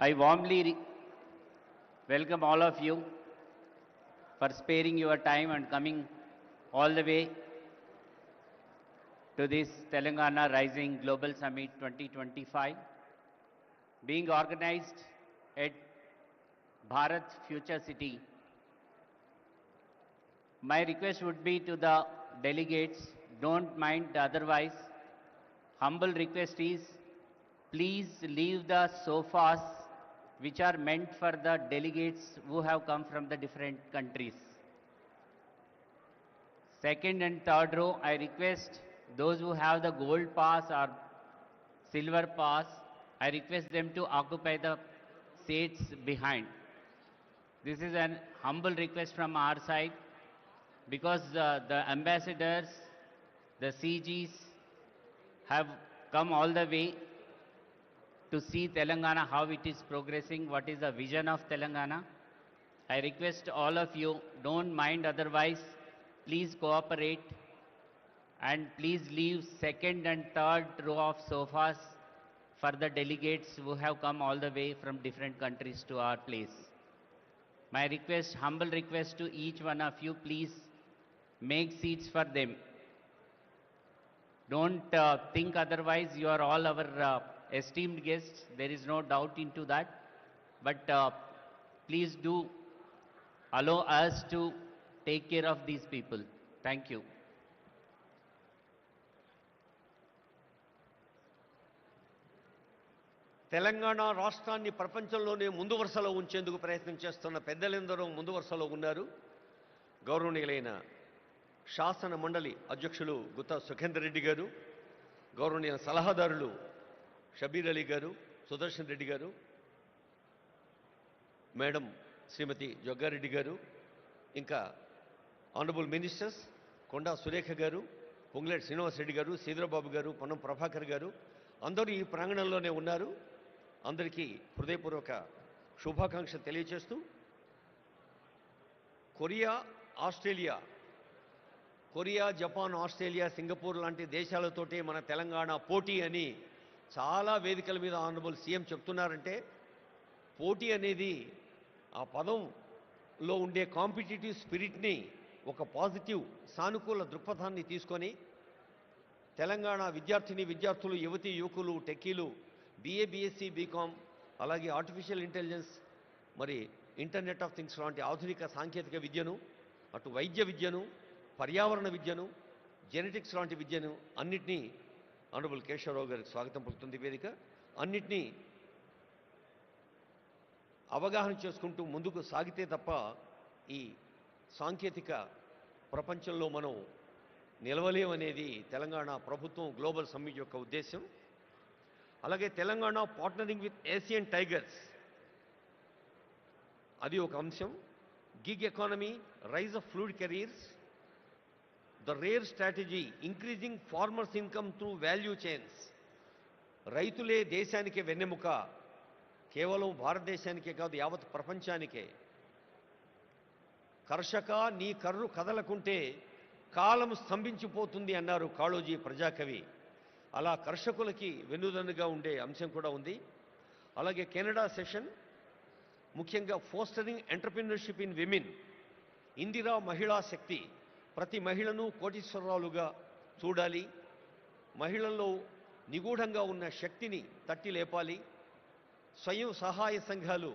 I warmly welcome all of you for sparing your time and coming all the way to this Telangana Rising Global Summit 2025 being organized at Bharat Future City. My request would be to the delegates, don't mind otherwise. Humble request is, please leave the sofas which are meant for the delegates who have come from the different countries. Second and third row, I request those who have the gold pass or silver pass, I request them to occupy the seats behind. This is an humble request from our side because the ambassadors, the CGs have come all the way to see Telangana, how it is progressing, what is the vision of Telangana. I request all of you, don't mind otherwise, please cooperate and please leave second and third row of sofas for the delegates who have come all the way from different countries to our place. My request, humble request to each one of you, please make seats for them. Don't think otherwise, you are all our esteemed guests, there is no doubt into that. But please do allow us to take care of these people. Thank you. Telangana రాష్ట్రాన్ని ప్రపంచంలోనే ముందు వరుసలో ఉంచేందుకు ప్రయత్నం చేస్తున్న పెద్దలందరూ ముందు వరుసలో ఉన్నారు. గౌరవనీయులైన శాసన మండలి అధ్యక్షులు గుత్తా సుఖేందర్ రెడ్డి గారు, గౌరవనీయ సలహాదారులు షబీర్ అలీ గారు, సుదర్శన్ రెడ్డి గారు, మేడం శ్రీమతి జగ్గారెడ్డి గారు, ఇంకా ఆనరబుల్ మినిస్టర్స్ కొండా సురేఖ గారు, పొంగులేటి శ్రీనివాస్ రెడ్డి గారు, సీదరబాబు గారు, పొన్నం ప్రభాకర్ గారు అందరూ ఈ ప్రాంగణంలోనే ఉన్నారు. అందరికీ హృదయపూర్వక శుభాకాంక్షలు తెలియజేస్తూ, కొరియా, జపాన్, ఆస్ట్రేలియా, సింగపూర్ లాంటి దేశాలతోటి మన తెలంగాణ పోటీ అని చాలా వేదికల మీద ఆనరబుల్ సీఎం చెప్తున్నారంటే, పోటీ అనేది ఆ పదంలో ఉండే కాంపిటీటివ్ స్పిరిట్ని ఒక పాజిటివ్ సానుకూల దృక్పథాన్ని తీసుకొని తెలంగాణ విద్యార్థులు, యువతీ యువకులు, టెక్కీలు, BA, BSc, బీకామ్, అలాగే ఆర్టిఫిషియల్ ఇంటెలిజెన్స్, మరి ఇంటర్నెట్ ఆఫ్ థింగ్స్ లాంటి ఆధునిక సాంకేతిక విద్యను, అటు వైద్య విద్యను, పర్యావరణ విద్యను, జెనెటిక్స్ లాంటి విద్యను అన్నిటినీ ఆనరబుల్ కేశవరావు గారికి స్వాగతం పలుకుతుంది వేదిక. అన్నిటినీ అవగాహన చేసుకుంటూ ముందుకు సాగితే తప్ప ఈ సాంకేతిక ప్రపంచంలో మనం నిలవలేమనేది తెలంగాణ ప్రభుత్వం గ్లోబల్ సమ్మిట్ యొక్క ఉద్దేశం. అలాగే Telangana partnering with Asian tigers, అది ఒక అంశం. Gig economy, rise of fluid careers, the rare strategy increasing farmers income through value chains. రైతులే దేశానికి వెన్నెముక, కేవలం భారతదేశానికే కాదు యావత్ ప్రపంచానికే. కర్షక నీ కర్రు కదలకుంటే కాలం స్తంభించిపోతుంది అన్నారు కాళోజీ ప్రజాకవి. అలా కర్షకులకి వెన్నుదన్నుగా ఉండే అంశం కూడా ఉంది. అలాగే కెనడా సెషన్, ముఖ్యంగా fostering entrepreneurship in women, Indira మహిళా శక్తి, ప్రతి మహిళను కోటీశ్వరరాలుగా చూడాలి, మహిళల్లో నిగూఢంగా ఉన్న శక్తిని తట్టి లేపాలి, స్వయం సహాయ సంఘాలు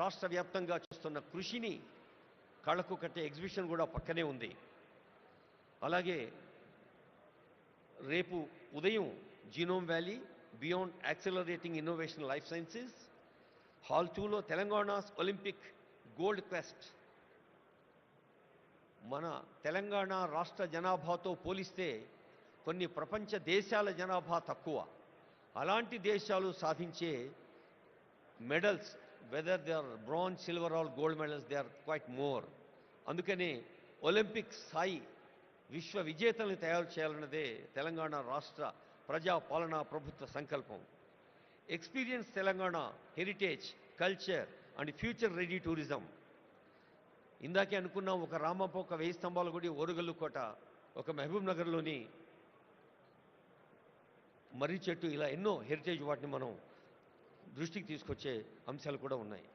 రాష్ట్ర వ్యాప్తంగా చేస్తున్న కృషిని కళ్ళకు కట్టే ఎగ్జిబిషన్ కూడా పక్కనే ఉంది. అలాగే రేపు ఉదయం genome valley, beyond accelerating innovation life sciences, hall 2లో తెలంగాణస్ ఒలింపిక్ గోల్డ్ క్వెస్ట్. మన తెలంగాణ రాష్ట్ర జనాభాతో పోలిస్తే కొన్ని ప్రపంచ దేశాల జనాభా తక్కువ. అలాంటి దేశాలు సాధించే medals, whether they are bronze, silver or gold medals, they are quite more. అందుకనే ఒలింపిక్ స్థాయి విశ్వ విజేతలను తయారు చేయాలన్నదే తెలంగాణ రాష్ట్ర ప్రజాపాలనా ప్రభుత్వ సంకల్పం. Experience Telangana heritage, culture and future ready tourism. ఇందాకే అనుకున్నాం, ఒక రామప్ప, ఒక 1000 స్తంభాల గుడి, ఓరుగల్లు కోట, ఒక మహబూబ్ నగర్లోని మర్రి చెట్టు, ఇలా ఎన్నో హెరిటేజ్ వాటిని మనం దృష్టికి తీసుకొచ్చే అంశాలు కూడా ఉన్నాయి.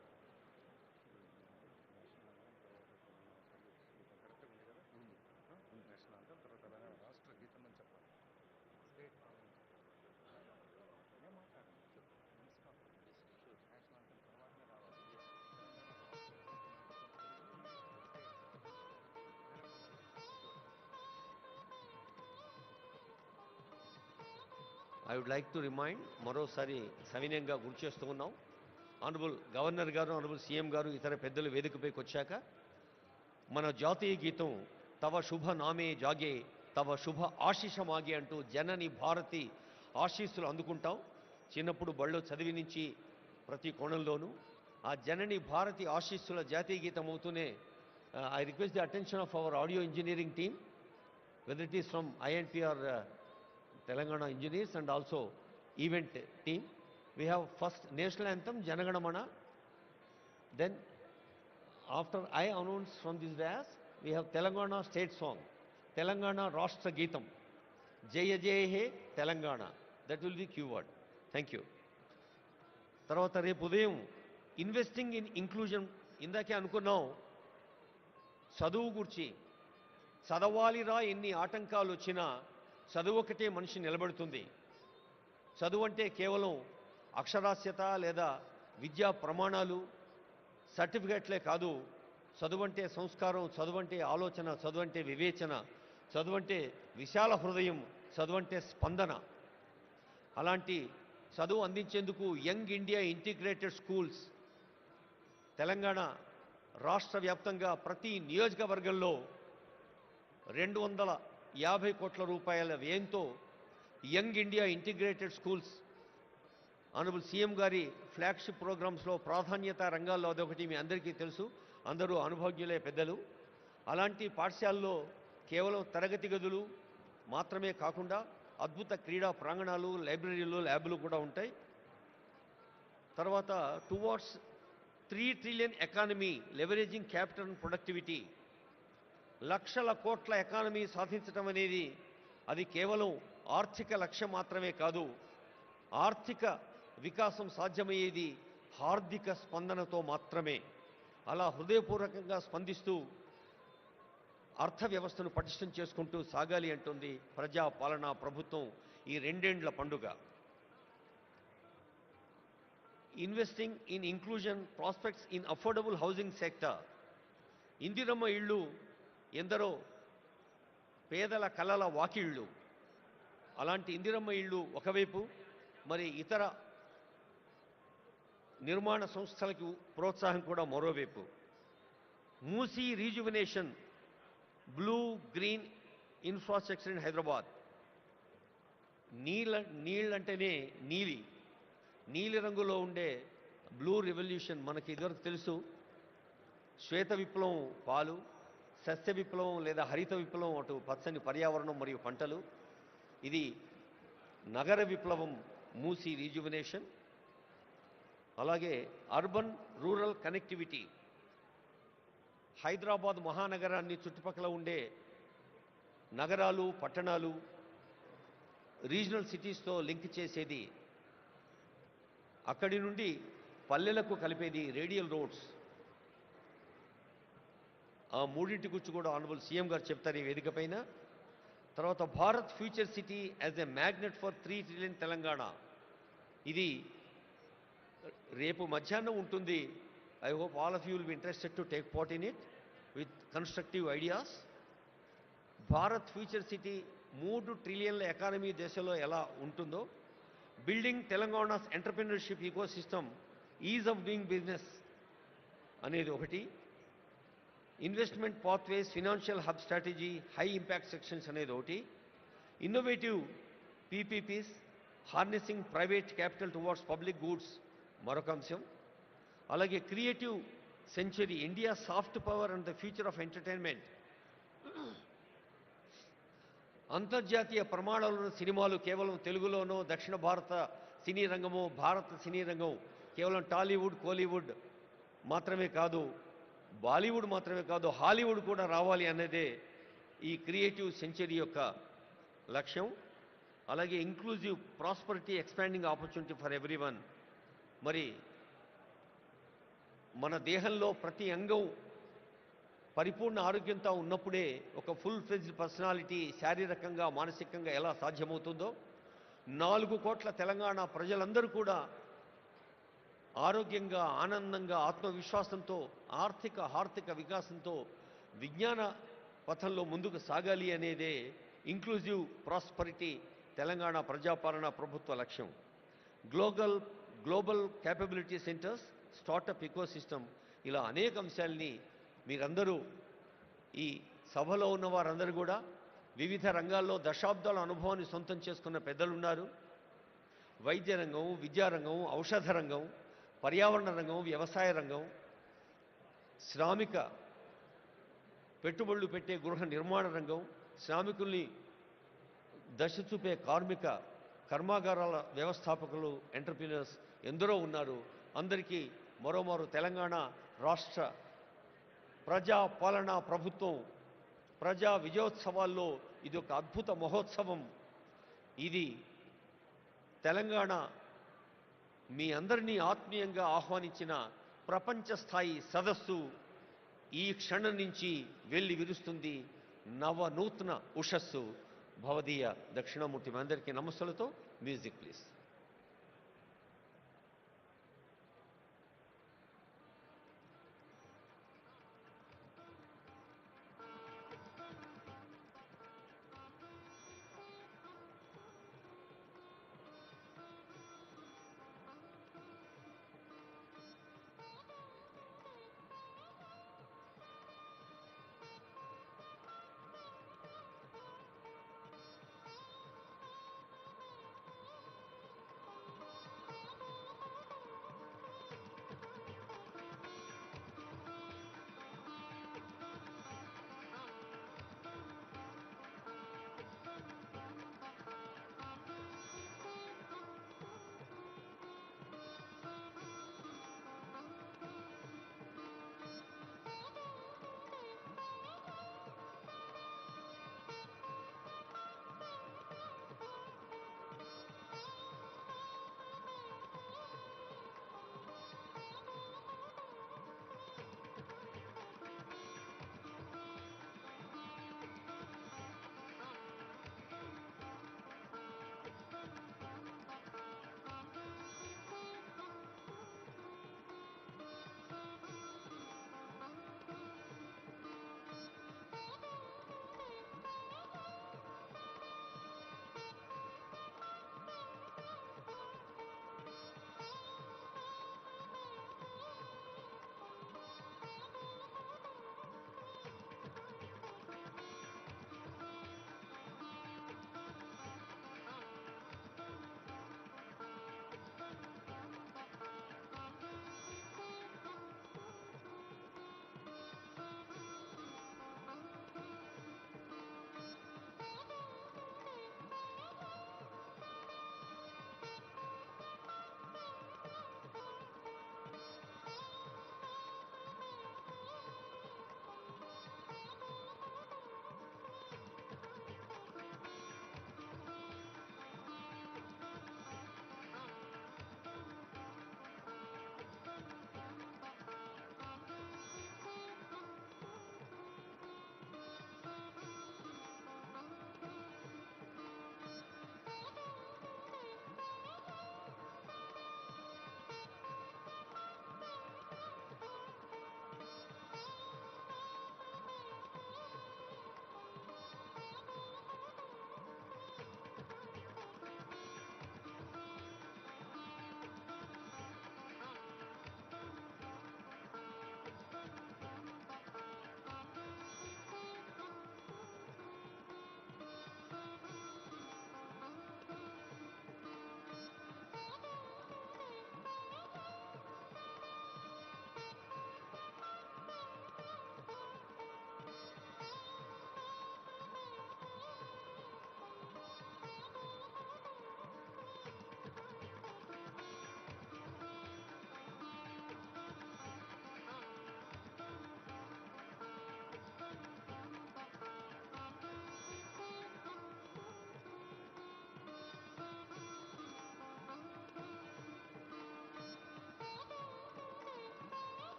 I would like to remind, మరోసారి సవినయంగా గుర్తు చేస్తూ ఉన్నాం, ఆనరబుల్ గవర్నర్ గారు, ఆనరబుల్ సీఎం గారు, ఇతర పెద్దలు వేదికపైకి వచ్చాక మన జాతీయ గీతం తవ శుభ నామే జాగే తవ శుభ ఆశీష మాగే అంటూ జనని భారతి ఆశీస్సులు అందుకుంటాం. చిన్నప్పుడు బళ్ళో చదివి నుంచి ప్రతి కోణంలోనూ ఆ జనని భారతి ఆశీస్సుల జాతీయ గీతం అవుతూనే I request the attention of our audio engineering team, whether it is from INP or Telangana engineers and also event team. We have first national anthem Janagana Mana, then after I announce from this dais, we have Telangana state song, Telangana Rashtra Geetam, Jaya Jaya He Telangana. That will be keyword. Thank you. తర్వాత రేపు ఉదయం investing in inclusion, ఇందాకే అనుకున్నాం చదువు గురించి. చదవాలిరా ఎన్ని ఆటంకాలు వచ్చినా చదువు ఒకటే మనిషి నిలబెడుతుంది. చదువు అంటే కేవలం అక్షరాస్యత లేదా విద్యా ప్రమాణాలు, సర్టిఫికెట్లే కాదు. చదువు అంటే సంస్కారం, చదువు అంటే ఆలోచన, చదువు అంటే వివేచన, చదువు అంటే విశాల హృదయం, చదువు అంటే స్పందన. అలాంటి చదువు అందించేందుకు young India integrated schools Telangana రాష్ట్ర వ్యాప్తంగా ప్రతి నియోజకవర్గంలో 250 కోట్ల రూపాయల వ్యయంతో young India integrated schools honourable CM గారి ఫ్లాగ్షిప్ ప్రోగ్రామ్స్లో ప్రాధాన్యత రంగాల్లో అదొకటి మీ అందరికీ తెలుసు, అందరూ అనుభవజ్ఞులే పెద్దలు. అలాంటి పాఠశాలలో కేవలం తరగతి గదులు మాత్రమే కాకుండా అద్భుత క్రీడా ప్రాంగణాలు, లైబ్రరీలు, ల్యాబ్లు కూడా ఉంటాయి. తర్వాత towards 3 trillion economy leveraging capital and productivity, లక్షల కోట్ల ఎకానమీ సాధించడం అనేది అది కేవలం ఆర్థిక లక్ష్యం మాత్రమే కాదు. ఆర్థిక వికాసం సాధ్యమయ్యేది హార్దిక స్పందనతో మాత్రమే. అలా హృదయపూర్వకంగా స్పందిస్తూ అర్థ వ్యవస్థను పటిష్టం చేసుకుంటూ సాగాలి అంటుంది ప్రజా పాలనా ప్రభుత్వం ఈ 2 ఏండ్ల పండుగ. Investing in inclusion prospects in affordable housing sector. Indiramma ఇళ్ళు ఎందరో పేదల కలల వాకిళ్ళు. అలాంటి ఇందిరమ్మ ఇళ్ళు ఒకవైపు, మరి ఇతర నిర్మాణ సంస్థలకు ప్రోత్సాహం కూడా మరోవైపు. Musi rejuvenation, blue green infrastructure in Hyderabad. నీళ్ళంటేనే నీలి రంగులో ఉండే బ్లూ రెవల్యూషన్ మనకి ఇదివరకు తెలుసు. శ్వేత విప్లవం పాలు, సస్య విప్లవం లేదా హరిత విప్లవం అటు పచ్చని పర్యావరణం మరియు పంటలు. ఇది నగర విప్లవం మూసీ రీజువినేషన్. అలాగే అర్బన్ రూరల్ కనెక్టివిటీ, హైదరాబాద్ మహానగరాన్ని చుట్టుపక్కల ఉండే నగరాలు, పట్టణాలు, రీజనల్ సిటీస్తో లింక్ చేసేది, అక్కడి నుండి పల్లెలకు కలిపేది రేడియల్ రోడ్స్. ఆ మూడింటి గురించి కూడా ఆనరబుల్ సీఎం గారు చెప్తారు ఈ వేదిక పైన. తర్వాత Bharat future city as a magnet for 3 trillion Telangana. ఇది రేపు మధ్యాహ్నం ఉంటుంది. I hope all of you will be interested to take part in it with constructive ideas. Bharat future city 3 ట్రిలియన్ల ఎకానమీ దేశంలో ఎలా ఉంటుందో, building Telangana's entrepreneurship ecosystem, ease of doing business అనేది ఒకటి, investment pathways, financial hub strategy, high impact sections అనేది ఒకటి, innovative PPPs, harnessing private capital towards public goods మరొక అంశం. అలాగే creative century, India soft power and the future of entertainment. అంతర్జాతీయ ప్రమాణాలను సినిమాలు కేవలం తెలుగులోనో, దక్షిణ భారత సినీ రంగమో, భారత సినీ రంగం కేవలం టాలీవుడ్, కోలీవుడ్ మాత్రమే కాదు, బాలీవుడ్ మాత్రమే కాదు, హాలీవుడ్ కూడా రావాలి అన్నదే ఈ క్రియేటివ్ సెంచరీ యొక్క లక్ష్యం. అలాగే inclusive prosperity, expanding opportunity for everyone. మరి మన దేహంలో ప్రతి అంగం పరిపూర్ణ ఆరోగ్యంతో ఉన్నప్పుడే ఒక ఫుల్ ఫ్లెడ్జ్డ్ పర్సనాలిటీ శారీరకంగా మానసికంగా ఎలా సాధ్యమవుతుందో 4 కోట్ల తెలంగాణ ప్రజలందరూ కూడా ఆరోగ్యంగా ఆనందంగా ఆత్మవిశ్వాసంతో ఆర్థిక వికాసంతో విజ్ఞాన పథంలో ముందుకు సాగాలి అనేదే ఇంక్లూజివ్ ప్రాస్పరిటీ తెలంగాణ ప్రజాపాలన ప్రభుత్వ లక్ష్యం. Global capability centres, startup ecosystem, ఇలా అనేక అంశాలని మీరందరూ ఈ సభలో ఉన్న వారందరూ కూడా వివిధ రంగాల్లో దశాబ్దాల అనుభవాన్ని సొంతం చేసుకున్న పెద్దలున్నారు. వైద్య రంగం, విద్యారంగం, ఔషధ రంగం, పర్యావరణ రంగం, వ్యవసాయ రంగం, శ్రామిక పెట్టుబడులు పెట్టే గృహ నిర్మాణ రంగం, శ్రామికుల్ని దశ చూపే కార్మిక కర్మాగారాల వ్యవస్థాపకులు, ఎంటర్ప్రీనర్స్ ఎందరో ఉన్నారు. అందరికీ మరోమారు తెలంగాణ రాష్ట్ర ప్రజా పాలనా ప్రభుత్వం ప్రజా విజయోత్సవాల్లో ఇది ఒక అద్భుత మహోత్సవం. ఇది తెలంగాణ మీ అందరినీ ఆత్మీయంగా ఆహ్వానించిన ప్రపంచ స్థాయి సదస్సు ఈ క్షణం నుంచి వెళ్ళి విరుస్తుంది. నవనూతన ఉషస్సు. భవదీయ దక్షిణామూర్తి. మీ అందరికీ నమస్సులతో మ్యూజిక్ ప్లీజ్.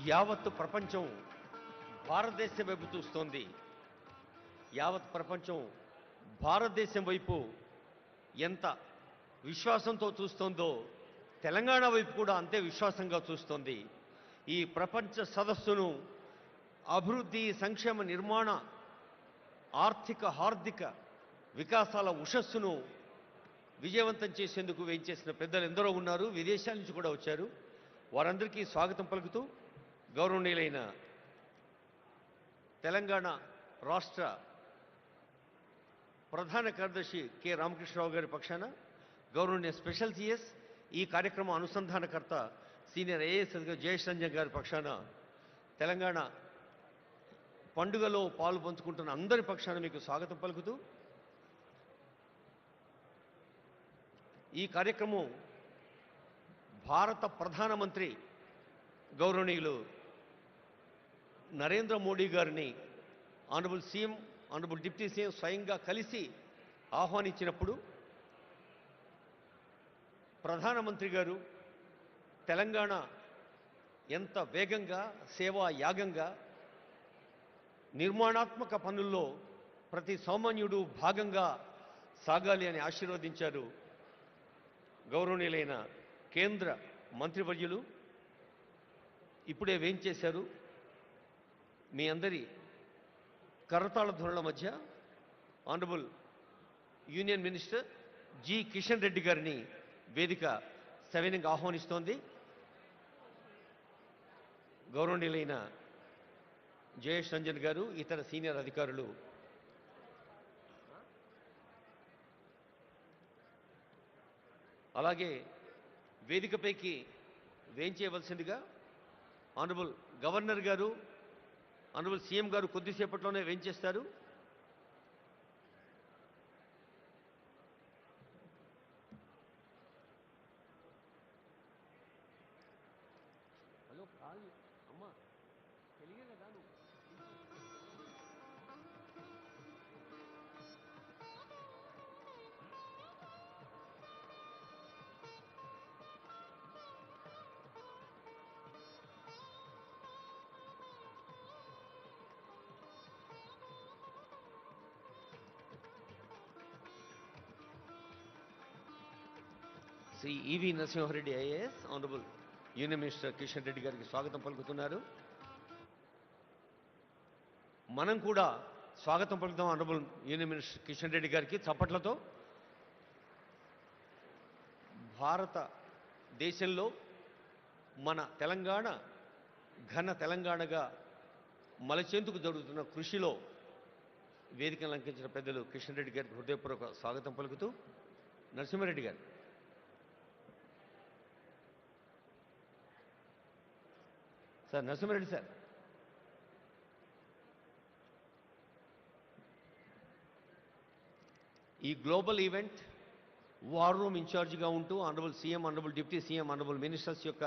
యావత్తు ప్రపంచం భారతదేశం వైపు చూస్తోంది. యావత్ ప్రపంచం భారతదేశం వైపు ఎంత విశ్వాసంతో చూస్తోందో తెలంగాణ వైపు కూడా అంతే విశ్వాసంగా చూస్తోంది. ఈ ప్రపంచ సదస్సును అభివృద్ధి, సంక్షేమ, నిర్మాణ, ఆర్థిక, హార్దిక వికాసాల ఉషస్సును విజయవంతం చేసేందుకు వేయించేసిన పెద్దలు ఎందరో ఉన్నారు. విదేశాల నుంచి కూడా వచ్చారు. వారందరికీ స్వాగతం పలుకుతూ గౌరవనీయులైన తెలంగాణ రాష్ట్ర ప్రధాన కార్యదర్శి కె రామకృష్ణరావు గారి పక్షాన గౌరవనీయ స్పెషల్ సిఎస్, ఈ కార్యక్రమం అనుసంధానకర్త సీనియర్ ఐఏఎస్ జయేష్ రంజన్ గారి పక్షాన, తెలంగాణ పండుగలో పాలు పంచుకుంటున్న అందరి పక్షాన మీకు స్వాగతం పలుకుతూ ఈ కార్యక్రమం భారత ప్రధానమంత్రి గౌరవనీయులు నరేంద్ర మోడీ గారిని honourable CM, honourable deputy CM స్వయంగా కలిసి ఆహ్వానించినప్పుడు ప్రధానమంత్రి గారు తెలంగాణ ఎంత వేగంగా, సేవా యాగంగా, నిర్మాణాత్మక పనుల్లో ప్రతి సామాన్యుడు భాగంగా సాగాలి అని ఆశీర్వదించారు. గౌరవనీయులైన కేంద్ర మంత్రివర్యులు ఇప్పుడే వేయించేశారు. మీ అందరి కరతాళ ధ్వనుల మధ్య honourable union minister G Kishan Reddy గారిని వేదిక సవినయంగా ఆహ్వానిస్తోంది. గౌరవనీయులైన జయేష్ రంజన్ గారు, ఇతర సీనియర్ అధికారులు అలాగే వేదికపైకి వేయించేయవలసిందిగా ఆనరబుల్ గవర్నర్ గారు, ఆనరబుల్ సీఎం గారు కొద్దిసేపట్లోనే వేయించేస్తారు. హలో అమ్మా, తెలియదు కదా నువ్వు. Shri EV Narasimha Reddy IAS, honourable union minister Kishan Reddy గారికి స్వాగతం పలుకుతున్నారు. మనం కూడా స్వాగతం పలుకుతాం honourable union minister Kishan Reddy గారికి చప్పట్లతో. భారతదేశంలో మన తెలంగాణ ఘన తెలంగాణగా మలచేందుకు జరుగుతున్న కృషిలో వేదికను అలంకరించిన పెద్దలు కిషన్ రెడ్డి గారికి హృదయపూర్వక స్వాగతం పలుకుతూ నరసింహారెడ్డి గారు. Sir Narasimha Reddy sir. ఈ గ్లోబల్ ఈవెంట్ వార్ రూమ్ ఇన్ఛార్జిగా ఉంటూ honourable CM, honourable deputy CM, honourable ministers యొక్క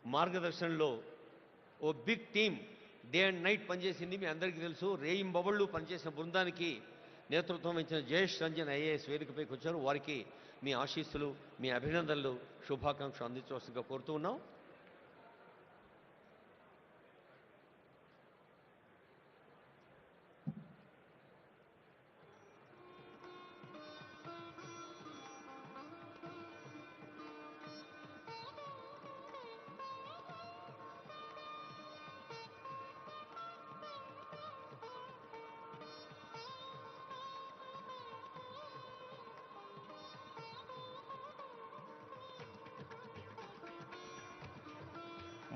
మార్గదర్శనంలో ఓ big team day and night పనిచేసింది. మీ అందరికీ తెలుసు. రేయింబవళ్ళు పనిచేసిన బృందానికి నేతృత్వం వహించిన జయేష్ రంజన్ ఐఏఎస్ వేదికపైకి వచ్చారు. వారికి మీ ఆశీస్సులు, మీ అభినందనలు, శుభాకాంక్షలు అందించవలసిందిగా కోరుతూ ఉన్నాం.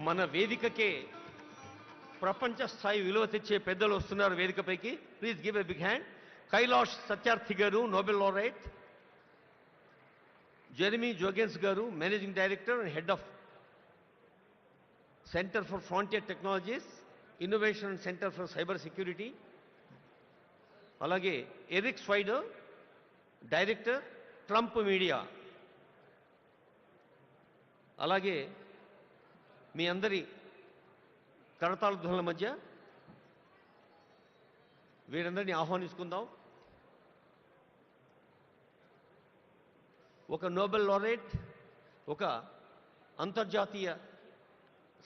మన వేదికకే ప్రపంచ స్థాయి విలువ తెచ్చే పెద్దలు వస్తున్నారు వేదికపైకి. Please give a big hand. Kailash Satyarthi garu, Nobel laureate. Jeremy Jurgens garu, managing director and head of centre for frontier technologies, innovation and centre for cyber security. అలాగే Eric Swider, director, Trump media. అలాగే మీ అందరి కరతాళ ధ్వనుల మధ్య వీరందరినీ ఆహ్వానించుకుందాం. ఒక నోబెల్ లారెట్, ఒక అంతర్జాతీయ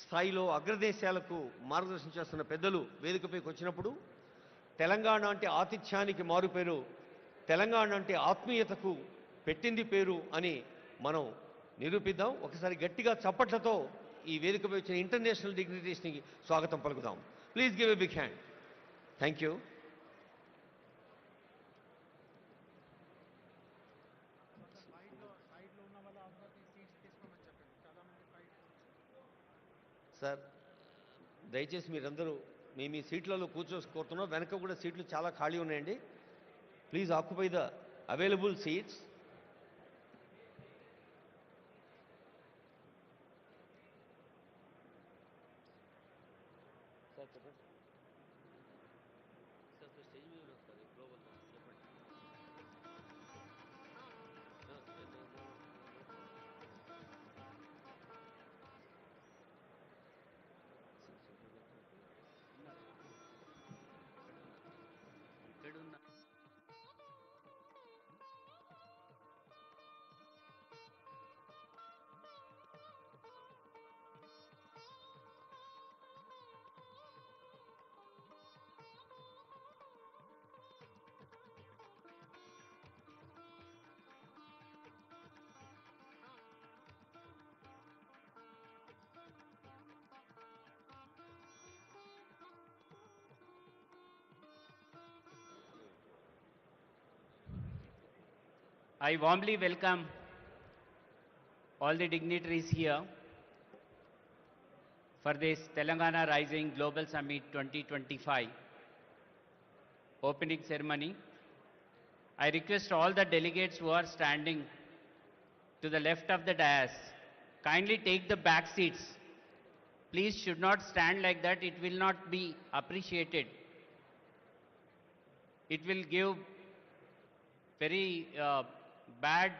స్థాయిలో అగ్రదేశాలకు మార్గదర్శనం చేస్తున్న పెద్దలు వేదికపైకి వచ్చినప్పుడు తెలంగాణ అంటే ఆతిథ్యానికి మారుపేరు, తెలంగాణ అంటే ఆత్మీయతకు పెట్టింది పేరు అని మనం నిరూపిద్దాం. ఒకసారి గట్టిగా చప్పట్లతో ఈ వేదికపై వచ్చిన ఇంటర్నేషనల్ డిగ్నిటీస్ని స్వాగతం పలుకుదాం. Please give a big hand. Thank you. Sir దయచేసి మీరందరూ మీ సీట్లలో కూర్చోసుకోతున్నాం. వెనక కూడా సీట్లు చాలా ఖాళీ ఉన్నాయండి. Please occupy the available seats. I warmly welcome all the dignitaries here for this Telangana Rising Global Summit 2025 opening ceremony. I request all the delegates who are standing to the left of the dais, kindly take the back seats. Please should not stand like that, it will not be appreciated. It will give very bad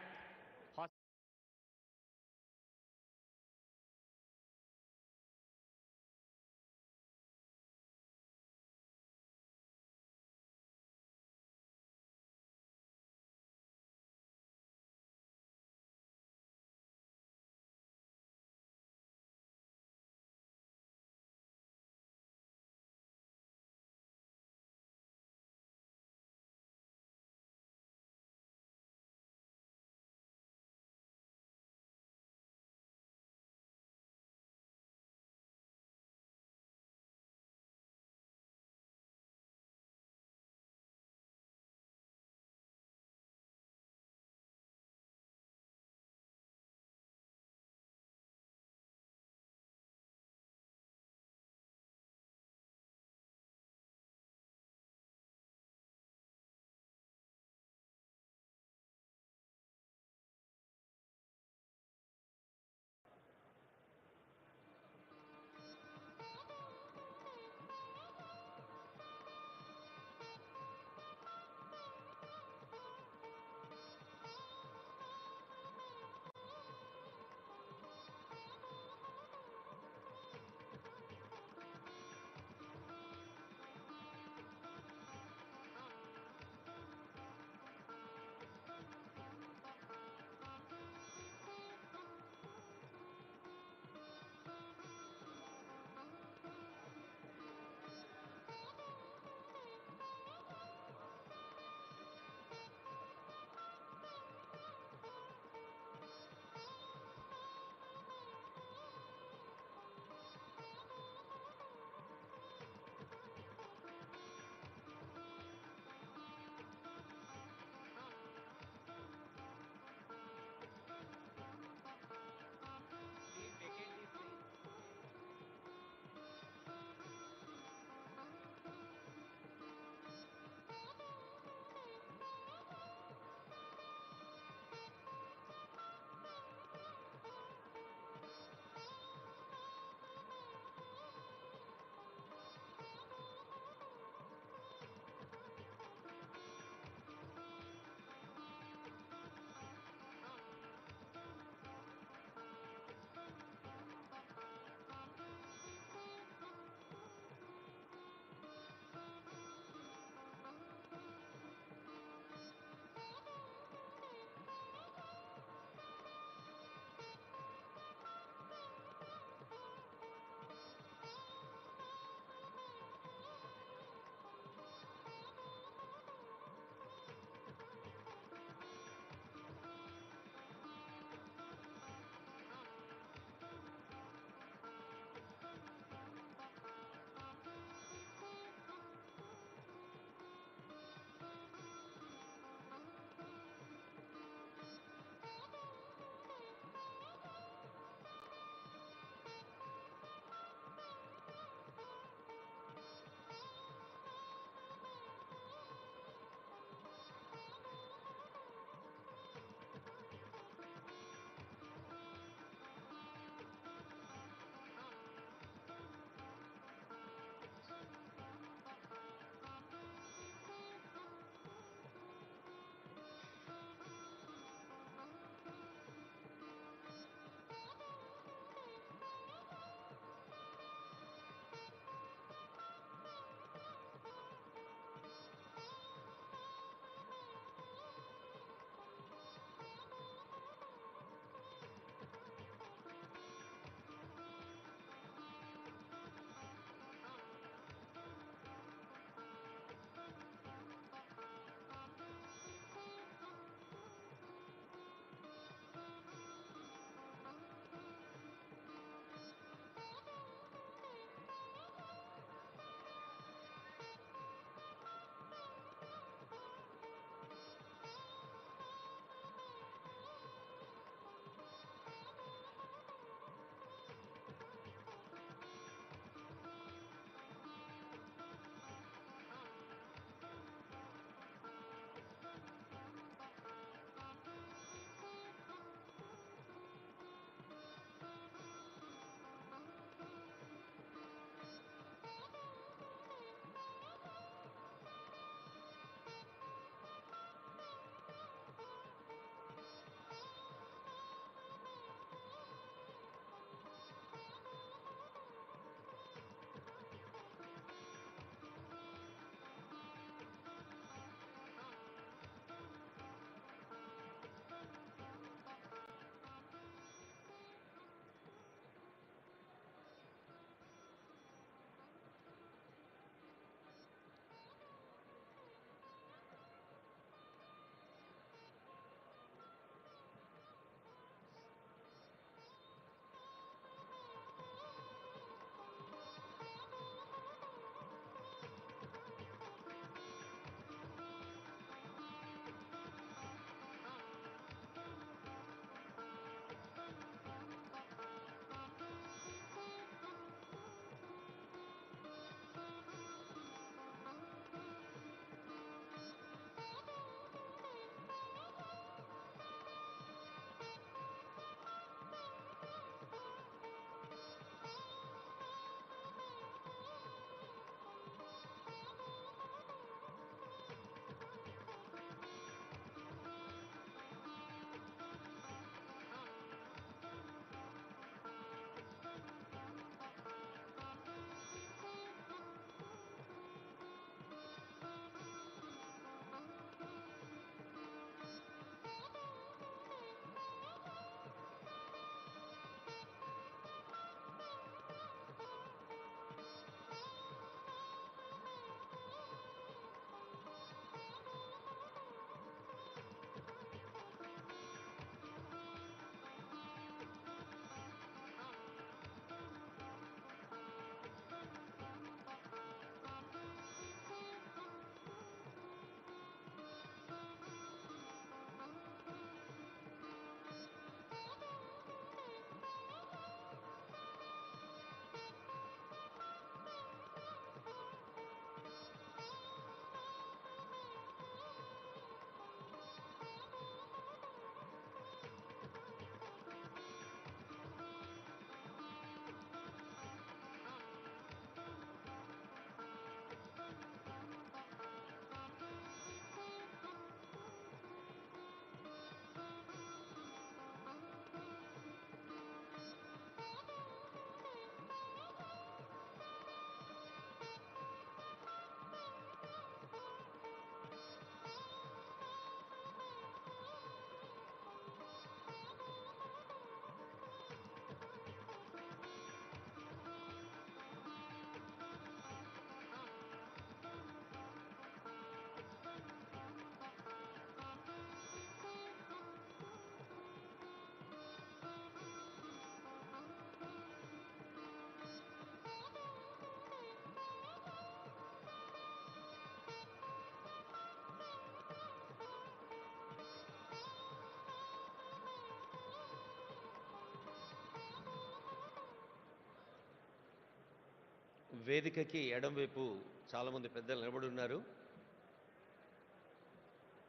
వేదికకి ఎడంవైపు చాలామంది పెద్దలు నిలబడి ఉన్నారు.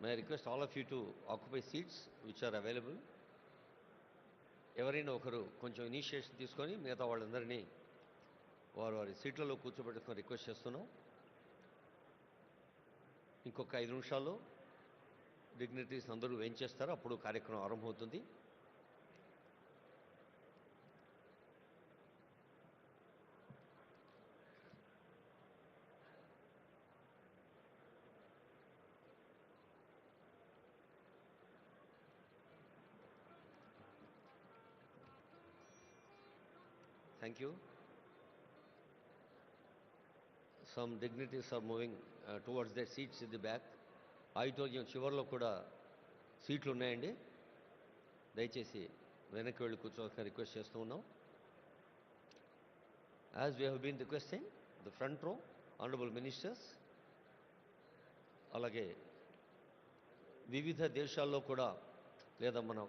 May request all of you to occupy seats which are available. ఎవరైనా ఒకరు కొంచెం initiation తీసుకొని మిగతా వాళ్ళందరినీ వారి వారి సీట్లలో కూర్చోబెట్టుకొని రిక్వెస్ట్ చేస్తున్నాం. ఇంకొక 5 నిమిషాల్లో డిగ్నిటరీస్ అందరూ వేయించేస్తారు, అప్పుడు కార్యక్రమం ఆరంభమవుతుంది. Thank you. Some dignitaries are moving towards their seats in the back. Auditorium చివరిలో కూడా సీట్లు ఉన్నాయండి. దయచేసి వెనక్కి వెళ్ళి కూర్చోవాలని రిక్వెస్ట్ చేస్తూ ఉన్నాం. As we have been requesting, the front row, honorable ministers, అలాగే వివిధ దేశాల్లో కూడా లేదా మన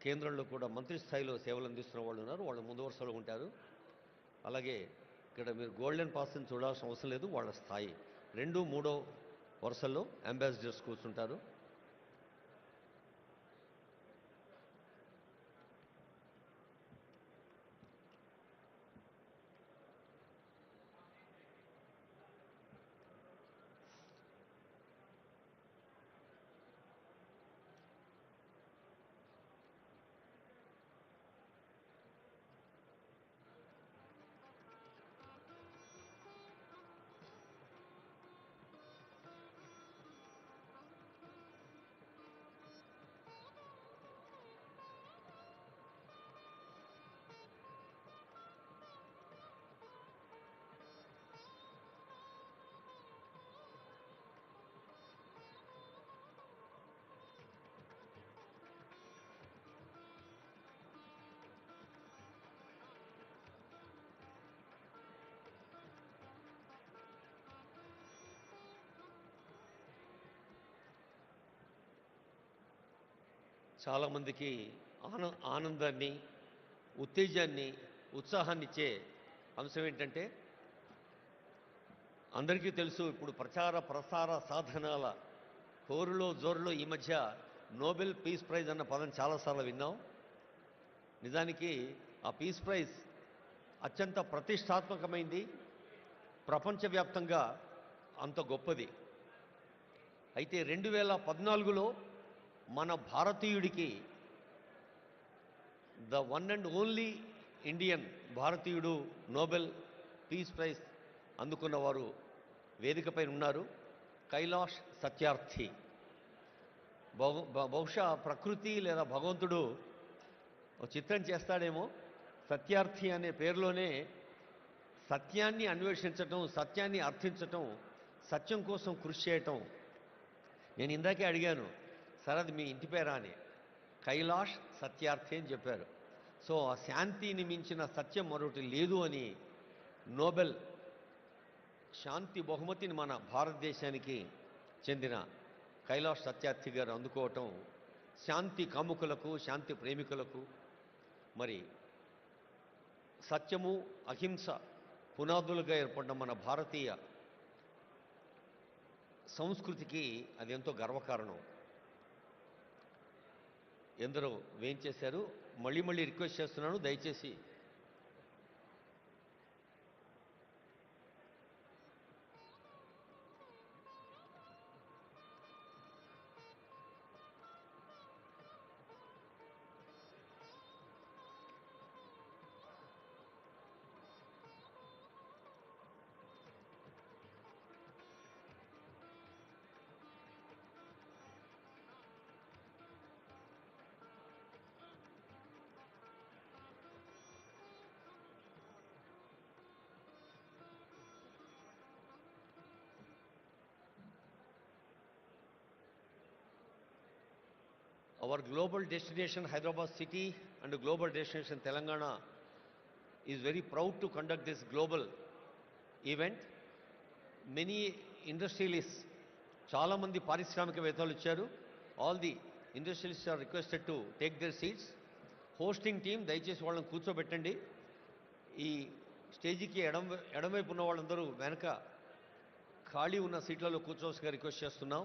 కేంద్రంలో కూడా మంత్రి స్థాయిలో సేవలు అందిస్తున్న వాళ్ళు ఉన్నారు. వాళ్ళు ముందు వరుసలో ఉంటారు. అలాగే ఇక్కడ మీరు గోల్డెన్ పాస్ని చూడాల్సిన అవసరం లేదు. వాళ్ళ స్థాయి 2, 3 వరుసల్లో అంబాసిడర్స్ కూర్చుంటారు. చాలామందికి ఆనందాన్ని, ఉత్తేజాన్ని, ఉత్సాహాన్ని ఇచ్చే అంశం ఏంటంటే, అందరికీ తెలుసు ఇప్పుడు ప్రచార ప్రసార సాధనాల హోరులో జోరులో ఈ మధ్య నోబెల్ పీస్ ప్రైజ్ అన్న పదం చాలాసార్లు విన్నాం. నిజానికి ఆ పీస్ ప్రైజ్ అత్యంత ప్రతిష్టాత్మకమైంది, ప్రపంచవ్యాప్తంగా అంత గొప్పది. అయితే 2014లో మన భారతీయుడికి the one and only Indian భారతీయుడు నోబెల్ పీస్ ప్రైజ్ అందుకున్నవారు వేదికపై ఉన్నారు. కైలాష్ సత్యార్థి. బహుశా ప్రకృతి లేదా భగవంతుడు ఒక చిత్రం చేస్తాడేమో. సత్యార్థి అనే పేరులోనే సత్యాన్ని అన్వేషించటం, సత్యాన్ని అర్థించటం, సత్యం కోసం కృషి చేయటం. నేను ఇందాకే అడిగాను, సార్ అది మీ ఇంటి పేరా అని. కైలాష్ సత్యార్థి అని చెప్పారు. సో ఆ శాంతిని మించిన సత్యం మరొకటి లేదు అని నోబెల్ శాంతి బహుమతిని మన భారతదేశానికి చెందిన కైలాష్ సత్యార్థి గారు అందుకోవటం శాంతి కాముకులకు, శాంతి ప్రేమికులకు, మరి సత్యము అహింస పునాదులుగా ఏర్పడిన మన భారతీయ సంస్కృతికి అది ఎంతో గర్వకారణం. ఎందరో వేయించేశారు. మళ్ళీ మళ్ళీ రిక్వెస్ట్ చేస్తున్నాను, దయచేసి our global destination Hyderabad city and global destination Telangana is very proud to conduct this global event. Many industrialists, చాలా మంది పారిశ్రామికవేత్తలు వచ్చారు. All the industrialists are requested to take their seats. Hosting team దయచేసి వాళ్ళని కూర్చోబెట్టండి. ఈ స్టేజీకి ఎడమవైపు ఉన్న వాళ్ళందరూ వెనక ఖాళీ ఉన్న సీట్లలో కూర్చోవలసిగా రిక్వెస్ట్ చేస్తున్నాం.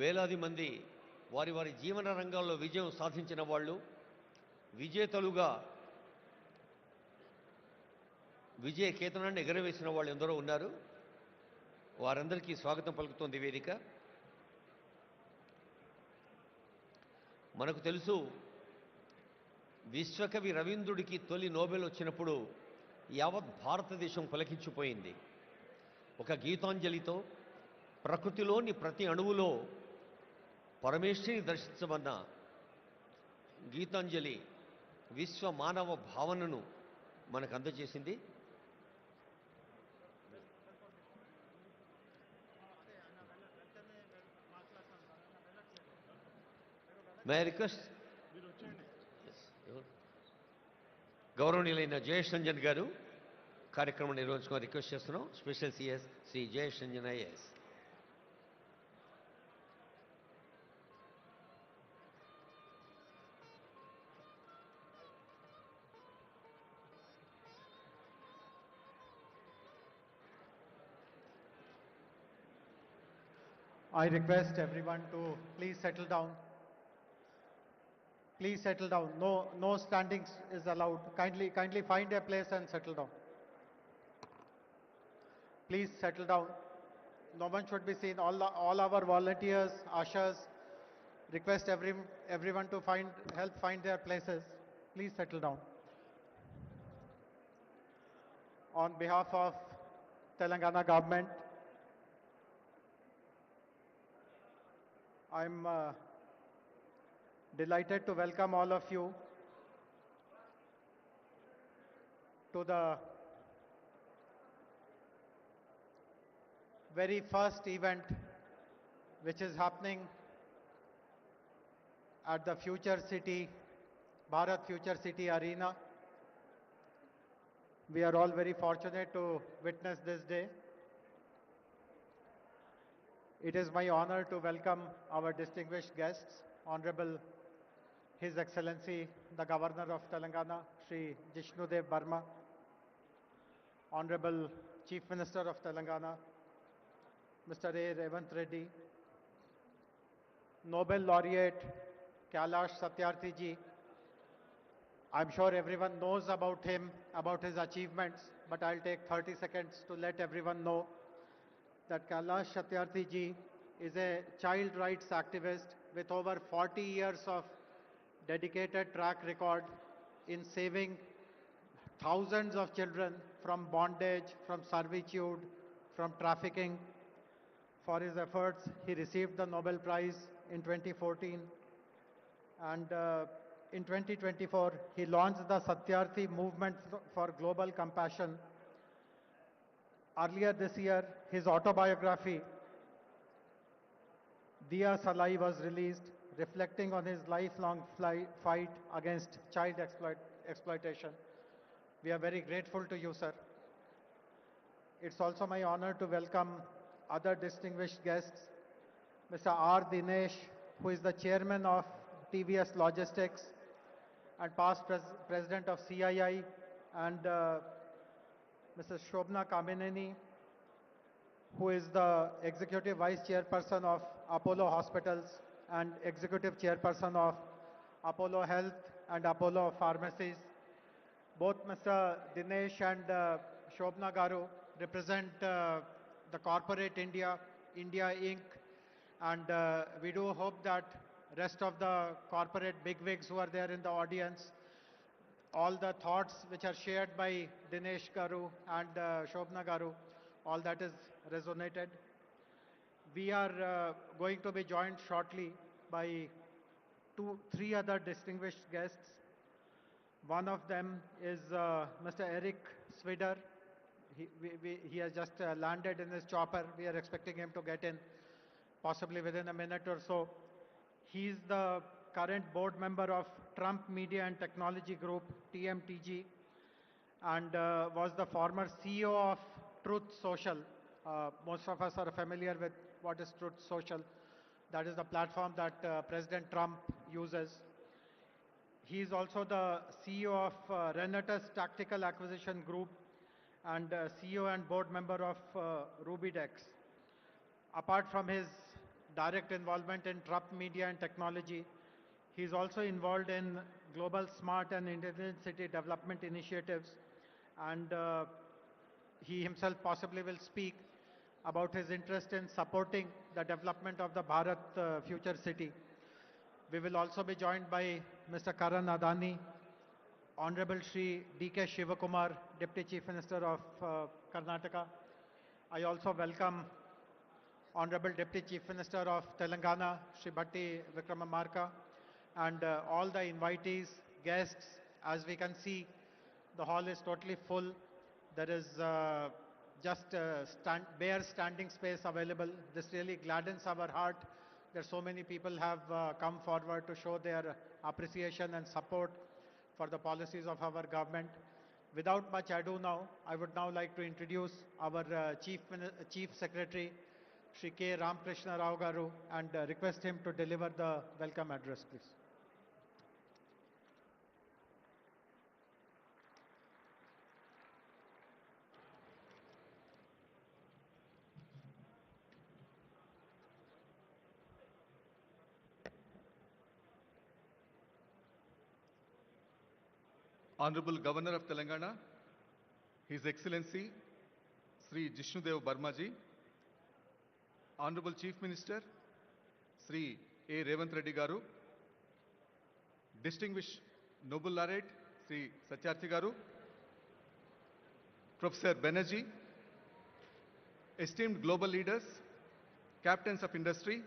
వేలాది మంది వారి వారి జీవన రంగాల్లో విజయం సాధించిన వాళ్ళు, విజేతలుగా విజయ కేతనాన్ని ఎగరవేసిన వాళ్ళు ఎందరో ఉన్నారు. వారందరికీ స్వాగతం పలుకుతోంది వేదిక. మనకు తెలుసు, విశ్వకవి రవీంద్రుడికి తొలి నోబెల్ వచ్చినప్పుడు యావత్ భారతదేశం పులకించిపోయింది. ఒక గీతాంజలితో ప్రకృతిలోని ప్రతి అణువులో పరమేశ్వరిని దర్శించమన్న గీతాంజలి విశ్వ మానవ భావనను మనకు అందజేసింది. మే రిక్వెస్ట్ గౌరవనీయులైన జయేష్ రంజన్ గారు కార్యక్రమం నిర్వహించుకొని రిక్వెస్ట్ చేస్తున్నాం. Special CS Shri Jayesh Ranjan IAS. I request everyone to please settle down. Please settle down. No standing is allowed. Kindly find a place and settle down. Please settle down. No one should be seen. All our volunteers, ushers, request everyone to help find their places. Please settle down. On behalf of Telangana government, I'm delighted to welcome all of you to the very first event which is happening at the Future City, Bharat Future City Arena. We are all very fortunate to witness this day. It is my honor to welcome our distinguished guests, Honorable His Excellency, the Governor of Telangana, Shri Jishnudev Barma, Honorable Chief Minister of Telangana, Mr. A. Revant Reddy, Nobel Laureate Kailash Satyarthi ji. I'm sure everyone knows about him, about his achievements, but I'll take 30 seconds to let everyone know that Kailash Satyarthi ji is a child rights activist with over 40 years of dedicated track record in saving thousands of children from bondage, from servitude, from trafficking. For his efforts, he received the Nobel Prize in 2014. And in 2024, he launched the Satyarthi Movement for Global Compassion. Earlier this year, his autobiography, Diya Salai, was released, reflecting on his lifelong fight against child exploitation. We are very grateful to you, sir. It's also my honor to welcome other distinguished guests, Mr. R. Dinesh, who is the chairman of TVS Logistics and past president of CII, and Mrs. Shobna Kamineni, who is the executive vice chairperson of Apollo Hospitals and executive chairperson of Apollo Health and Apollo Pharmacies. Both Mr. Dinesh and Shobna Garu represent the corporate India Inc. And we do hope that rest of the corporate bigwigs who are there in the audience, all the thoughts which are shared by Dinesh Garu and Shobna Garu, all that is resonated. We are going to be joined shortly by three other distinguished guests. One of them is Mr. Eric Swider. He has just landed in his chopper. We are expecting him to get in possibly within a minute or so. He is the current board member of Trump Media and Technology Group, TMTG, and was the former CEO of Truth Social. Most of us are familiar with what is Truth Social. That is the platform that President Trump uses. He is also the CEO of Renatus Tactical Acquisition Group and CEO and board member of Rubydex. Apart from his direct involvement in Trump media and technology, he is also involved in global smart and intelligent city development initiatives, and he himself possibly will speak about his interest in supporting the development of the Bharat future city. We will also be joined by Mr. Karan Adani, Honorable Shri D.K. Shivakumar, Deputy Chief Minister of Karnataka. I also welcome Honorable Deputy Chief Minister of Telangana, Shri Bhatti Vikramamarka, and all the invitees, guests. As we can see, the hall is totally full. There is just bare standing space available. This really gladdens our heart that so many people have come forward to show their appreciation and support for the policies of our government. Without much ado now, I would now like to introduce our Chief Secretary, Shri K. Ramakrishna Rao Garu, and request him to deliver the welcome address, please. Honorable Governor of Telangana, His Excellency Sri Jishnudev Barmaji, Honorable Chief Minister Sri A. Revant Reddy Garu, Distinguished Nobel Laureate Sri Satyarthi Garu, Professor Banerjee, esteemed global leaders, captains of industry,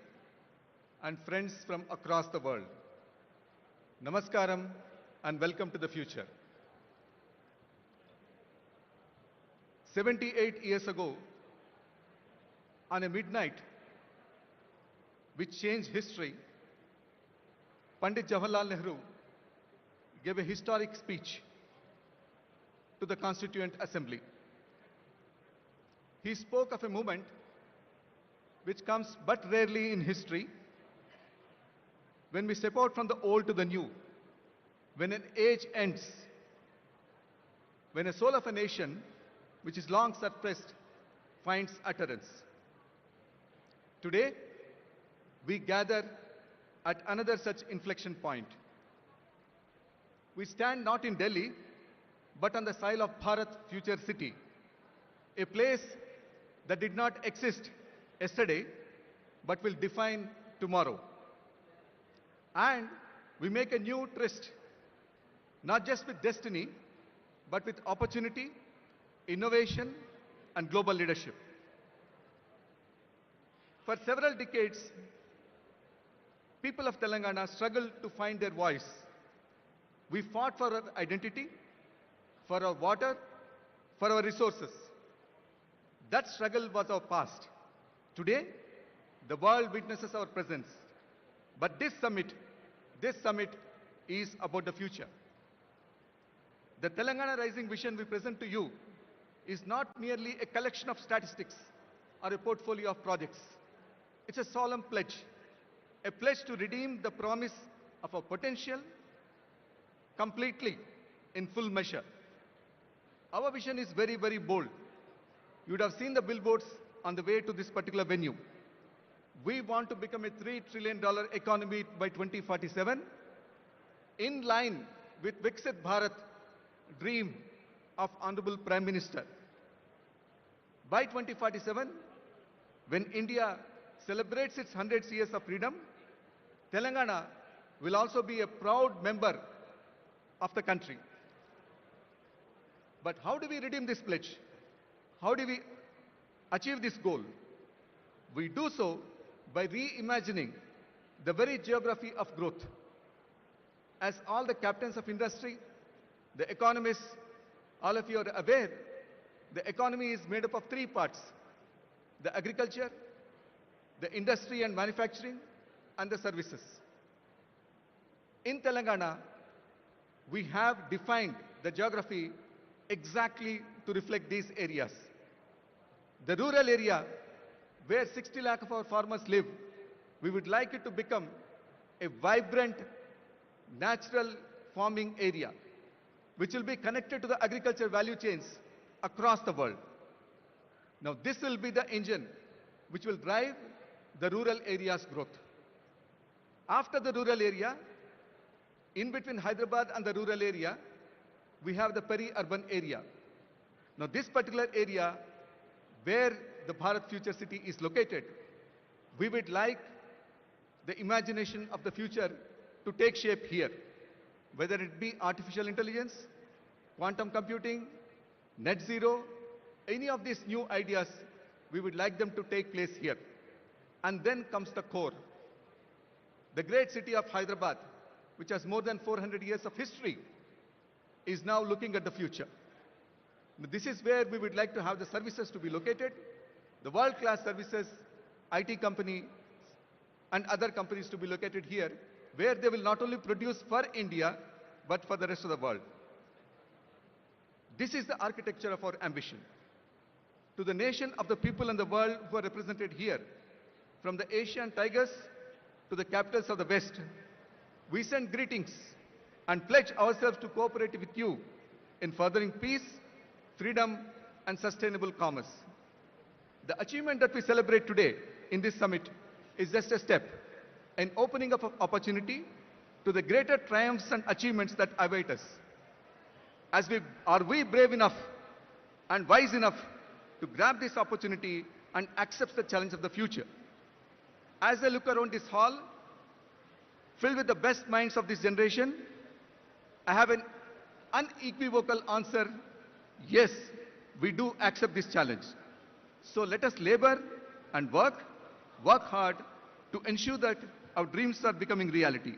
and friends from across the world. Namaskaram and welcome to the future. 78 years ago, on a midnight which changed history, Pandit Jawaharlal Nehru gave a historic speech to the Constituent Assembly. He spoke of a moment which comes but rarely in history, when we step out from the old to the new, when an age ends, when a soul of a nation which is long suppressed finds utterance. Today, we gather at another such inflection point. We stand not in Delhi, but on the soil of Bharat future city, a place that did not exist yesterday, but will define tomorrow. And we make a new tryst, not just with destiny, but with opportunity, innovation, and global leadership. For several decades, people of Telangana struggled to find their voice. We fought for our identity, for our water, for our resources. That struggle was our past. Today, the world witnesses our presence. But this summit is about the future. The Telangana Rising Vision we present to you is not merely a collection of statistics or a portfolio of projects. It's a solemn pledge, a pledge to redeem the promise of our potential completely in full measure. Our vision is very, very bold. You would have seen the billboards on the way to this particular venue. We want to become a $3 trillion economy by 2047, in line with Viksit Bharat dream of Honorable Prime Minister. By 2047, when India celebrates its 100 years of freedom, Telangana will also be a proud member of the country. But how do we redeem this pledge? How do we achieve this goal? We do so by reimagining the very geography of growth. As all the captains of industry, the economists, all of you are aware, the economy is made up of three parts: the agriculture, the industry and manufacturing, and the services. In Telangana, we have defined the geography exactly to reflect these areas. The rural area, where 60 lakh of our farmers live, We would like it to become a vibrant, natural farming area, which will be connected to the agriculture value chains across the world. Now, this will be the engine which will drive the rural area's growth. After the rural area, in between Hyderabad and the rural area, we have the peri-urban area. Now, this particular area where the Bharat Future City is located, we would like the imagination of the future to take shape here, whether it be artificial intelligence, quantum computing, net zero, any of these new ideas, we would like them to take place here. And then comes the core. The great city of Hyderabad, which has more than 400 years of history, is now looking at the future. This is where we would like to have the services to be located, the world-class services, IT company, and other companies to be located here, where they will not only produce for India, but for the rest of the world. This is the architecture of our ambition. To the nation of the people in the world who are represented here, from the Asian tigers to the capitals of the West, we send greetings and pledge ourselves to cooperate with you in furthering peace, freedom, and sustainable commerce. The achievement that we celebrate today in this summit is just a step, an opening up of opportunity to the greater triumphs and achievements that await us. Are we brave enough and wise enough to grab this opportunity and accept the challenge of the future? As I look around this hall, filled with the best minds of this generation, I have an unequivocal answer: yes, we do accept this challenge. So let us labor and work hard to ensure that our dreams are becoming reality.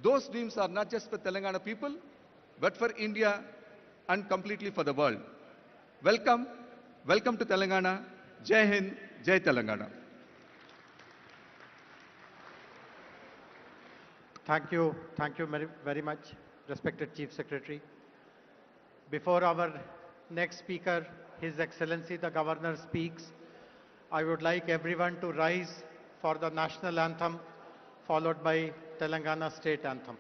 Those dreams are not just for Telangana people, but for India and completely for the world. Welcome to Telangana. Jai Hind, Jai Telangana. Thank you very much, respected Chief Secretary. Before our next speaker, His Excellency the Governor, speaks, I would like everyone to rise for the national anthem, followed by Telangana state anthem.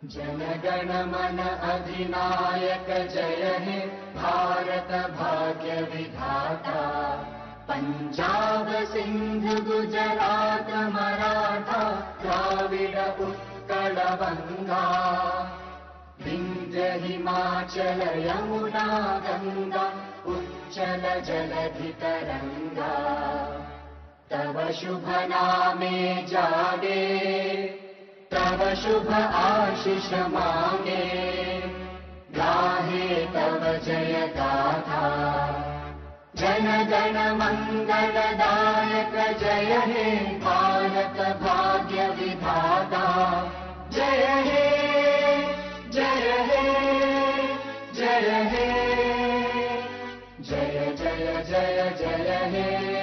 जनगण मन अधिनायक जय हे भारत भाग्य विधाता पंजाब सिंध गुजरात मराठा द्राविड उत्कल बंगा विंध्य हिमाचल यमुना गंगा उच्चल जलधि तरंगा तव शुभ नामे जागे तव शुभ आशीष मांगे गाहे तव जय गाथा जन गण मंगलदायक जय हे भारत भाग्य विधाता जय हे जय हे जय हे जय जय जय जय हे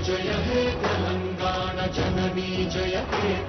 जय हे तेलंगाना जननी जय हे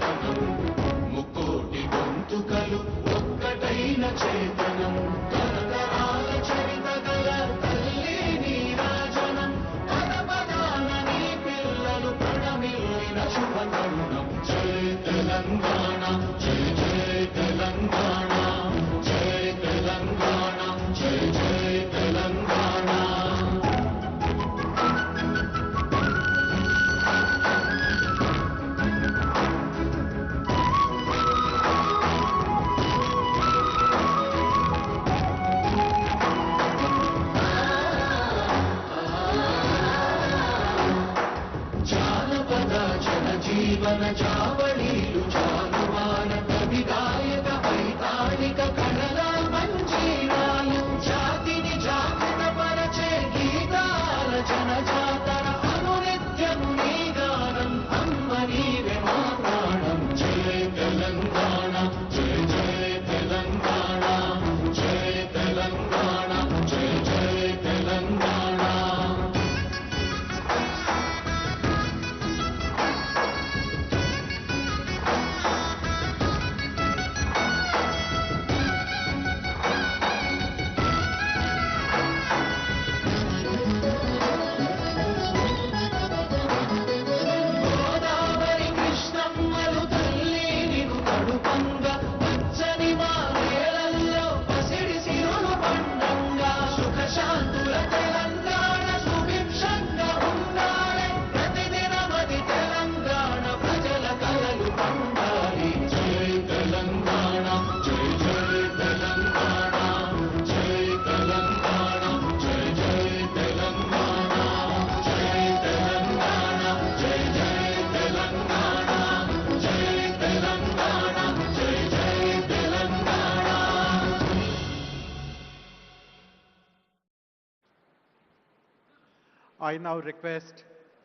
I now request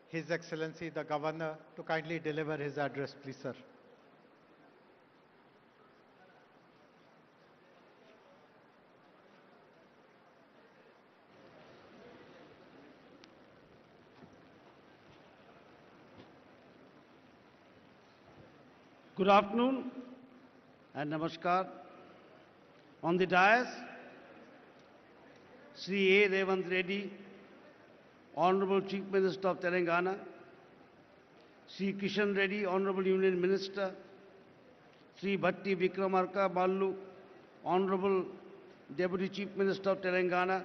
His Excellency the Governor to kindly deliver his address, please, sir. Good afternoon and namaskar. On the dais, Sri A. Revant Reddy, Honorable Chief Minister of Telangana, Sri Kishan Reddy, Honorable Union Minister, Sri Bhatti Vikramarka Ballu, Honorable Deputy Chief Minister of Telangana,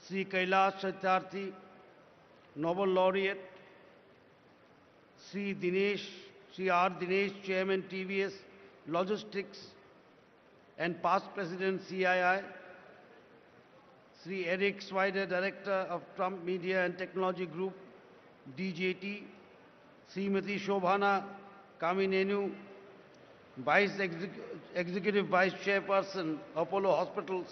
Sri Kailash Satyarthi, Nobel Laureate, Sri R. Dinesh, Chairman TVS Logistics and past President CII, Sri Eric Swider, Director of Trump Media and Technology Group, DJT, Srimati Shobhana Kaminenu, Executive Vice Chairperson, Apollo Hospitals,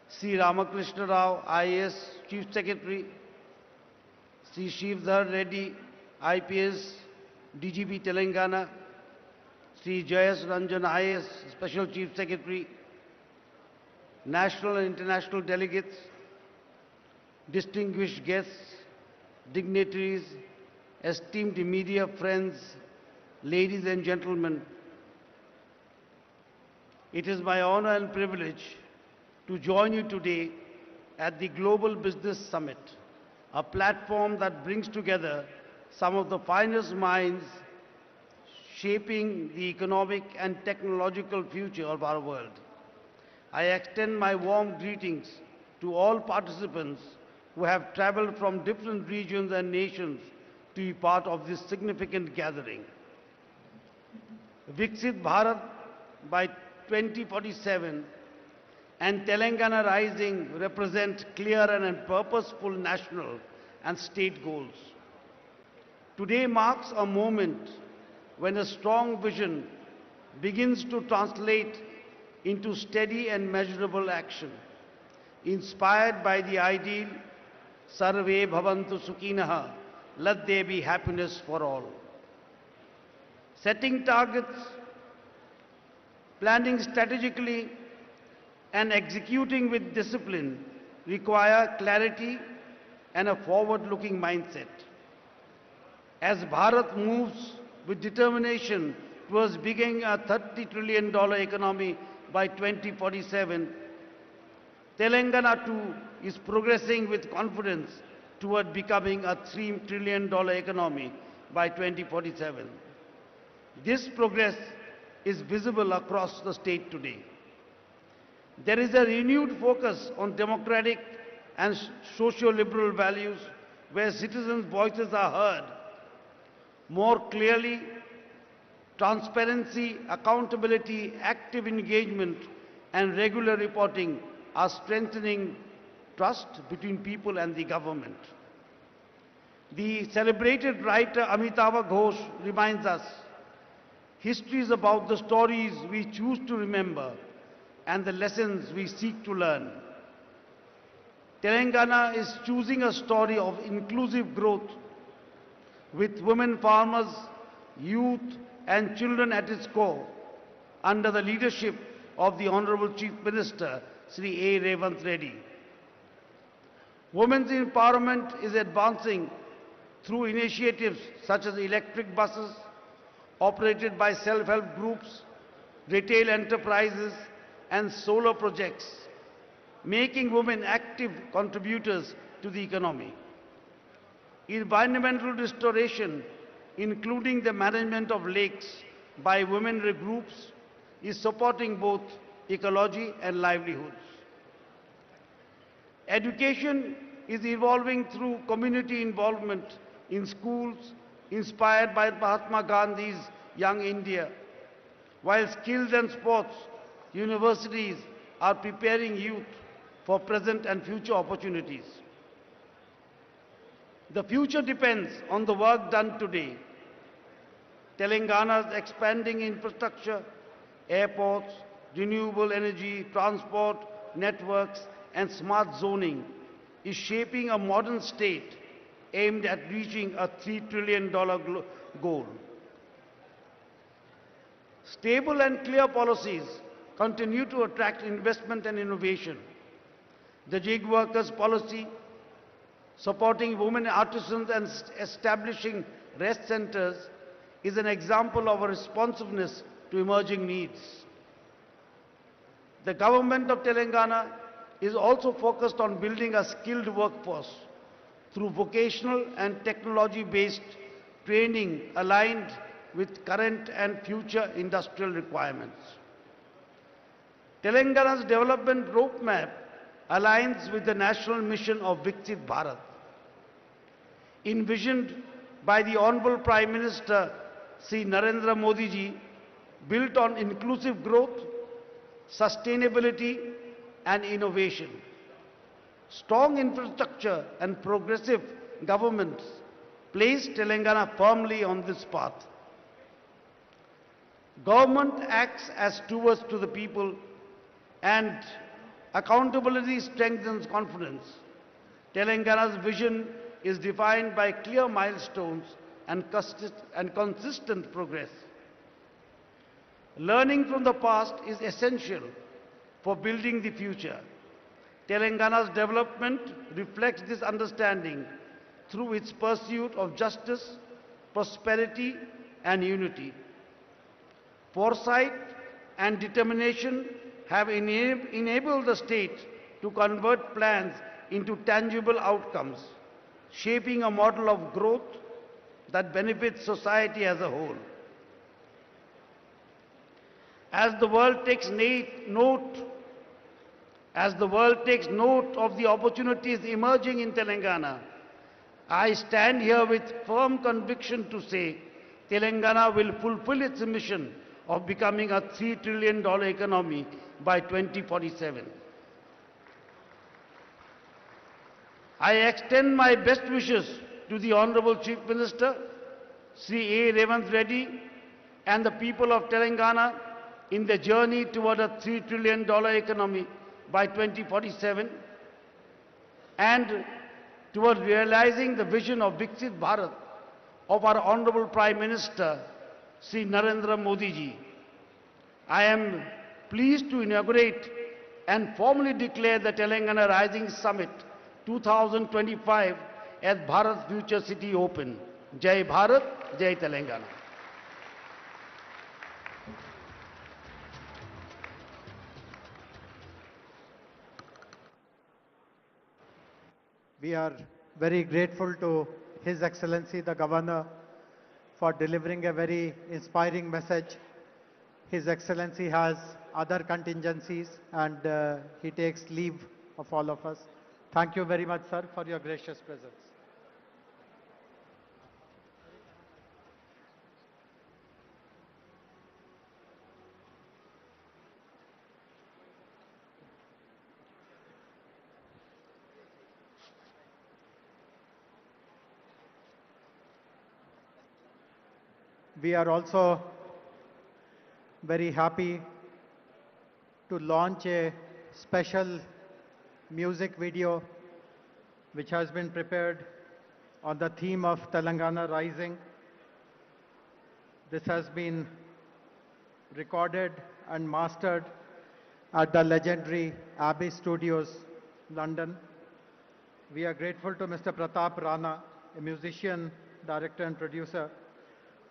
Sri Ramakrishna Rao, IAS Chief Secretary, Sri Shivdhar Reddy, IPS, DGP Telangana, Sri Jayas Ranjan, IAS Special Chief Secretary, national and international delegates, distinguished guests, dignitaries, esteemed media friends, ladies and gentlemen, it is my honor and privilege to join you today at the Global Business Summit, a platform that brings together some of the finest minds shaping the economic and technological future of our world. I extend my warm greetings to all participants who have traveled from different regions and nations to be part of this significant gathering. Viksit Bharat by 2047 and Telangana Rising represent clear and purposeful national and state goals. Today marks a moment when a strong vision begins to translate into steady and measurable action, inspired by the ideal Sarve Bhavantu Sukhinaha, let there be happiness for all. Setting targets, planning strategically, and executing with discipline require clarity and a forward-looking mindset. As Bharat moves with determination towards becoming a $30 trillion economy by 2047, Telangana too is progressing with confidence toward becoming a $3 trillion economy by 2047. This progress is visible across the state today. There is a renewed focus on democratic and socio-liberal values where citizens' voices are heard more clearly. Transparency, accountability, active engagement, and regular reporting are strengthening trust between people and the government. The celebrated writer Amitabh Ghosh reminds us, history is about the stories we choose to remember and the lessons we seek to learn. Telangana is choosing a story of inclusive growth with women farmers, youth and children at its core under the leadership of the Honorable Chief Minister, Sri A. Revant Reddy. Women's empowerment is advancing through initiatives such as electric buses operated by self-help groups, retail enterprises and solar projects, making women active contributors to the economy. Environmental restoration, including the management of lakes by women groups, is supporting both ecology and livelihoods. Education is evolving through community involvement in schools inspired by Mahatma Gandhi's Young India, while skills and sports universities are preparing youth for present and future opportunities. The future depends on the work done today. Telangana's expanding infrastructure, airports, renewable energy, transport, networks, and smart zoning is shaping a modern state aimed at reaching a $3 trillion goal. Stable and clear policies continue to attract investment and innovation. The gig workers policy, supporting women artisans and establishing rest centers, is an example of a responsiveness to emerging needs. The government of Telangana is also focused on building a skilled workforce through vocational and technology-based training aligned with current and future industrial requirements. Telangana's development roadmap aligns with the national mission of Viksit Bharat, envisioned by the Honorable Prime Minister Sri Narendra Modi ji, built on inclusive growth, sustainability and innovation. Strong infrastructure and progressive governments place Telangana firmly on this path. Government acts as stewards to the people and accountability strengthens confidence. Telangana's vision is defined by clear milestones and consistent progress. Learning from the past is essential for building the future. Telangana's development reflects this understanding through its pursuit of justice, prosperity and unity. Foresight and determination have enabled the state to convert plans into tangible outcomes, shaping a model of growth that benefits society as a whole. As the world takes note of the opportunities emerging in Telangana, I stand here with firm conviction to say Telangana will fulfill its mission of becoming a $3 trillion economy by 2047. I extend my best wishes to the Honorable Chief Minister, Sri A. Revanth Reddy, and the people of Telangana in the journey toward a $3 trillion economy by 2047 and toward realizing the vision of Viksit Bharat of our Honorable Prime Minister, Sri Narendra Modi ji. I am pleased to inaugurate and formally declare the Telangana Rising Summit 2025 as Bharat Future City Open. Jai Bharat, Jai Telangana. We are very grateful to His Excellency the Governor for delivering a very inspiring message. His Excellency has other contingencies and he takes leave of all of us. Thank you very much, sir, for your gracious presence. We are also very happy to launch a special music video which has been prepared on the theme of Telangana Rising. This has been recorded and mastered at the legendary Abbey Studios, London. We are grateful to Mr. Pratap Rana, a musician, director and producer,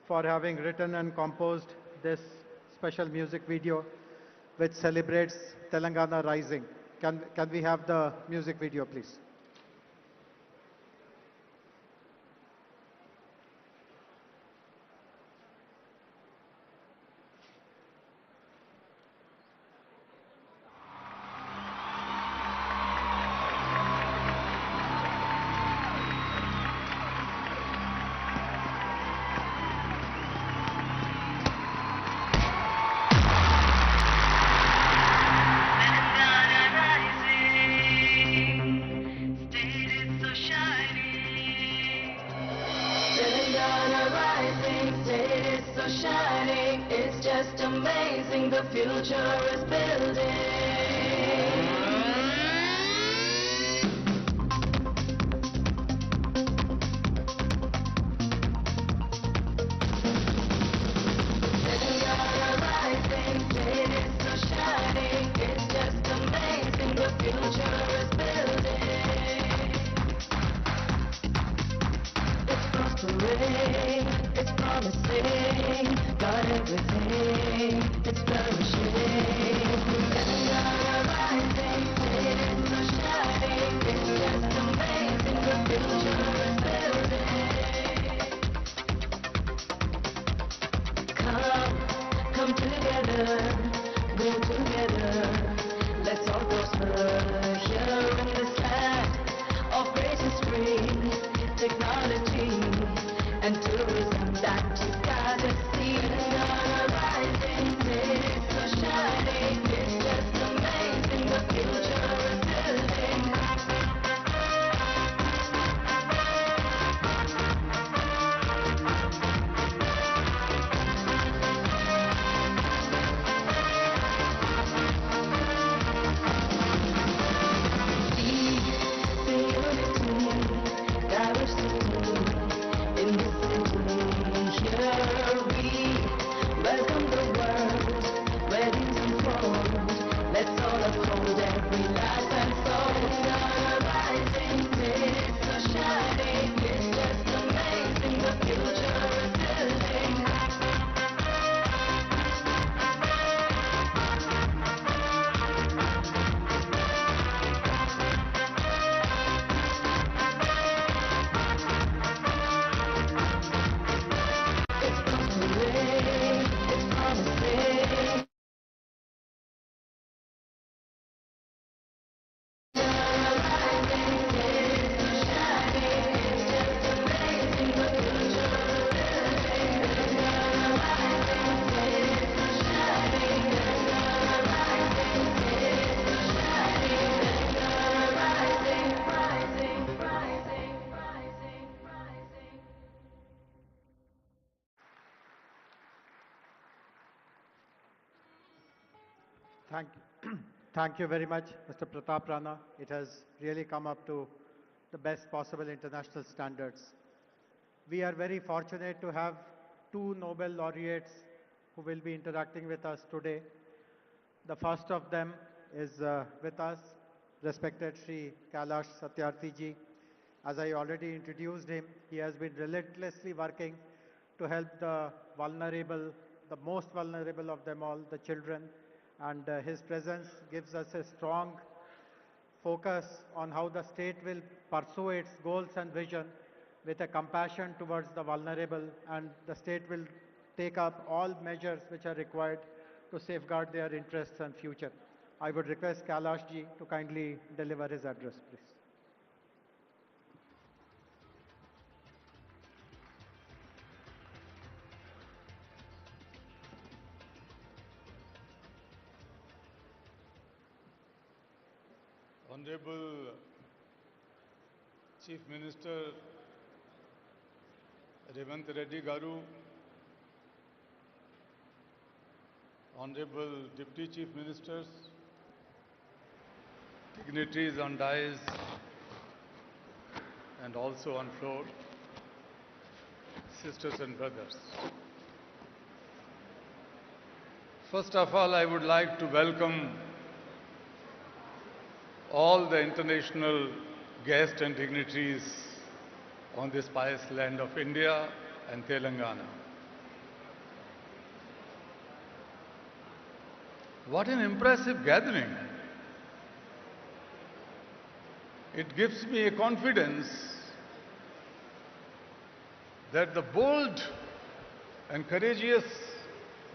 for having written and composed this special music video which celebrates Telangana Rising. Can we have the music video, please? Shining, it's just amazing, the future is building. way, it's promising, got everything, it's flourishing. Telangana rising, it's so shining, it's just amazing, the future is building. Come together, go together, let's all prosper here in this land of gracious free technology and tourism that you gotta see. Telangana rising, it's so shining, it's just amazing, the future is building. Welcome the world, weddings unfold. Let's all uphold every life and soul. Telangana rising, it's so shining, it's just amazing, the future is building. It's on the way, it's promising. Thank you very much, Mr. Pratap Rana. It has really come up to the best possible international standards. We are very fortunate to have two Nobel laureates who will be interacting with us today. The first of them is with us, respected Sri Kailash Satyarthi ji. As I already introduced him, he has been relentlessly working to help the vulnerable, the most vulnerable of them all, the children. And his presence gives us a strong focus on how the state will pursue its goals and vision with a compassion towards the vulnerable, and the state will take up all measures which are required to safeguard their interests and future. I would request Kailash ji to kindly deliver his address, please. Honorable Chief Minister Revanth Reddy Garu, Honorable Deputy Chief Ministers, dignitaries on dais and also on floor, sisters and brothers. First of all, I would like to welcome all the international guests and dignitaries on this pious land of India and Telangana. What an impressive gathering. It gives me a confidence that the bold and courageous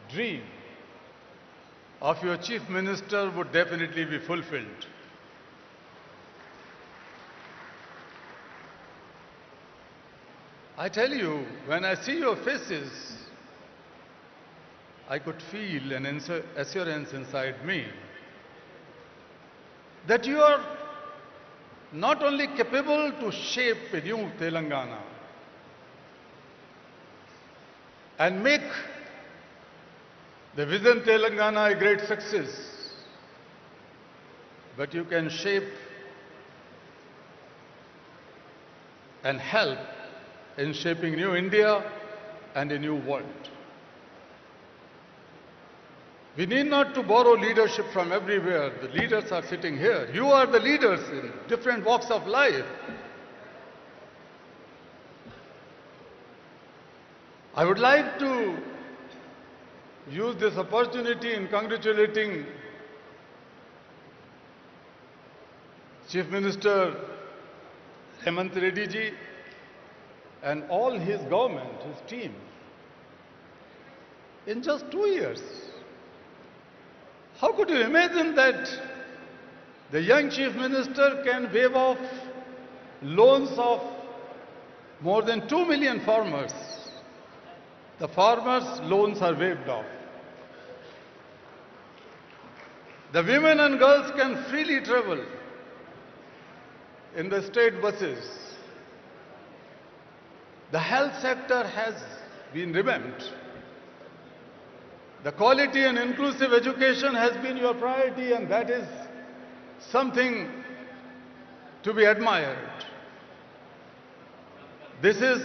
dream of your Chief Minister would definitely be fulfilled. I tell you, when I see your faces, I could feel an assurance inside me that you are not only capable to shape a new Telangana and make the Vision Telangana a great success, but you can shape and help in shaping new India and a new world. We need not to borrow leadership from everywhere. The leaders are sitting here. You are the leaders in different walks of life. I would like to use this opportunity in congratulating Chief Minister Hemant Reddy ji and all his government, his team. In just 2 years, how could you imagine that the young Chief Minister can waive off loans of more than 2 million farmers? The farmers' loans are waived off. The women and girls can freely travel in the state buses. The health sector has been revamped. The quality and inclusive education has been your priority, and that is something to be admired. This is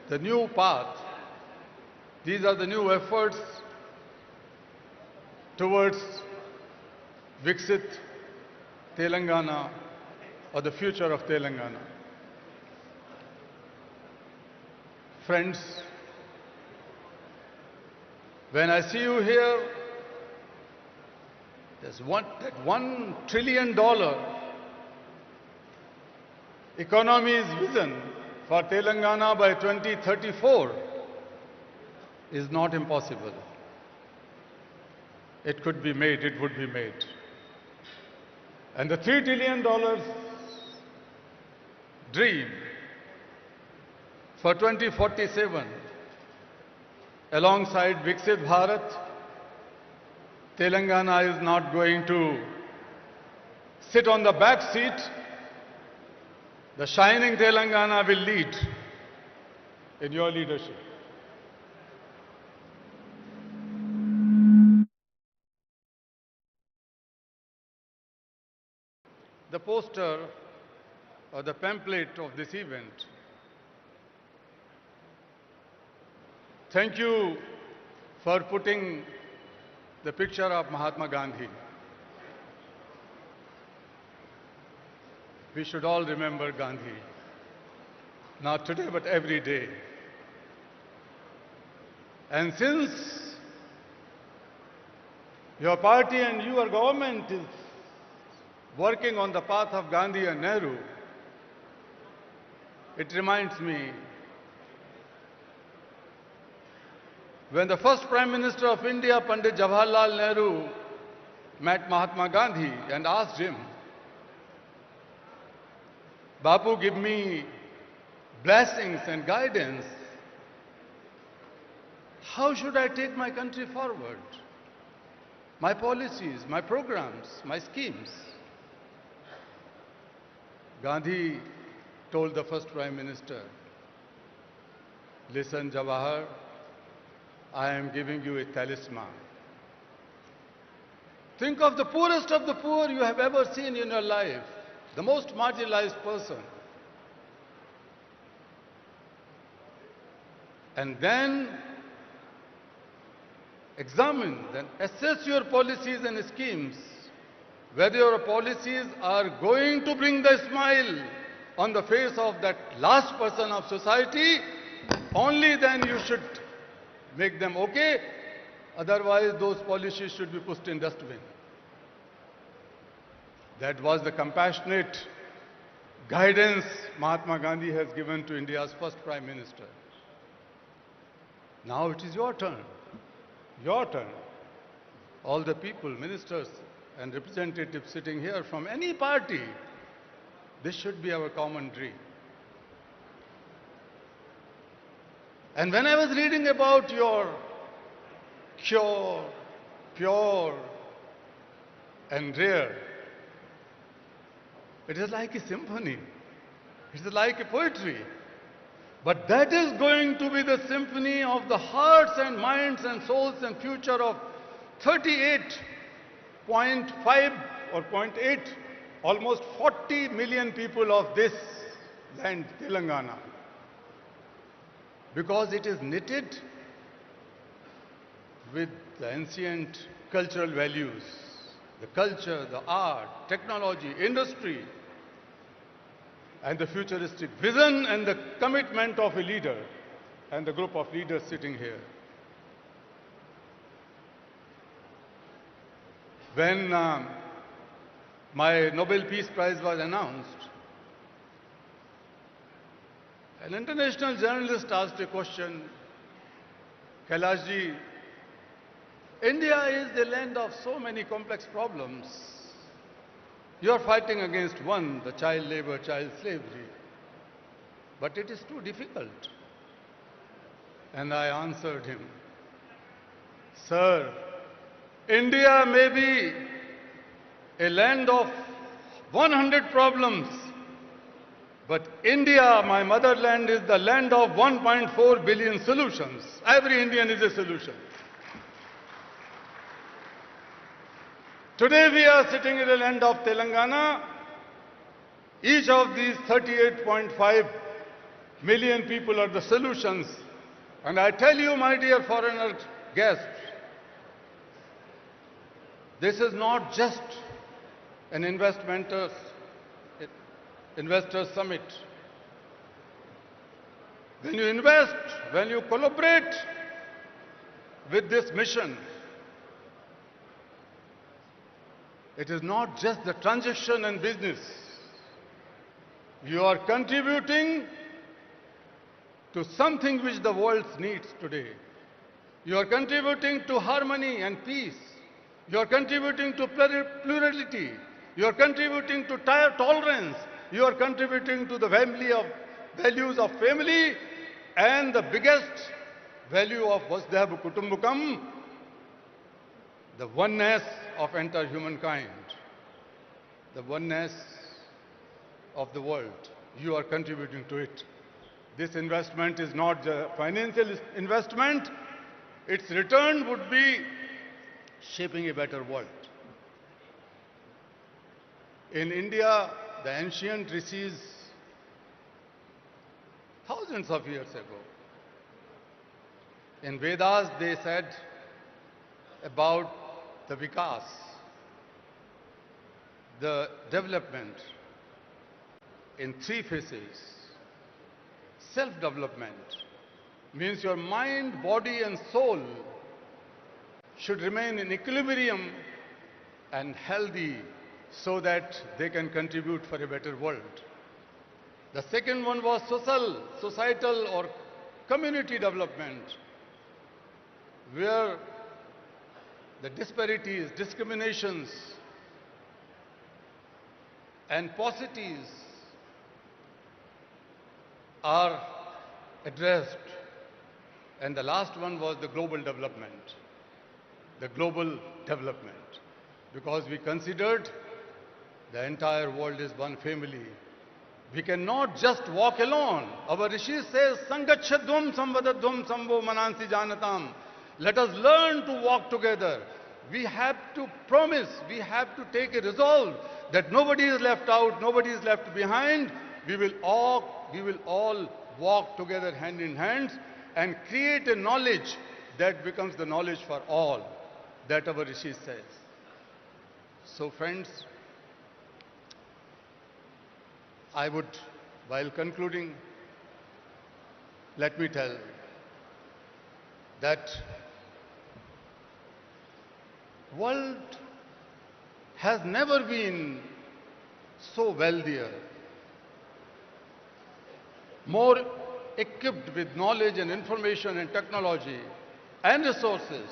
the new path. These are the new efforts towards Viksit Telangana, or the future of Telangana. Friends, when I see you here, there's that $1 trillion economy's vision for Telangana by 2034 is not impossible. It could be made, it would be made. And the $3 trillion dream for 2047, alongside Viksit Bharat, Telangana is not going to sit on the back seat. The shining Telangana will lead in your leadership. The poster or the pamphlet of this event. Thank you for putting the picture of Mahatma Gandhi. We should all remember Gandhi, not today but every day. And since your party and your government is working on the path of Gandhi and Nehru, it reminds me when the first Prime Minister of India, Pandit Jawaharlal Nehru, met Mahatma Gandhi and asked him, Bapu, give me blessings and guidance. How should I take my country forward? My policies, my programs, my schemes. Gandhi told the first Prime Minister, listen, Jawahar, I am giving you a talisman. Think of the poorest of the poor you have ever seen in your life, the most marginalized person. And then examine, then assess your policies and schemes, whether your policies are going to bring the smile on the face of that last person of society. Only then you should make them okay. Otherwise, those policies should be pushed in dustbin. That was the compassionate guidance Mahatma Gandhi has given to India's first Prime Minister. Now it is your turn. Your turn. All the people, ministers and representatives sitting here from any party, this should be our common dream. And when I was reading about your pure and rare, it is like a symphony. It is like a poetry. But that is going to be the symphony of the hearts and minds and souls and future of 38.5 or 0.8, almost 40 million people of this land, Telangana. Because it is knitted with the ancient cultural values, the culture, the art, technology, industry, and the futuristic vision and the commitment of a leader. and the group of leaders sitting here. When my Nobel Peace Prize was announced, an international journalist asked a question, Kailash ji, India is the land of so many complex problems. You are fighting against one, the child labor, child slavery. But it is too difficult. And I answered him, Sir, India may be a land of 100 problems, but India, my motherland, is the land of 1.4 billion solutions. Every Indian is a solution. Today we are sitting in the land of Telangana. Each of these 38.5 million people are the solutions. And I tell you, my dear foreigner guests, this is not just an investors summit. When you invest, when you collaborate with this mission, it is not just the transaction and business. You are contributing to something which the world needs today. You are contributing to harmony and peace. You are contributing to plurality. You are contributing to tolerance. You are contributing to the values of family and the biggest value of Vasudhaiva Kutumbakam, the oneness of entire humankind, the oneness of the world. You are contributing to it. This investment is not a financial investment. Its return would be shaping a better world. In India, the ancient rishis, thousands of years ago, in Vedas they said about the vikas, the development in three phases. Self-development means your mind, body and soul should remain in equilibrium and healthy so that they can contribute for a better world. The second one was societal or community development, where the disparities, discriminations and paucities are addressed. And the last one was the global development. The global development. Because we considered the entire world is one family. We cannot just walk alone. Our Rishi says, Sangachadvam samvadadvam samvo manansi janatam. Let us learn to walk together. We have to promise, we have to take a resolve that nobody is left out, nobody is left behind. We will all walk together hand in hand and create a knowledge that becomes the knowledge for all, that our Rishi says. So friends, I would, while concluding, let me tell that world has never been so wealthier, more equipped with knowledge and information and technology and resources.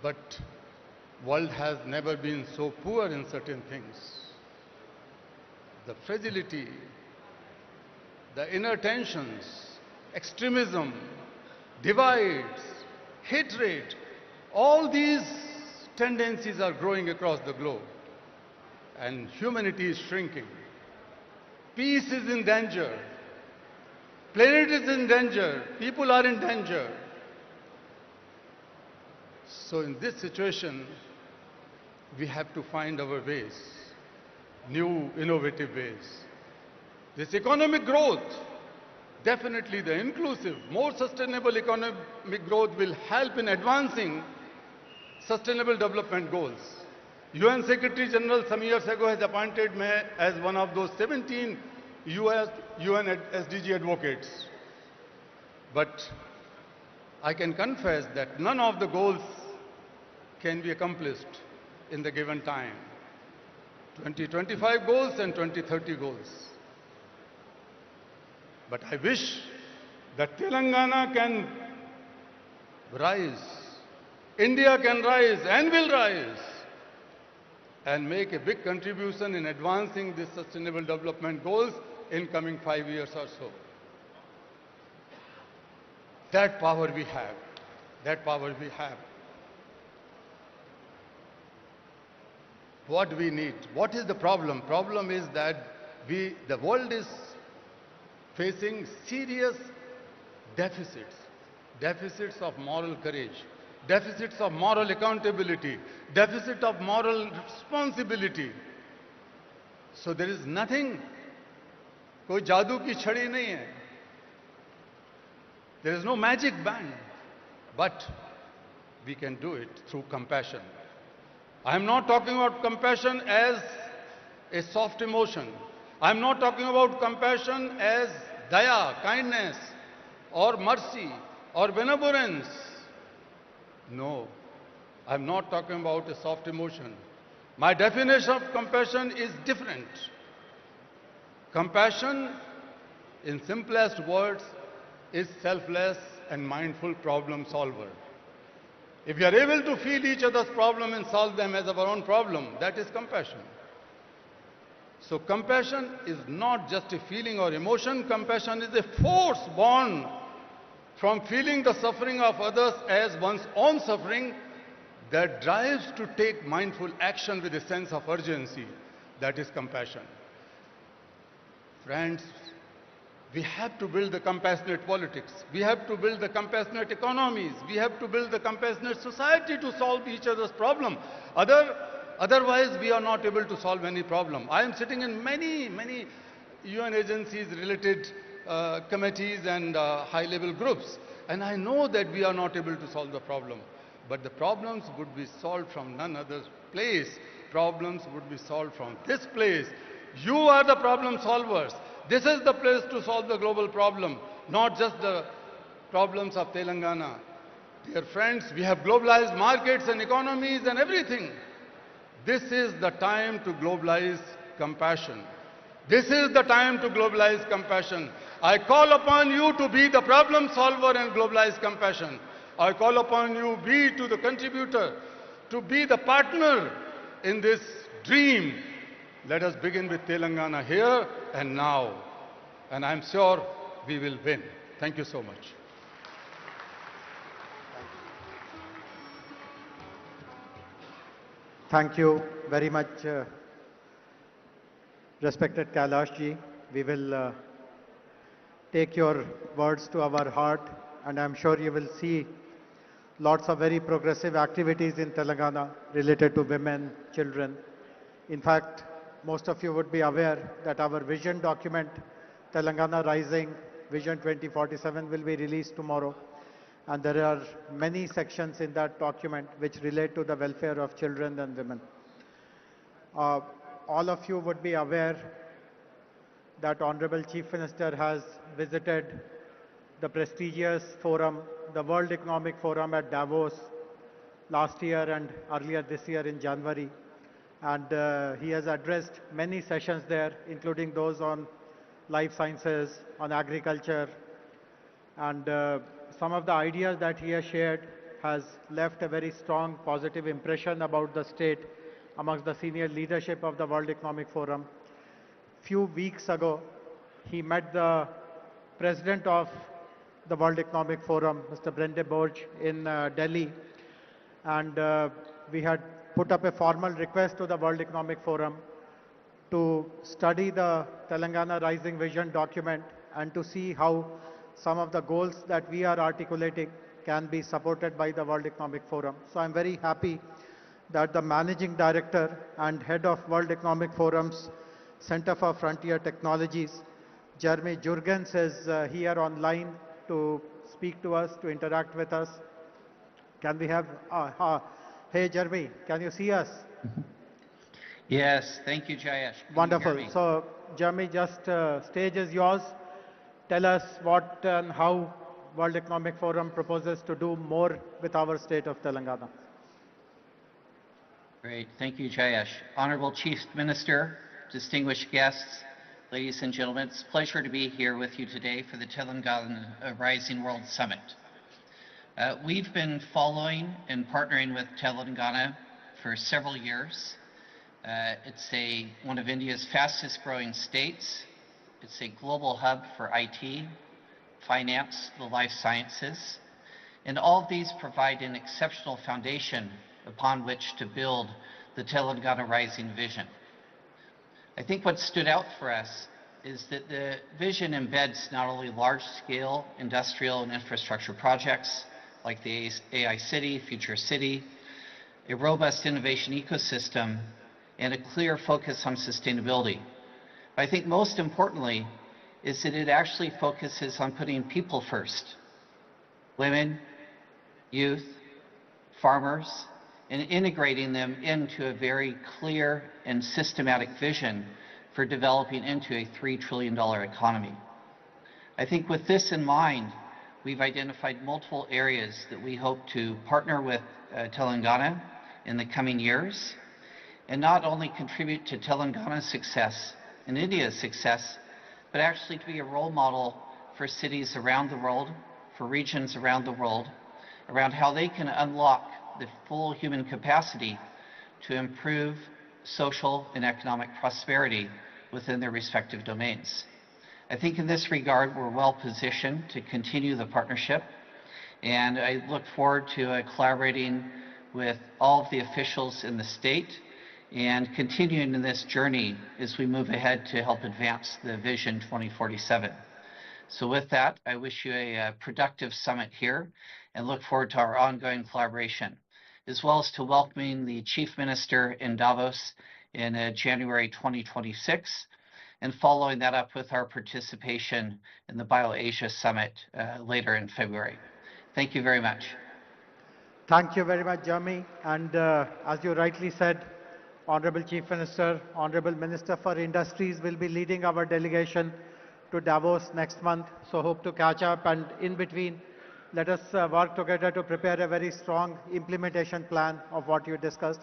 But world has never been so poor in certain things. The fragility, the inner tensions, extremism, divides, hatred, all these tendencies are growing across the globe. And humanity is shrinking. Peace is in danger. Planet is in danger. People are in danger. So in this situation, we have to find our ways, new innovative ways. This economic growth, definitely the inclusive, more sustainable economic growth will help in advancing sustainable development goals. UN Secretary General some years ago has appointed me as one of those 17 US, UN SDG advocates. But I can confess that none of the goals can be accomplished in the given time. 2025 goals and 2030 goals. But I wish that Telangana can rise, India can rise and will rise and make a big contribution in advancing these sustainable development goals in coming 5 years or so. That power we have. That power we have. What we need? What is the problem? Problem is that the world is facing serious deficits. Deficits of moral courage, deficits of moral accountability, deficit of moral responsibility. So there is nothing, कोई जादू की छड़ी नहीं है. There is no magic band, but we can do it through compassion. I am not talking about compassion as a soft emotion. I am not talking about compassion as daya, kindness, or mercy, or benevolence. No, I am not talking about a soft emotion. My definition of compassion is different. Compassion, in simplest words, is selfless and mindful problem solver. If we are able to feel each other's problem and solve them as our own problem, that is compassion. So compassion is not just a feeling or emotion. Compassion is a force born from feeling the suffering of others as one's own suffering that drives to take mindful action with a sense of urgency. That is compassion. Friends, we have to build the compassionate politics. We have to build the compassionate economies. We have to build the compassionate society to solve each other's problem. Otherwise, we are not able to solve any problem. I am sitting in many UN agencies related committees and high-level groups. And I know that we are not able to solve the problem. But the problems would be solved from none other place. Problems would be solved from this place. You are the problem solvers. This is the place to solve the global problem, not just the problems of Telangana. Dear friends, we have globalized markets and economies and everything. This is the time to globalize compassion. This is the time to globalize compassion. I call upon you to be the problem solver and globalize compassion. I call upon you be to the contributor, to be the partner in this dream. Let us begin with Telangana here and now. And I'm sure we will win. Thank you so much. Thank you very much, respected Kailash ji. We will take your words to our heart, and I'm sure you will see lots of very progressive activities in Telangana related to women, children. In fact, most of you would be aware that our vision document, Telangana Rising Vision 2047, will be released tomorrow. And there are many sections in that document which relate to the welfare of children and women. All of you would be aware that Honorable Chief Minister has visited the prestigious forum, the World Economic Forum at Davos last year and earlier this year in January. And he has addressed many sessions there, including those on life sciences, on agriculture, and some of the ideas that he has shared has left a very strong positive impression about the state amongst the senior leadership of the World Economic Forum. Few weeks ago, he met the president of the World Economic Forum, Mr. Brende Borge, in Delhi, and we had put up a formal request to the World Economic Forum to study the Telangana Rising Vision document and to see how some of the goals that we are articulating can be supported by the World Economic Forum. So I'm very happy that the Managing Director and Head of World Economic Forum's Center for Frontier Technologies, Jeremy Jurgens, is here online to speak to us, to interact with us. Can we have, hey Jeremy, can you see us? Yes, thank you, Jayesh. Can you hear Wonderful. me? So Jeremy, just stage is yours. Tell us what and how World Economic Forum proposes to do more with our state of Telangana. Great. Thank you, Jayesh. Honorable Chief Minister, distinguished guests, ladies and gentlemen, it's a pleasure to be here with you today for the Telangana Rising World Summit. We've been following and partnering with Telangana for several years. It's one of India's fastest growing states. It's a global hub for IT, finance, the life sciences, and all of these provide an exceptional foundation upon which to build the Telangana Rising vision. I think what stood out for us is that the vision embeds not only large-scale industrial and infrastructure projects like the AI City, Future City, a robust innovation ecosystem, and a clear focus on sustainability. But I think most importantly is that it actually focuses on putting people first. Women, youth, farmers, and integrating them into a very clear and systematic vision for developing into a $3 trillion economy. I think with this in mind, we've identified multiple areas that we hope to partner with Telangana in the coming years, and not only contribute to Telangana's success and India's success, but actually to be a role model for cities around the world, for regions around the world, around how they can unlock the full human capacity to improve social and economic prosperity within their respective domains. I think in this regard, we're well positioned to continue the partnership, and I look forward to collaborating with all of the officials in the state and continuing in this journey as we move ahead to help advance the Vision 2047. So with that, I wish you a productive summit here and look forward to our ongoing collaboration, as well as to welcoming the Chief Minister in Davos in January 2026, and following that up with our participation in the BioAsia Summit later in February. Thank you very much. Thank you very much, Jeremy. And as you rightly said, Honorable Chief Minister, Honorable Minister for Industries will be leading our delegation to Davos next month. So hope to catch up, and in between, let us work together to prepare a very strong implementation plan of what you discussed.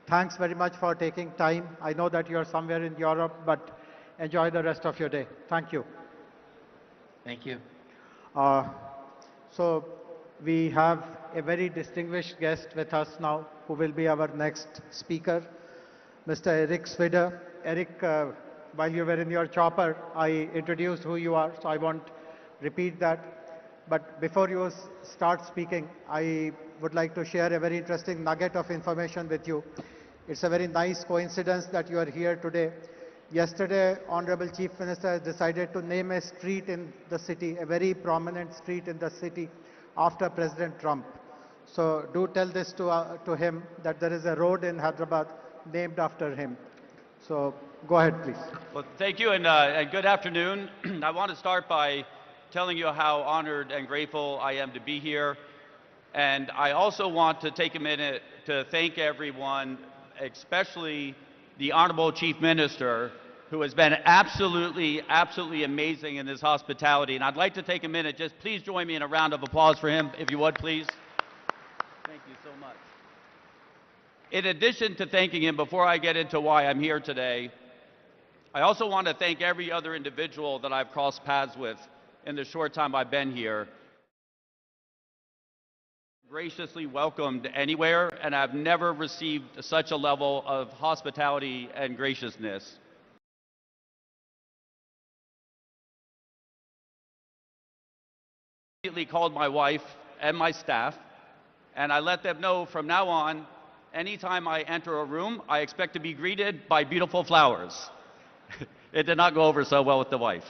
Thanks very much for taking time. I know that you're somewhere in Europe, but enjoy the rest of your day. Thank you. Thank you. So we have a very distinguished guest with us now, who will be our next speaker, Mr. Eric Swider. Eric, while you were in your chopper, I introduced who you are, so I won't repeat that. But before you start speaking, I would like to share a very interesting nugget of information with you. It's a very nice coincidence that you are here today. Yesterday, Honorable Chief Minister has decided to name a street in the city, a very prominent street in the city, after President Trump. So do tell this to him, that there is a road in Hyderabad named after him. So go ahead, please. Well, thank you, and good afternoon. I want to start by telling you how honored and grateful I am to be here. And I also want to take a minute to thank everyone, especially the Honorable Chief Minister, who has been absolutely amazing in his hospitality. And I'd like to take a minute, just please join me in a round of applause for him, if you would, please. Thank you so much. In addition to thanking him, before I get into why I'm here today, I also want to thank every other individual that I've crossed paths with in the short time I've been here. Graciously welcomed anywhere, and I've never received such a level of hospitality and graciousness. I immediately called my wife and my staff, and I let them know from now on, anytime I enter a room, I expect to be greeted by beautiful flowers. It did not go over so well with the wife.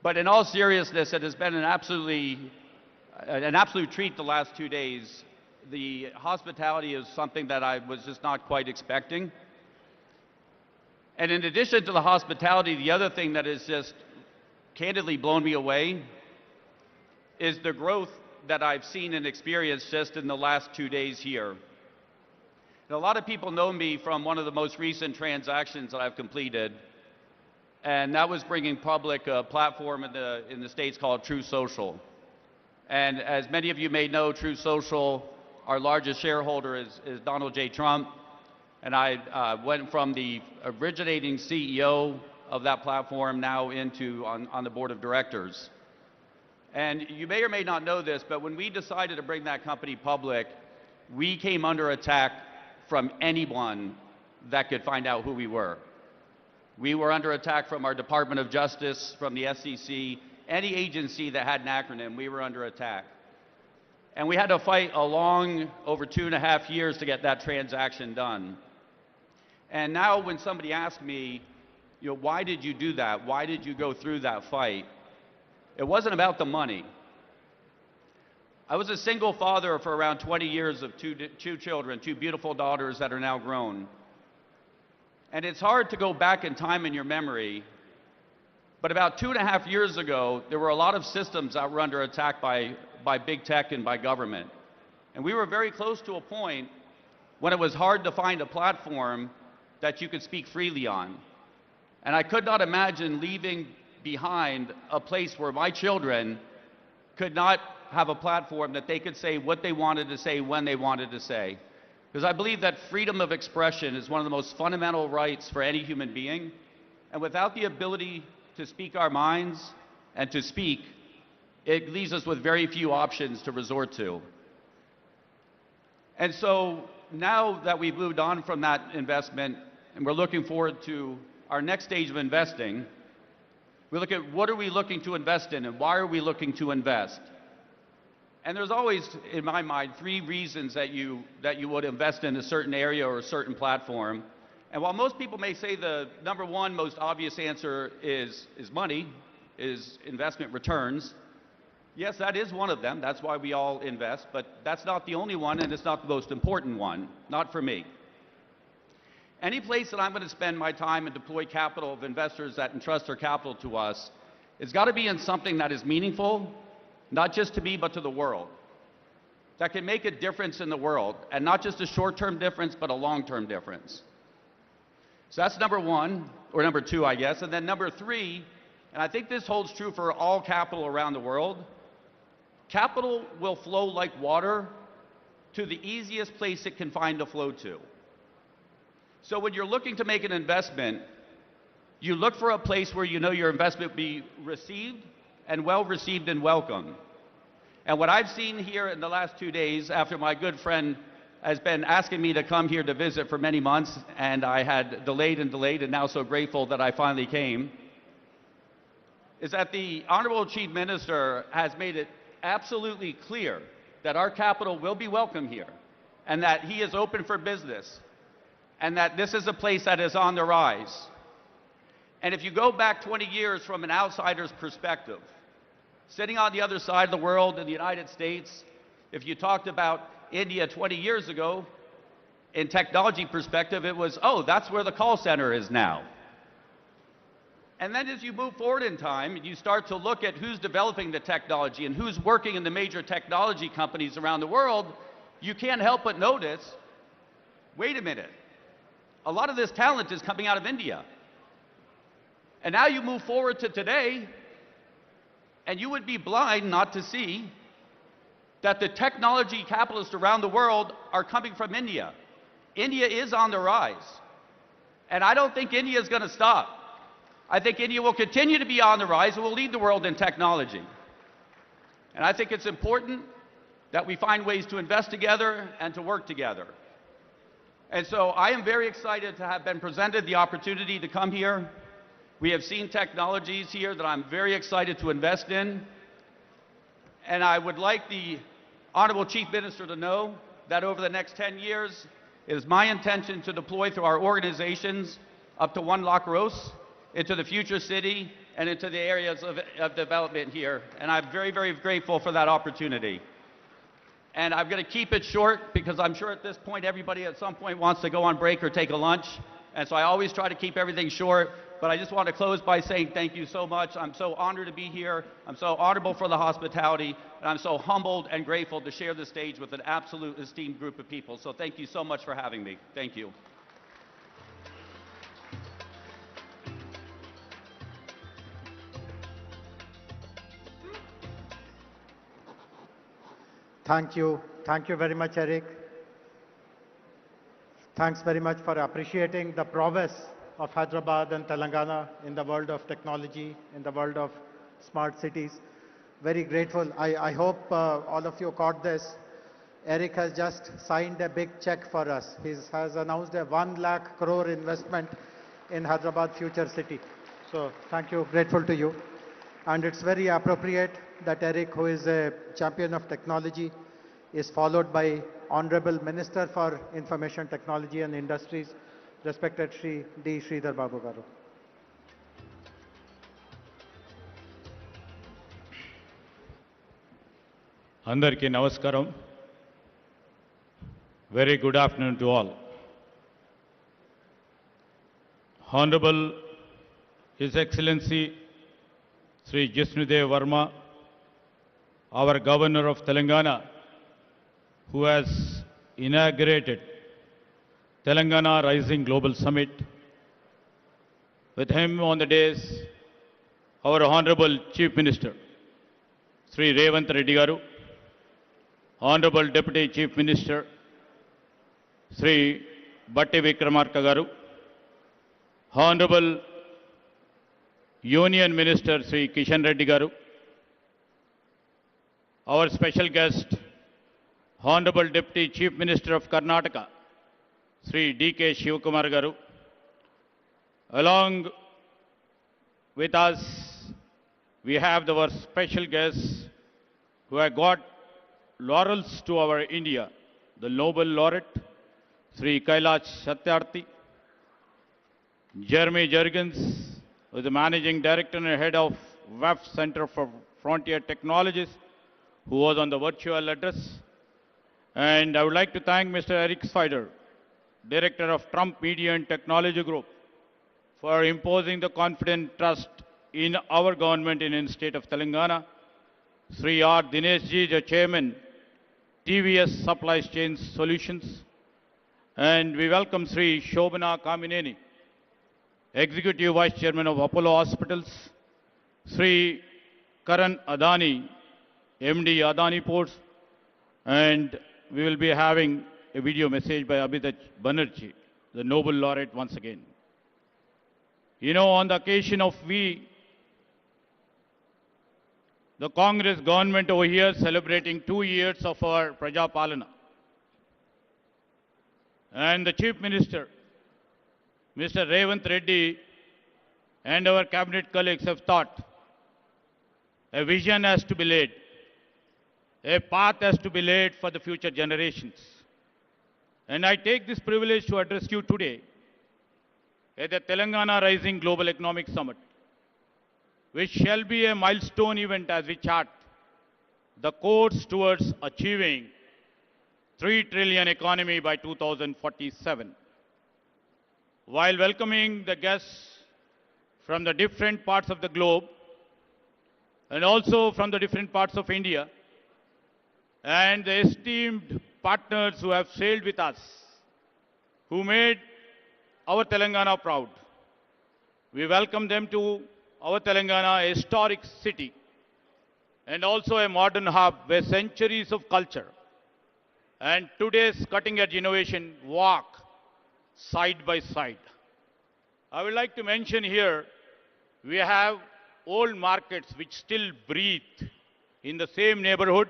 But in all seriousness, it has been an absolute treat the last 2 days. The hospitality is something that I was just not quite expecting. And in addition to the hospitality, the other thing that has just candidly blown me away is the growth that I've seen and experienced just in the last 2 days here. And a lot of people know me from one of the most recent transactions that I've completed, and that was bringing public a platform in the States called True Social. And as many of you may know, True Social, our largest shareholder is Donald J. Trump, and I went from the originating CEO of that platform now into on the board of directors. And you may or may not know this, but when we decided to bring that company public, we came under attack from anyone that could find out who we were. We were under attack from our Department of Justice, from the SEC, any agency that had an acronym, we were under attack. And we had to fight a long, over 2.5 years to get that transaction done. And now when somebody asks me, why did you do that? Why did you go through that fight? It wasn't about the money. I was a single father for around 20 years of two children, 2 beautiful daughters that are now grown. And it's hard to go back in time in your memory, but about 2.5 years ago, there were a lot of systems that were under attack by big tech and by government. And we were very close to a point when it was hard to find a platform that you could speak freely on. And I could not imagine leaving behind a place where my children could not have a platform that they could say what they wanted to say when they wanted to say. Because I believe that freedom of expression is one of the most fundamental rights for any human being. And without the ability to speak our minds and to speak, it leaves us with very few options to resort to. And so now that we've moved on from that investment and we're looking forward to our next stage of investing, we look at what are we looking to invest in and why are we looking to invest? And there's always, in my mind, 3 reasons that you would invest in a certain area or a certain platform. And while most people may say the number 1 most obvious answer is money, is investment returns, yes, that is one of them. That's why we all invest, but that's not the only one, and it's not the most important one, not for me. Any place that I'm going to spend my time and deploy capital of investors that entrust their capital to us, it's got to be in something that is meaningful, not just to me, but to the world, that can make a difference in the world, and not just a short-term difference, but a long-term difference. So that's number 1, or number 2, I guess. And then number 3, and I think this holds true for all capital around the world, capital will flow like water to the easiest place it can find to flow to. So when you're looking to make an investment, you look for a place where you know your investment will be received and well received and welcome. And what I've seen here in the last 2 days, after my good friend has been asking me to come here to visit for many months, and I had delayed and now so grateful that I finally came, is that the Honorable Chief Minister has made it absolutely clear that our capital will be welcome here, and that he is open for business, and that this is a place that is on the rise. And if you go back 20 years from an outsider's perspective, sitting on the other side of the world in the United States, if you talked about India 20 years ago, in technology perspective, it was, oh, that's where the call center is now. And then as you move forward in time, you start to look at who's developing the technology and who's working in the major technology companies around the world, you can't help but notice, wait a minute, a lot of this talent is coming out of India. And now you move forward to today, and you would be blind not to see that the technology capitalists around the world are coming from India. India is on the rise. And I don't think India is going to stop. I think India will continue to be on the rise and will lead the world in technology. And I think it's important that we find ways to invest together and to work together. And so I am very excited to have been presented the opportunity to come here. We have seen technologies here that I'm very excited to invest in. And I would like the Honorable Chief Minister to know that over the next 10 years, it is my intention to deploy through our organizations up to 1 lakh crores into the future city and into the areas of development here. And I'm very, very grateful for that opportunity. And I'm going to keep it short because I'm sure at this point everybody at some point wants to go on break or take a lunch. And so I always try to keep everything short. But I just want to close by saying thank you so much. I'm so honored to be here. I'm so honorable for the hospitality. And I'm so humbled and grateful to share the stage with an absolute esteemed group of people. So thank you so much for having me. Thank you. Thank you. Thank you very much, Eric. Thanks very much for appreciating the prowess of Hyderabad and Telangana in the world of technology, in the world of smart cities. Very grateful. I hope all of you caught this. Eric has just signed a big check for us. He has announced a 1 lakh crore investment in Hyderabad Future City. So thank you, grateful to you. And it's very appropriate that Eric, who is a champion of technology, is followed by Honorable Minister for Information Technology and Industries, respected Shri D. Sridhar Babu Garu. Andarki Namaskaram. Very good afternoon to all. Honorable His Excellency Sri Jishnudev Verma, our Governor of Telangana, who has inaugurated Telangana Rising Global Summit. With him on the dais, our Honorable Chief Minister, Sri Revanth Reddy Garu, Honorable Deputy Chief Minister, Sri Batti Vikramarka Garu, Honorable Union Minister Sri Kishan Reddy Garu, our special guest, Honorable Deputy Chief Minister of Karnataka, Sri D.K. Shivakumar Garu, along with us, we have our special guests who have got laurels to our India, the Nobel laureate, Sri Kailash Satyarthi, Jeremy Jurgens, who is the Managing Director and Head of WEF Center for Frontier Technologies, who was on the virtual address. And I would like to thank Mr. Eric Spider, Director of Trump Media and Technology Group, for imposing the confident trust in our government in the state of Telangana. Sri R. Dineshji, the Chairman, TVS Supply Chain Solutions. And we welcome Sri Shobhana Kamineni, Executive Vice Chairman of Apollo Hospitals, Sri Karan Adani, MD Adani Ports, and we will be having a video message by Abhijit Banerjee, the Nobel laureate once again. You know, on the occasion of the Congress government over here celebrating 2 years of our Praja Palana. And the Chief Minister, Mr. Revanth Reddy, and our cabinet colleagues have thought a vision has to be laid, a path has to be laid for the future generations. And I take this privilege to address you today at the Telangana Rising Global Economic Summit, which shall be a milestone event as we chart the course towards achieving 3 trillion economy by 2047. While welcoming the guests from the different parts of the globe and also from the different parts of India and the esteemed partners who have sailed with us, who made our Telangana proud, we welcome them to our Telangana, a historic city and also a modern hub where centuries of culture and today's cutting-edge innovation walk side by side. I would like to mention here, we have old markets which still breathe in the same neighborhood.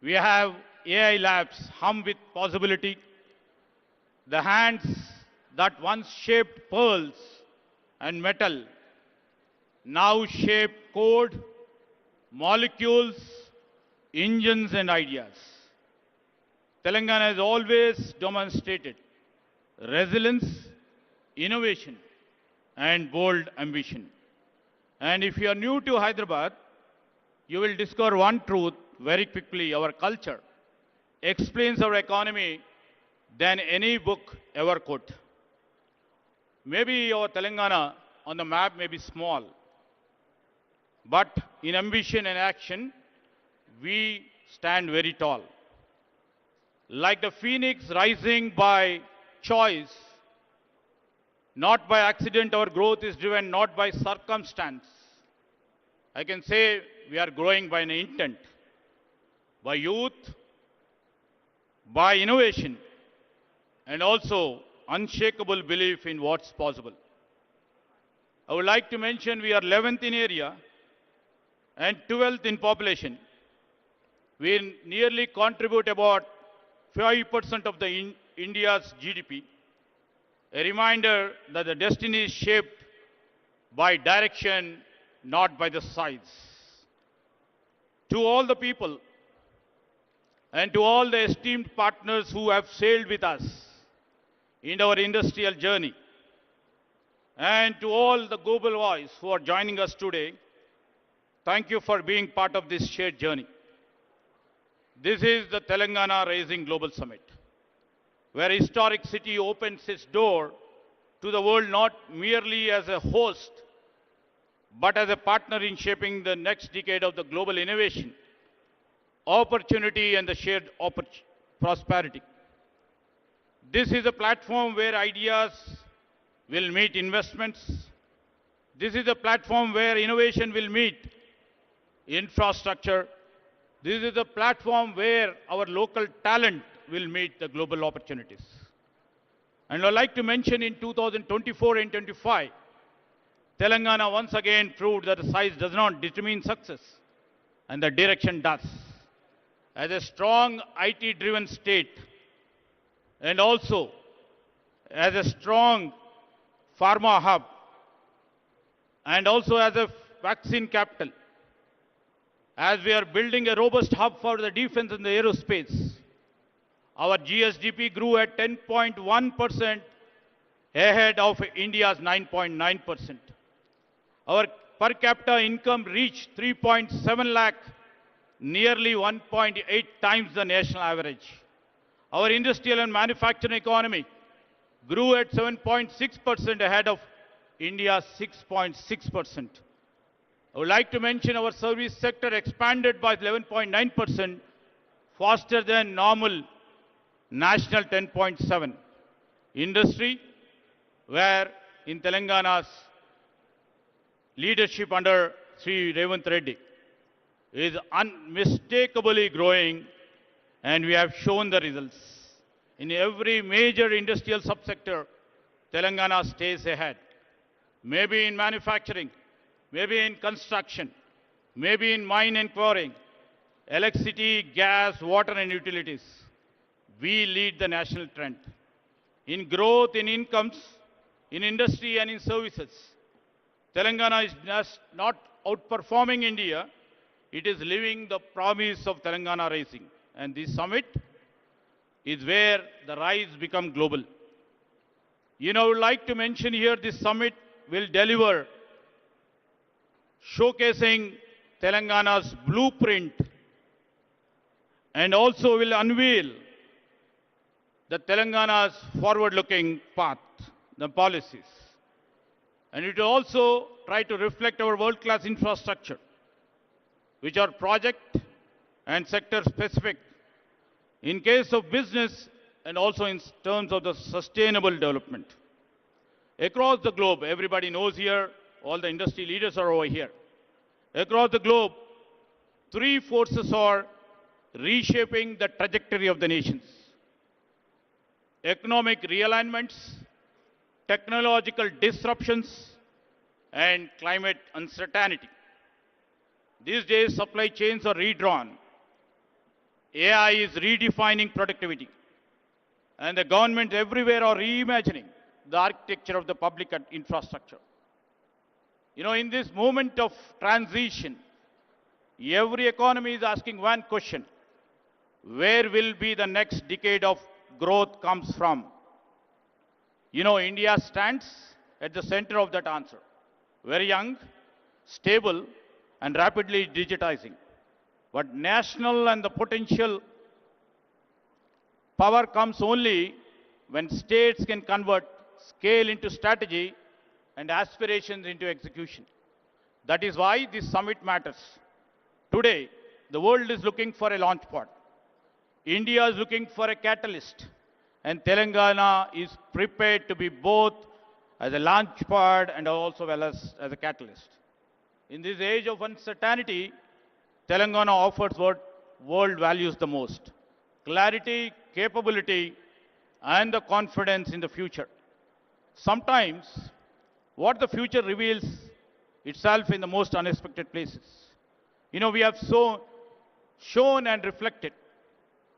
We have AI labs hum with possibility. The hands that once shaped pearls and metal now shape code, molecules, engines and ideas. Telangana has always demonstrated resilience, innovation and bold ambition. And if you are new to Hyderabad, you will discover one truth very quickly. Our culture explains our economy than any book ever could. Maybe our Telangana on the map may be small, but in ambition and action, we stand very tall. Like the phoenix rising by choice, not by accident, our growth is driven not by circumstance. I can say we are growing by an intent. by youth, by innovation, and also unshakable belief in what's possible. I would like to mention we are 11th in area and 12th in population. We nearly contribute about 5% of the India's GDP. A reminder that the destiny is shaped by direction, not by the size. To all the people and to all the esteemed partners who have sailed with us in our industrial journey, and to all the global voice who are joining us today, thank you for being part of this shared journey. This is the Telangana Rising Global Summit, where a historic city opens its door to the world not merely as a host, but as a partner in shaping the next decade of the global innovation, opportunity, and the shared prosperity. This is a platform where ideas will meet investments. This is a platform where innovation will meet infrastructure. This is a platform where our local talent will meet the global opportunities. And I'd like to mention in 2024 and 25, Telangana once again proved that the size does not determine success, and the direction does. As a strong IT-driven state, and also as a strong pharma hub, and also as a vaccine capital, as we are building a robust hub for the defense and the aerospace, our GSDP grew at 10.1% ahead of India's 9.9%. Our per capita income reached 3.7 lakh, nearly 1.8 times the national average. Our industrial and manufacturing economy grew at 7.6% ahead of India's 6.6%. I would like to mention our service sector expanded by 11.9%, faster than normal national 10.7. Industry, where in Telangana's leadership under Sri Revanth Reddy, is unmistakably growing, and we have shown the results. In every major industrial subsector, Telangana stays ahead. Maybe in manufacturing, maybe in construction, maybe in mine and quarrying, electricity, gas, water and utilities. We lead the national trend. In growth, in incomes, in industry and in services, Telangana is just not outperforming India, it is living the promise of Telangana Rising. And this summit is where the rise become global. I would like to mention here this summit will deliver showcasing Telangana's blueprint and also will unveil the Telangana's forward-looking path, the policies. And it will also try to reflect our world-class infrastructure, which are project and sector specific in case of business and also in terms of the sustainable development. Across the globe, everybody knows here, all the industry leaders are over here. Across the globe, three forces are reshaping the trajectory of the nations: economic realignments, technological disruptions, and climate uncertainty. These days, supply chains are redrawn. AI is redefining productivity. And the governments everywhere are reimagining the architecture of the public infrastructure. In this moment of transition, every economy is asking one question: where will be the next decade of growth comes from? India stands at the center of that answer. Very young, stable, and rapidly digitizing. But national and the potential power comes only when states can convert scale into strategy and aspirations into execution. That is why this summit matters. Today, the world is looking for a launch pad. India is looking for a catalyst. And Telangana is prepared to be both as a launch pad and also well as a catalyst. In this age of uncertainty, Telangana offers what world values the most: clarity, capability, and the confidence in the future. Sometimes, what the future reveals itself in the most unexpected places. We have shown and reflected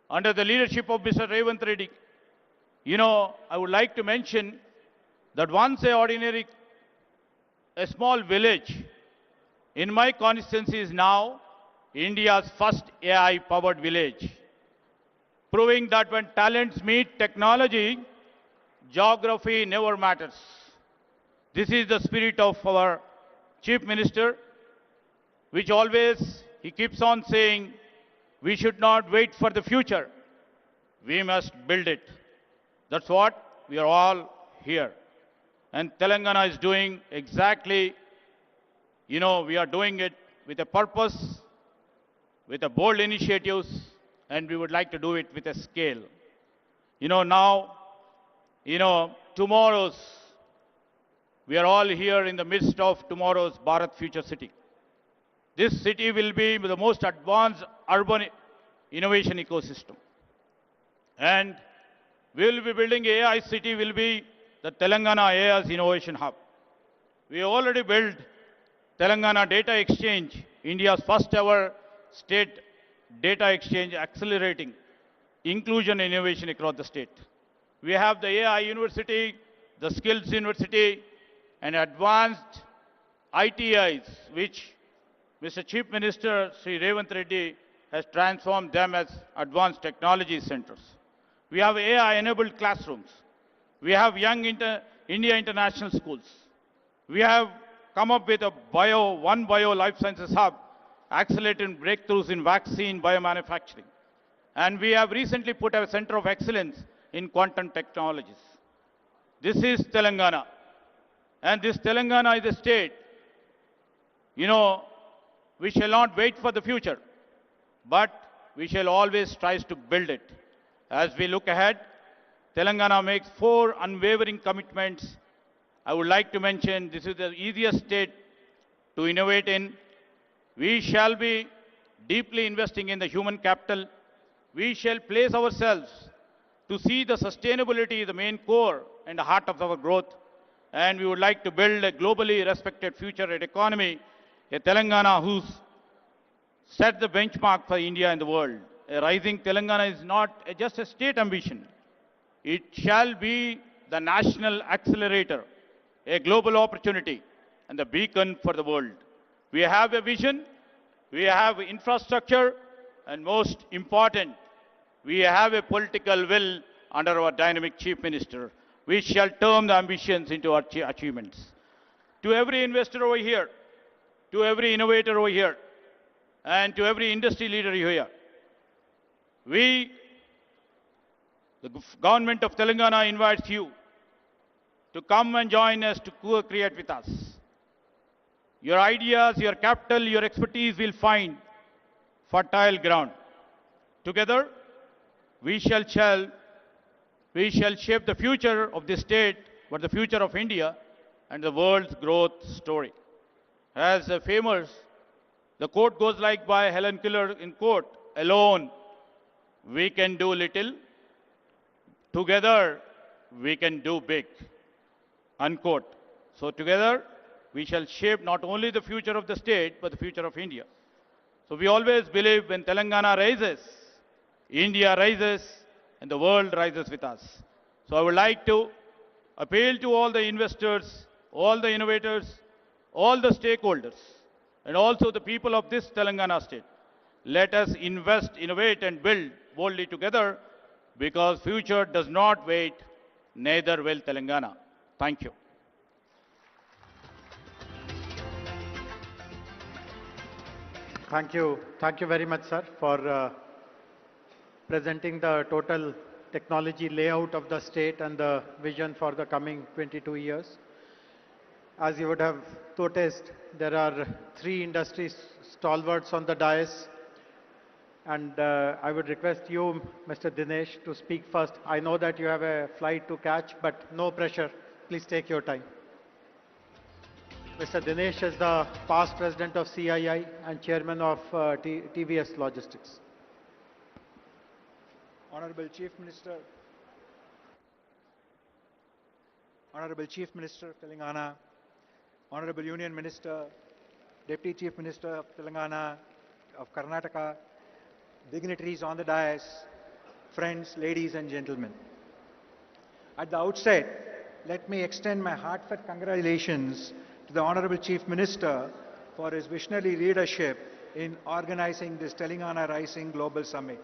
under the leadership of Mr. Revanth Reddy. I would like to mention that once a small village in my constituency is now India's first AI-powered village, proving that when talents meet technology, geography never matters. This is the spirit of our Chief Minister, which always he keeps on saying, we should not wait for the future. We must build it. That's what we are all here. And Telangana is doing exactly, we are doing it with a purpose, with a bold initiatives, and we would like to do it with a scale. Now, tomorrow's, we are all here in the midst of tomorrow's Bharat Future City. This city will be the most advanced urban innovation ecosystem. And we will be building AI city, will be the Telangana AI's Innovation Hub. We already built Telangana Data Exchange, India's first ever state data exchange, accelerating inclusion and innovation across the state. We have the AI University, the Skills University, and advanced ITIs, which Mr. Chief Minister Sri Revanth Reddy has transformed them as advanced technology centers. We have AI-enabled classrooms. We have Young India International Schools. We have come up with a One Bio Life Sciences Hub, accelerating breakthroughs in vaccine biomanufacturing. And we have recently put a center of excellence in quantum technologies. This is Telangana. And this Telangana is a state, we shall not wait for the future, but we shall always try to build it. As we look ahead, Telangana makes 4 unwavering commitments. I would like to mention this is the easiest state to innovate in. We shall be deeply investing in the human capital. We shall place ourselves to see the sustainability, the main core and the heart of our growth. And we would like to build a globally respected future economy, a Telangana who's set the benchmark for India and the world. A rising Telangana is not just a state ambition. It shall be the national accelerator, a global opportunity, and the beacon for the world. We have a vision, we have infrastructure, and most important, we have a political will under our dynamic Chief Minister. We shall turn the ambitions into our achievements. To every investor over here, to every innovator over here, and to every industry leader here, the government of Telangana invites you to come and join us to co-create with us. Your ideas, your capital, your expertise will find fertile ground. Together, we shall shape the future of this state, but the future of India and the world's growth story. As the quote goes like by Helen Keller in quote, alone we can do little, together we can do big, unquote. So together we shall shape not only the future of the state, but the future of India. So we always believe when Telangana rises, India rises, and the world rises with us. So I would like to appeal to all the investors, all the innovators, all the stakeholders, and also the people of this Telangana state. Let us invest, innovate, and build boldly together, because future does not wait, neither will Telangana. Thank you. Thank you. Thank you very much, sir, for presenting the total technology layout of the state and the vision for the coming 22 years. As you would have noticed, there are 3 industry stalwarts on the dais. And I would request you, Mr. Dinesh, to speak first. I know that you have a flight to catch, but no pressure. Please take your time. Mr. Dinesh is the past president of CII and chairman of TVS Logistics. Honorable Chief Minister, Honorable Chief Minister of Telangana, Honorable Union Minister, Deputy Chief Minister of Telangana, of Karnataka, dignitaries on the dais, friends, ladies and gentlemen. At the outset, let me extend my heartfelt congratulations to the Honorable Chief Minister for his visionary leadership in organizing this Telangana Rising Global Summit.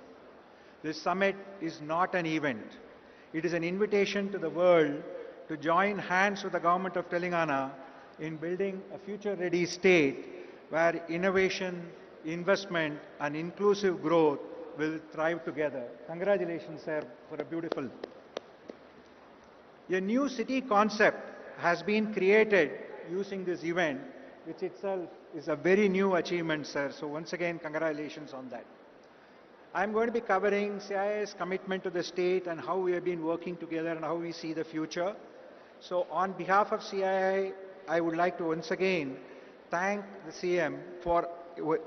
This summit is not an event. It is an invitation to the world to join hands with the government of Telangana in building a future-ready state where innovation, investment and inclusive growth will thrive together. Congratulations, sir, for a beautiful. A new city concept has been created using this event, which itself is a very new achievement, sir. So once again, congratulations on that. I'm going to be covering CII's commitment to the state and how we have been working together and how we see the future. So on behalf of CII, I would like to once again thank the CM for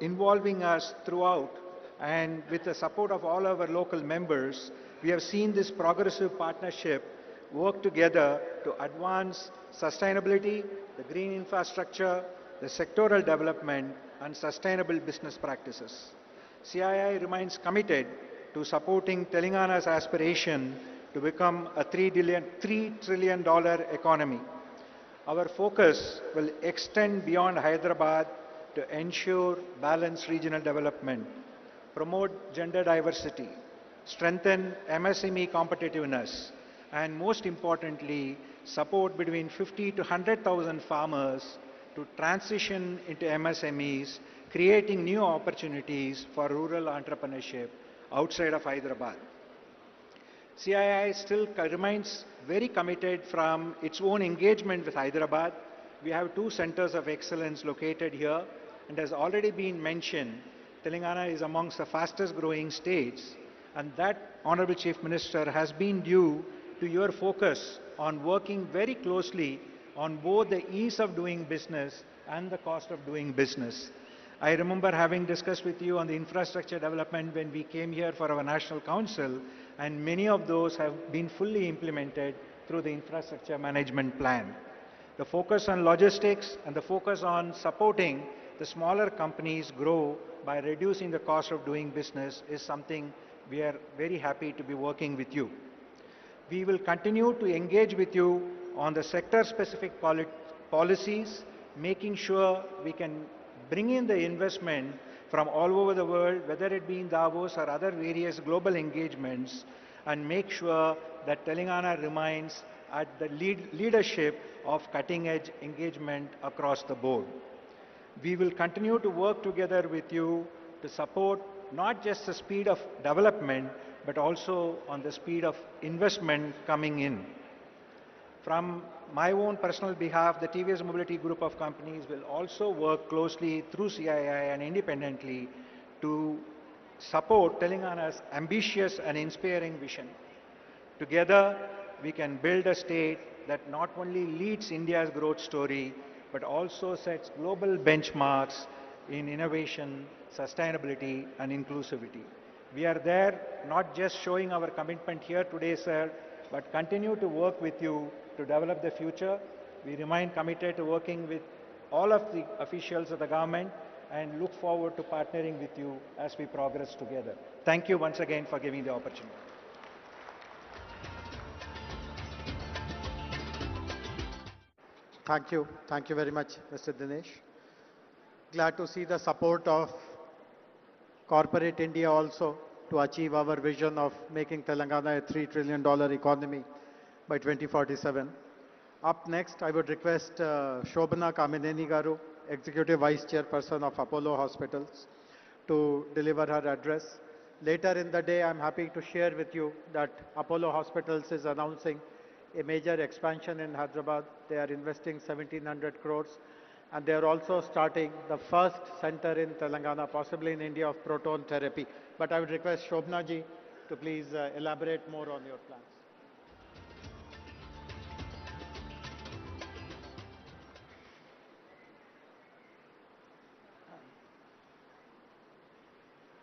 involving us throughout, and with the support of all our local members, we have seen this progressive partnership work together to advance sustainability, the green infrastructure, the sectoral development and sustainable business practices. CII remains committed to supporting Telangana's aspiration to become a $3 trillion economy. Our focus will extend beyond Hyderabad to ensure balanced regional development, promote gender diversity, strengthen MSME competitiveness, and most importantly, support between 50 to 100,000 farmers to transition into MSMEs, creating new opportunities for rural entrepreneurship outside of Hyderabad. CII still remains very committed from its own engagement with Hyderabad. We have 2 centers of excellence located here, and as already been mentioned, Telangana is amongst the fastest growing states, and that, Honorable Chief Minister, has been due to your focus on working very closely on both the ease of doing business and the cost of doing business. I remember having discussed with you on the infrastructure development when we came here for our National Council, and many of those have been fully implemented through the infrastructure management plan. The focus on logistics and the focus on supporting the smaller companies grow by reducing the cost of doing business is something we are very happy to be working with you. We will continue to engage with you on the sector-specific policies, making sure we can bring in the investment from all over the world, whether it be in Davos or other various global engagements, and make sure that Telangana remains at the leadership of cutting-edge engagement across the board. We will continue to work together with you to support not just the speed of development, but also on the speed of investment coming in. From my own personal behalf, the TVS Mobility Group of companies will also work closely through CII and independently to support Telangana's ambitious and inspiring vision. Together, we can build a state that not only leads India's growth story, but also sets global benchmarks in innovation, sustainability, and inclusivity. We are there not just showing our commitment here today, sir, but continue to work with you to develop the future. We remain committed to working with all of the officials of the government and look forward to partnering with you as we progress together. Thank you once again for giving the opportunity. Thank you. Thank you very much, Mr. Dinesh. Glad to see the support of corporate India also to achieve our vision of making Telangana a $3 trillion economy by 2047. Up next, I would request Shobhana Kamineni Garu, Executive Vice Chairperson of Apollo Hospitals, to deliver her address. Later in the day, I'm happy to share with you that Apollo Hospitals is announcing a major expansion in Hyderabad. They are investing 1,700 crores, and they are also starting the first center in Telangana, possibly in India, of proton therapy. But I would request Shobhana ji to please elaborate more on your plans.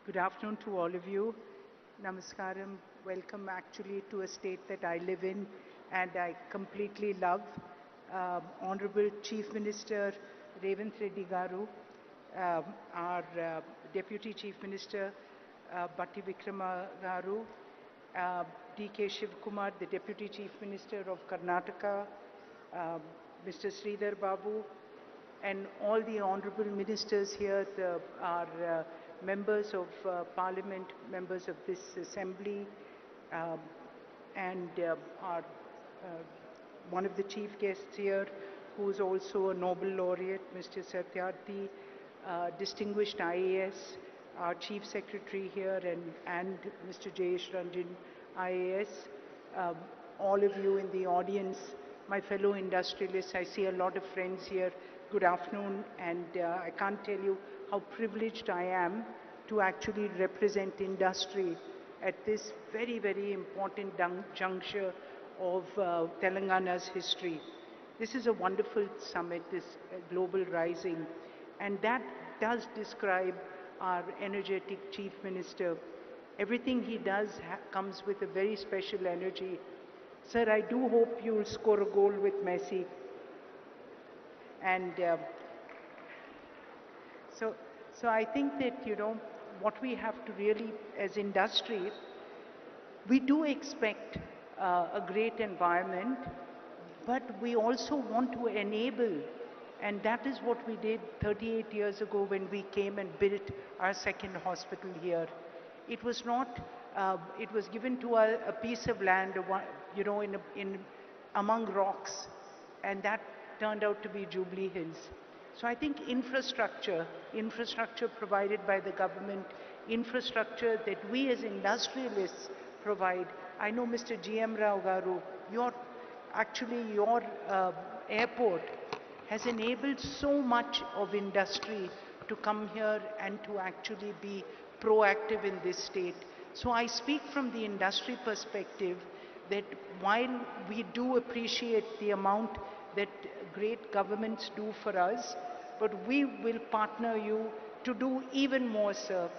Good afternoon to all of you. Namaskaram. Welcome actually to a state that I live in and I completely love. Honorable Chief Minister Revanth Reddy Garu, our Deputy Chief Minister Batti Vikrama Garu, D.K. Shivkumar, the Deputy Chief Minister of Karnataka, Mr. Sridhar Babu, and all the honorable ministers here, our members of parliament, members of this assembly, um, and our one of the chief guests here, who is also a Nobel laureate, Mr. Satyarthi, distinguished IAS, our chief secretary here, and Mr. Jayesh Ranjan, IAS, um, all of you in the audience, my fellow industrialists. I see a lot of friends here. Good afternoon, and I can't tell you how privileged I am to actually represent industry at this very, very important juncture of Telangana's history. This is a wonderful summit, this Global Rising, and that does describe our energetic Chief Minister. Everything he does comes with a very special energy. Sir, I do hope you'll score a goal with Messi. And so I think that, what we have to really, as industry, we do expect a great environment, but we also want to enable, and that is what we did 38 years ago when we came and built our second hospital here. It was not, it was given to a piece of land, among rocks, and that turned out to be Jubilee Hills. So I think infrastructure provided by the government, infrastructure that we as industrialists provide. I know Mr. G.M. Rao Garu, your airport has enabled so much of industry to come here and to actually be proactive in this state. So I speak from the industry perspective that while we do appreciate the amount that great governments do for us, but we will partner you to do even more, sir.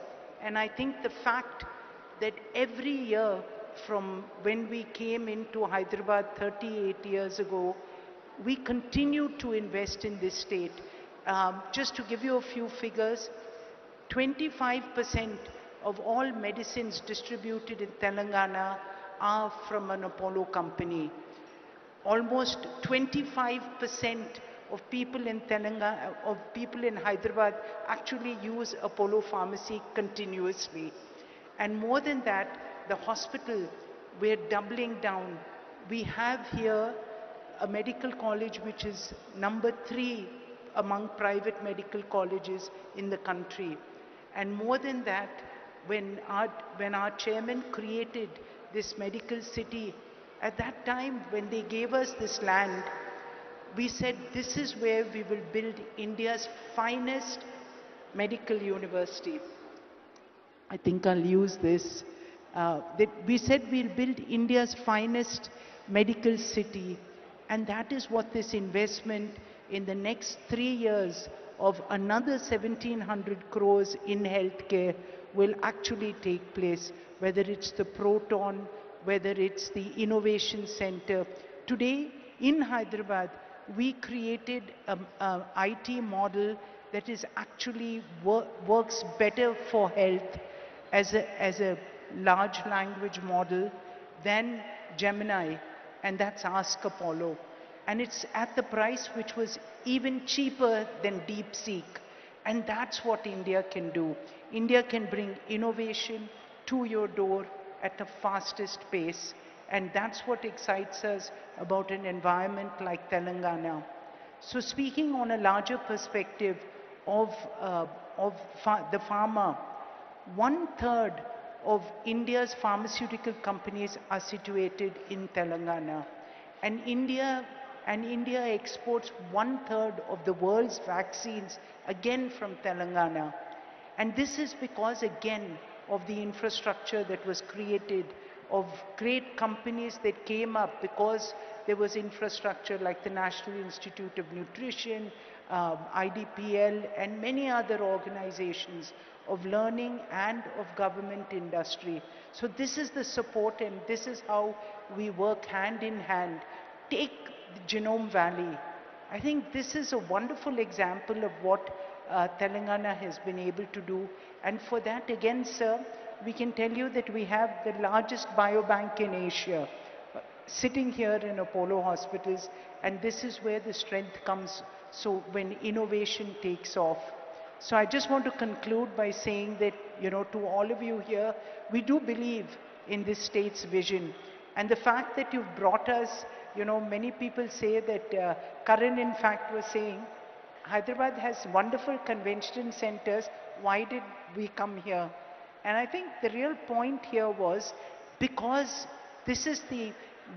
And I think the fact that every year from when we came into Hyderabad 38 years ago, we continue to invest in this state. Just to give you a few figures, 25% of all medicines distributed in Telangana are from an Apollo company. Almost 25% of people in Telangana, of people in Hyderabad actually use Apollo Pharmacy continuously. And more than that, the hospital, we're doubling down. We have here a medical college which is number 3 among private medical colleges in the country. And more than that, when our chairman created this medical city, at that time when they gave us this land, we said this is where we will build India's finest medical university. I think I'll use this. That we said we'll build India's finest medical city, and that is what this investment in the next 3 years of another 1700 crores in healthcare will actually take place, whether it's the Proton, whether it's the Innovation Center. Today in Hyderabad, we created an IT model that is actually works better for health as a large language model than Gemini, and that's Ask Apollo. And it's at the price which was even cheaper than DeepSeek. And that's what India can do. India can bring innovation to your door at the fastest pace. And that's what excites us about an environment like Telangana. So speaking on a larger perspective of the pharma, 1/3 of India's pharmaceutical companies are situated in Telangana. And India exports 1/3 of the world's vaccines, again from Telangana. And this is because, again, of the infrastructure that was created, of great companies that came up because there was infrastructure like the National Institute of Nutrition, IDPL, and many other organizations of learning and of government industry. So this is the support, and this is how we work hand in hand. Take the Genome Valley. I think this is a wonderful example of what Telangana has been able to do. And for that, again, sir, we can tell you that we have the largest biobank in Asia sitting here in Apollo hospitals, and this is where the strength comes. So when innovation takes off. So I just want to conclude by saying that, to all of you here, we do believe in this state's vision. And the fact that you've brought us, many people say that, Karan in fact was saying, Hyderabad has wonderful convention centers, why did we come here? And I think the real point here was because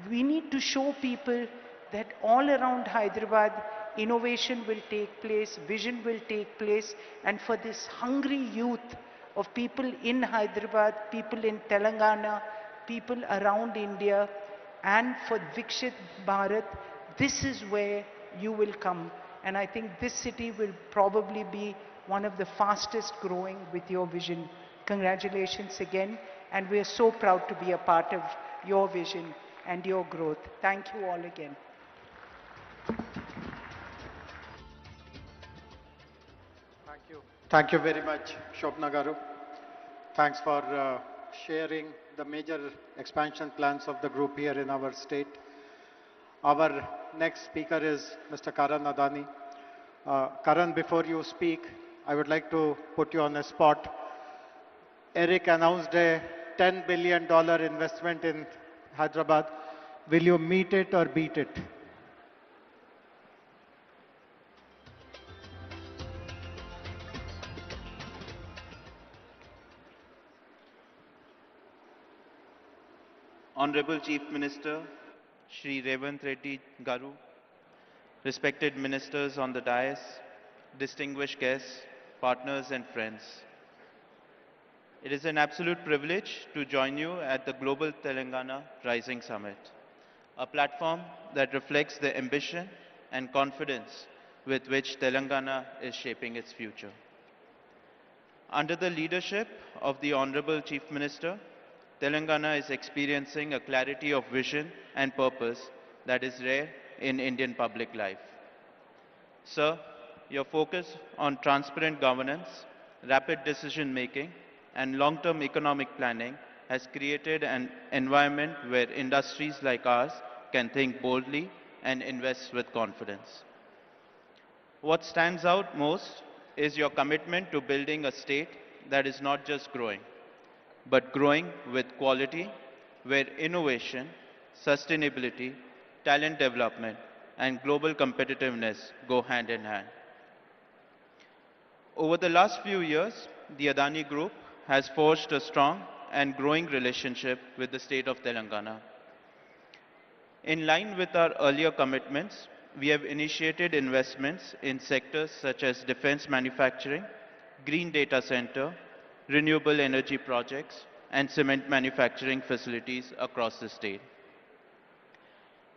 we need to show people that all around Hyderabad, innovation will take place, vision will take place, and for this hungry youth of people in Hyderabad, people in Telangana, people around India, and for Vikshit Bharat, this is where you will come. And I think this city will probably be one of the fastest growing with your vision. Congratulations again, and we are so proud to be a part of your vision and your growth. Thank you all again. Thank you. Thank you very much, Shobna Garu. Thanks for sharing the major expansion plans of the group here in our state. Our next speaker is Mr. Karan Adani. Karan, before you speak, I would like to put you on a spot. Eric announced a $10 billion investment in Hyderabad. Will you meet it or beat it? Honorable Chief Minister, Shri Revant Reddy Garu, respected ministers on the dais, distinguished guests, partners and friends. It is an absolute privilege to join you at the Global Telangana Rising Summit, a platform that reflects the ambition and confidence with which Telangana is shaping its future. Under the leadership of the Honorable Chief Minister, Telangana is experiencing a clarity of vision and purpose that is rare in Indian public life. Sir, your focus on transparent governance, rapid decision-making, and long-term economic planning has created an environment where industries like ours can think boldly and invest with confidence. What stands out most is your commitment to building a state that is not just growing, but growing with quality, where innovation, sustainability, talent development, and global competitiveness go hand in hand. Over the last few years, the Adani Group has forged a strong and growing relationship with the state of Telangana. In line with our earlier commitments, we have initiated investments in sectors such as defense manufacturing, green data center, renewable energy projects, and cement manufacturing facilities across the state.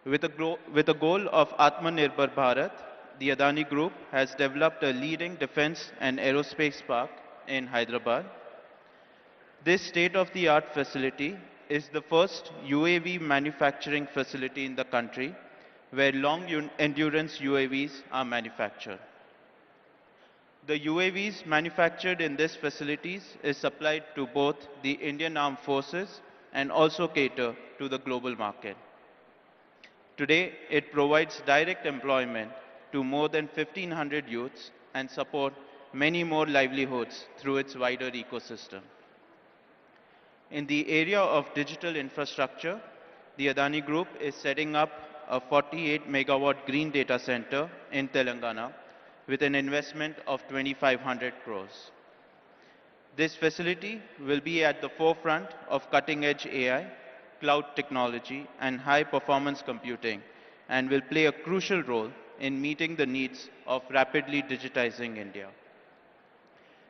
With the goal of Atmanirbhar Bharat, the Adani Group has developed a leading defense and aerospace park in Hyderabad. This state-of-the-art facility is the first UAV manufacturing facility in the country where long-endurance UAVs are manufactured. The UAVs manufactured in these facilities is supplied to both the Indian Armed Forces and also cater to the global market. Today, it provides direct employment to more than 1,500 youths and support many more livelihoods through its wider ecosystem. In the area of digital infrastructure, the Adani Group is setting up a 48 megawatt green data center in Telangana with an investment of 2,500 crores. This facility will be at the forefront of cutting-edge AI, cloud technology, and high-performance computing, and will play a crucial role in meeting the needs of rapidly digitizing India.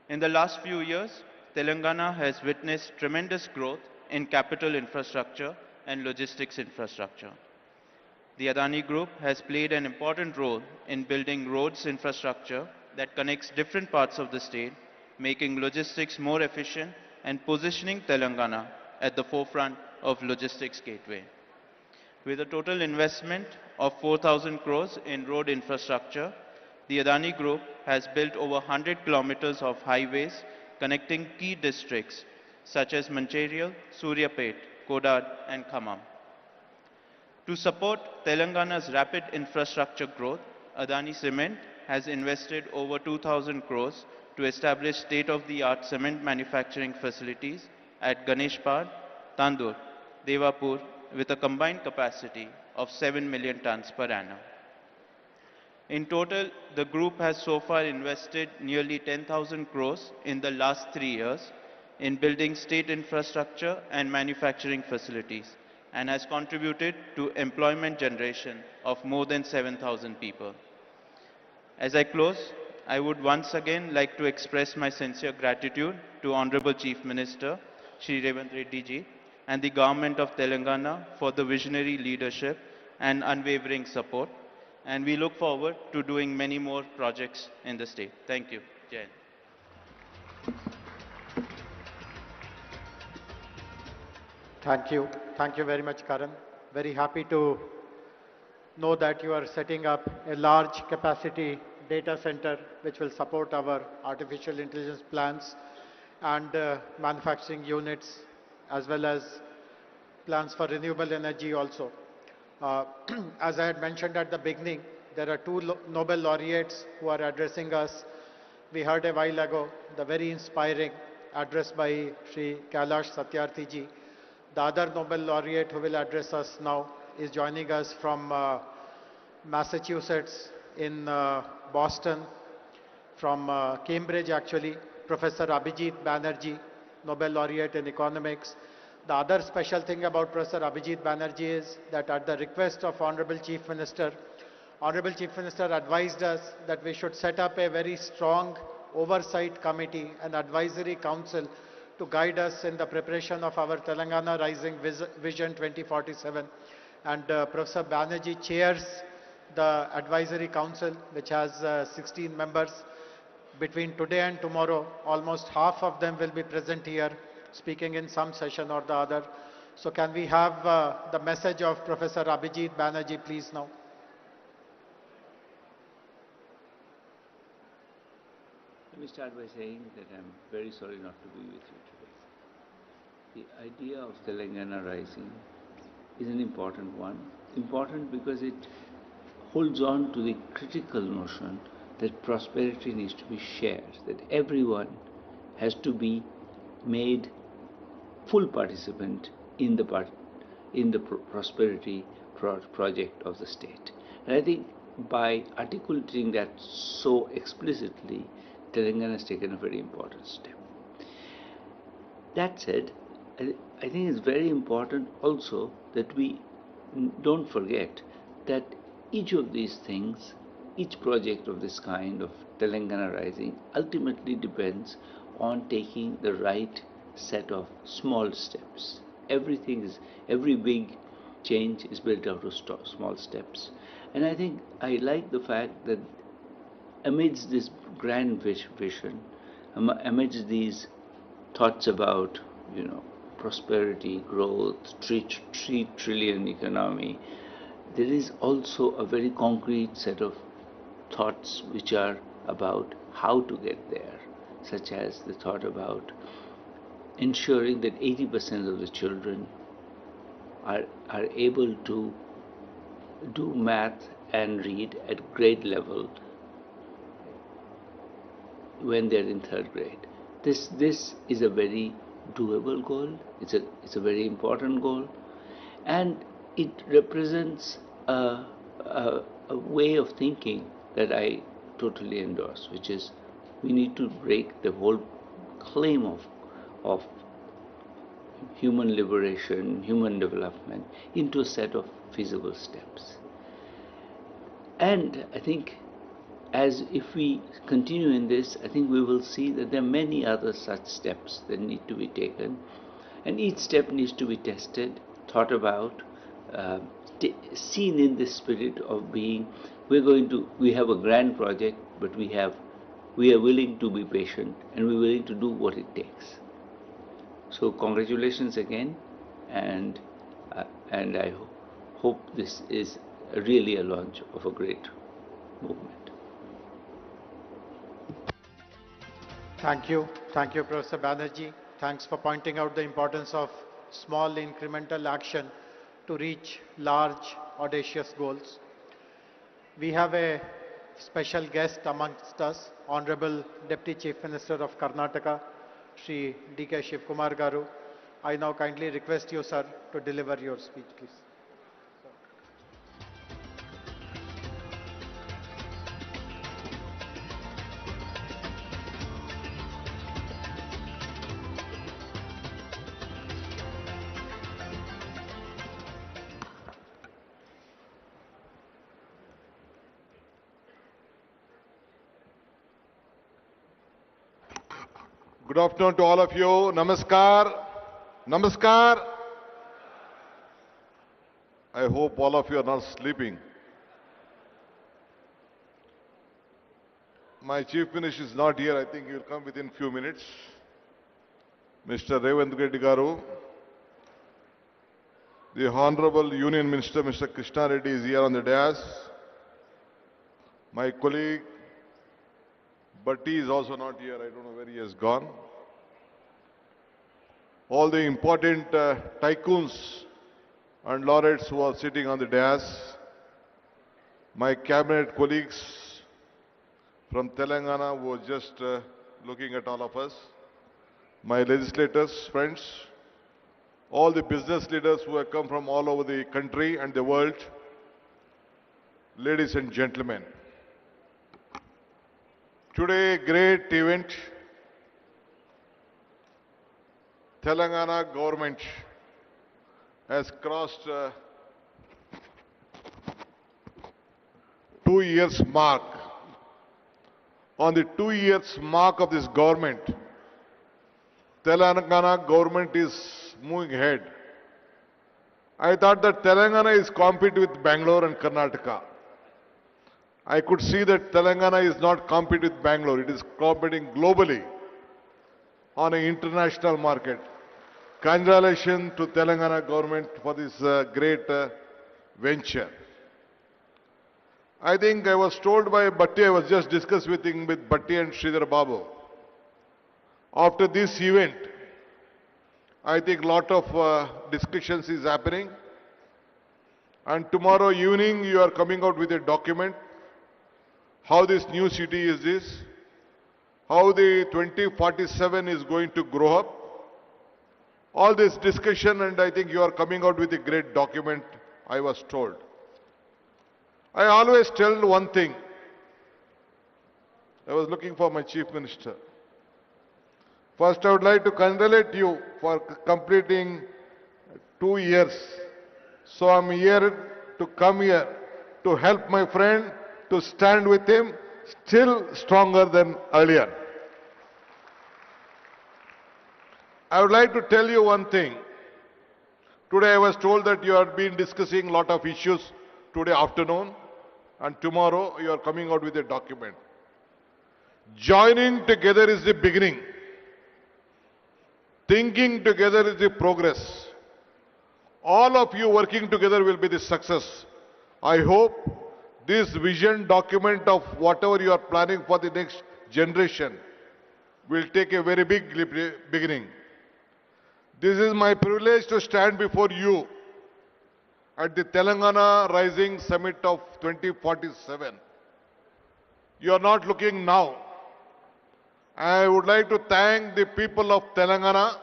In the last few years, Telangana has witnessed tremendous growth in capital infrastructure and logistics infrastructure. The Adani Group has played an important role in building roads infrastructure that connects different parts of the state, making logistics more efficient and positioning Telangana at the forefront of logistics gateway. With a total investment of 4,000 crores in road infrastructure, the Adani Group has built over 100 kilometers of highways connecting key districts such as Mancherial, Suryapet, Kodad and Khammam. To support Telangana's rapid infrastructure growth, Adani Cement has invested over 2,000 crores to establish state-of-the-art cement manufacturing facilities at Ganeshpad, Tandur, Devapur with a combined capacity of 7 million tons per annum. In total, the group has so far invested nearly 10,000 crores in the last 3 years in building state infrastructure and manufacturing facilities and has contributed to employment generation of more than 7,000 people. As I close, I would once again like to express my sincere gratitude to Honorable Chief Minister, Shri Revanth Reddy ji, and the Government of Telangana for the visionary leadership and unwavering support. And we look forward to doing many more projects in the state. Thank you. Jai Hind. Thank you. Thank you very much, Karan. Very happy to know that you are setting up a large capacity data center which will support our artificial intelligence plans and manufacturing units as well as plans for renewable energy also. As I had mentioned at the beginning, there are two Nobel laureates who are addressing us. We heard a while ago the very inspiring address by Sri Kailash Satyarthi ji. The other Nobel laureate who will address us now is joining us from Massachusetts in Boston, from Cambridge actually, Professor Abhijit Banerjee, Nobel laureate in economics. The other special thing about Professor Abhijit Banerjee is that at the request of Honorable Chief Minister advised us that we should set up a very strong oversight committee, an advisory council to guide us in the preparation of our Telangana Rising Vision 2047. And Professor Banerjee chairs the advisory council, which has 16 members. Between today and tomorrow, almost half of them will be present here, speaking in some session or the other. So can we have the message of Professor Abhijit Banerjee, please, now? Let me start by saying that I'm very sorry not to be with you today. The idea of Telangana Rising is an important one. Important because it holds on to the critical notion that prosperity needs to be shared, that everyone has to be made full participant in the prosperity project of the state. And I think by articulating that so explicitly, Telangana has taken a very important step. That said, I think it's very important also that we don't forget that each of these things, each project of this kind of Telangana Rising ultimately depends on taking the right set of small steps. Every big change is built out of small steps. And I think I like the fact that amidst this grand vision, amidst these thoughts about, prosperity, growth, 3 trillion economy, there is also a very concrete set of thoughts which are about how to get there, such as the thought about ensuring that 80% of the children are able to do math and read at grade level when they're in 3rd grade. This is a very doable goal. It's a very important goal, and it represents a way of thinking that I totally endorse, which is we need to break the whole claim of human liberation, human development into a set of feasible steps. And I think as if we continue in this, I think we will see that there are many other such steps that need to be taken, and each step needs to be tested, thought about, seen in this spirit of being, we have a grand project, but we are willing to be patient and we're willing to do what it takes. So congratulations again, and I hope this is really a launch of a great movement. Thank you. Thank you, Professor Banerjee. Thanks for pointing out the importance of small incremental action to reach large, audacious goals. We have a special guest amongst us, Honorable Deputy Chief Minister of Karnataka, Shri D.K. Shivkumar Garu. I now kindly request you, sir, to deliver your speech, please. Good afternoon to all of you. Namaskar. Namaskar. I hope all of you are not sleeping. My Chief Minister is not here. I think he will come within few minutes. Mr. Revant Reddy Garu. The Honorable Union Minister, Mr. Krishna Reddy, is here on the dais. My colleague, Bhatti, is also not here. I don't know where he has gone. All the important tycoons and laureates who are sitting on the dais. My cabinet colleagues from Telangana who are just looking at all of us. My legislators, friends, all the business leaders who have come from all over the country and the world, ladies and gentlemen. Today, great event. Telangana government has crossed 2 years mark. On the 2 years mark of this government, Telangana government is moving ahead. I thought that Telangana is competing with Bangalore and Karnataka. I could see that Telangana is not competing with Bangalore. It is competing globally on an international market. Congratulations to Telangana government for this great venture. I think I was told by Bhatti, I was just discussing with Bhatti and Sridhar Babu. After this event, I think lot of discussions is happening. And tomorrow evening you are coming out with a document. How this new city is this, how the 2047 is going to grow up. All this discussion, and I think you are coming out with a great document, I was told. I always tell one thing. I was looking for my Chief Minister. First, I would like to congratulate you for completing 2 years. So I'm here to come here to help my friend, to stand with him, still stronger than earlier. I would like to tell you one thing. Today I was told that you have been discussing a lot of issues today afternoon, and tomorrow you are coming out with a document. Joining together is the beginning. Thinking together is the progress. All of you working together will be the success. I hope this vision document of whatever you are planning for the next generation will take a very big beginning. This is my privilege to stand before you at the Telangana Rising Summit of 2047. You are not looking now. I would like to thank the people of Telangana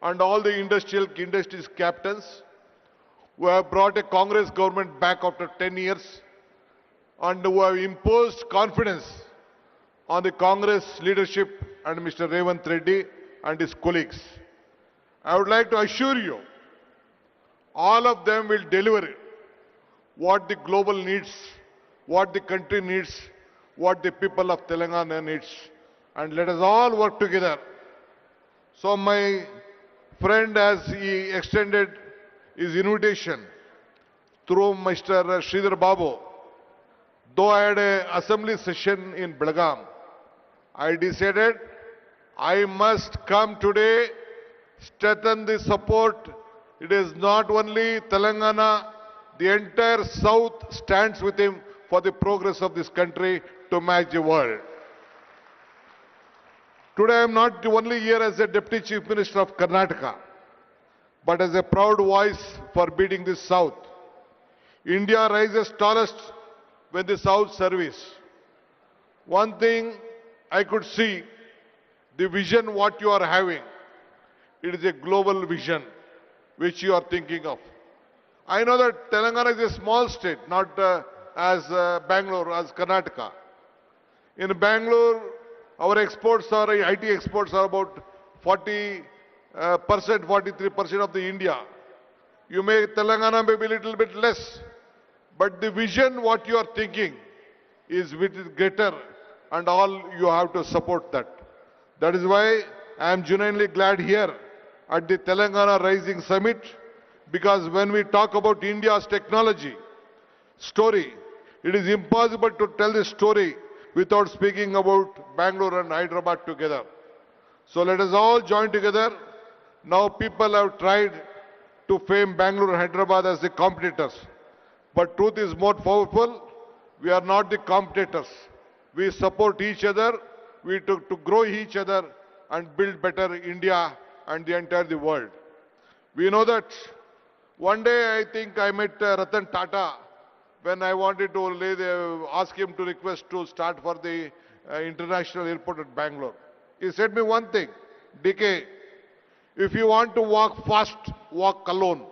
and all the industries captains who have brought a Congress government back after 10 years and who have imposed confidence on the Congress leadership and Mr. Revant Reddy and his colleagues. I would like to assure you, all of them will deliver what the global needs, what the country needs, what the people of Telangana needs. And let us all work together. So my friend, as he extended his invitation, through Mr. Sridhar Babu, though I had an assembly session in Belgaum, I decided I must come today, strengthen the support. It is not only Telangana, the entire South stands with him for the progress of this country to match the world. Today I am not only here as a Deputy Chief Minister of Karnataka, but as a proud voice for beating the South. India rises tallest when the South service. One thing I could see, the vision what you are having, it is a global vision which you are thinking of. I know that Telangana is a small state, not as Bangalore, as Karnataka. In Bangalore, our exports are, IT exports are about 40%, 43% of the India. You may, Telangana may be a little bit less, but the vision what you are thinking is greater, and all you have to support that. That is why I am genuinely glad here at the Telangana Rising Summit, because when we talk about India's technology story, it is impossible to tell this story without speaking about Bangalore and Hyderabad together. So let us all join together. Now people have tried to frame Bangalore and Hyderabad as the competitors. But truth is more powerful. We are not the competitors. We support each other. We to grow each other and build better India and the entire world. We know that one day I think I met Ratan Tata when I wanted to ask him to request to start for the international airport at Bangalore. He said me one thing, DK, if you want to walk fast, walk alone.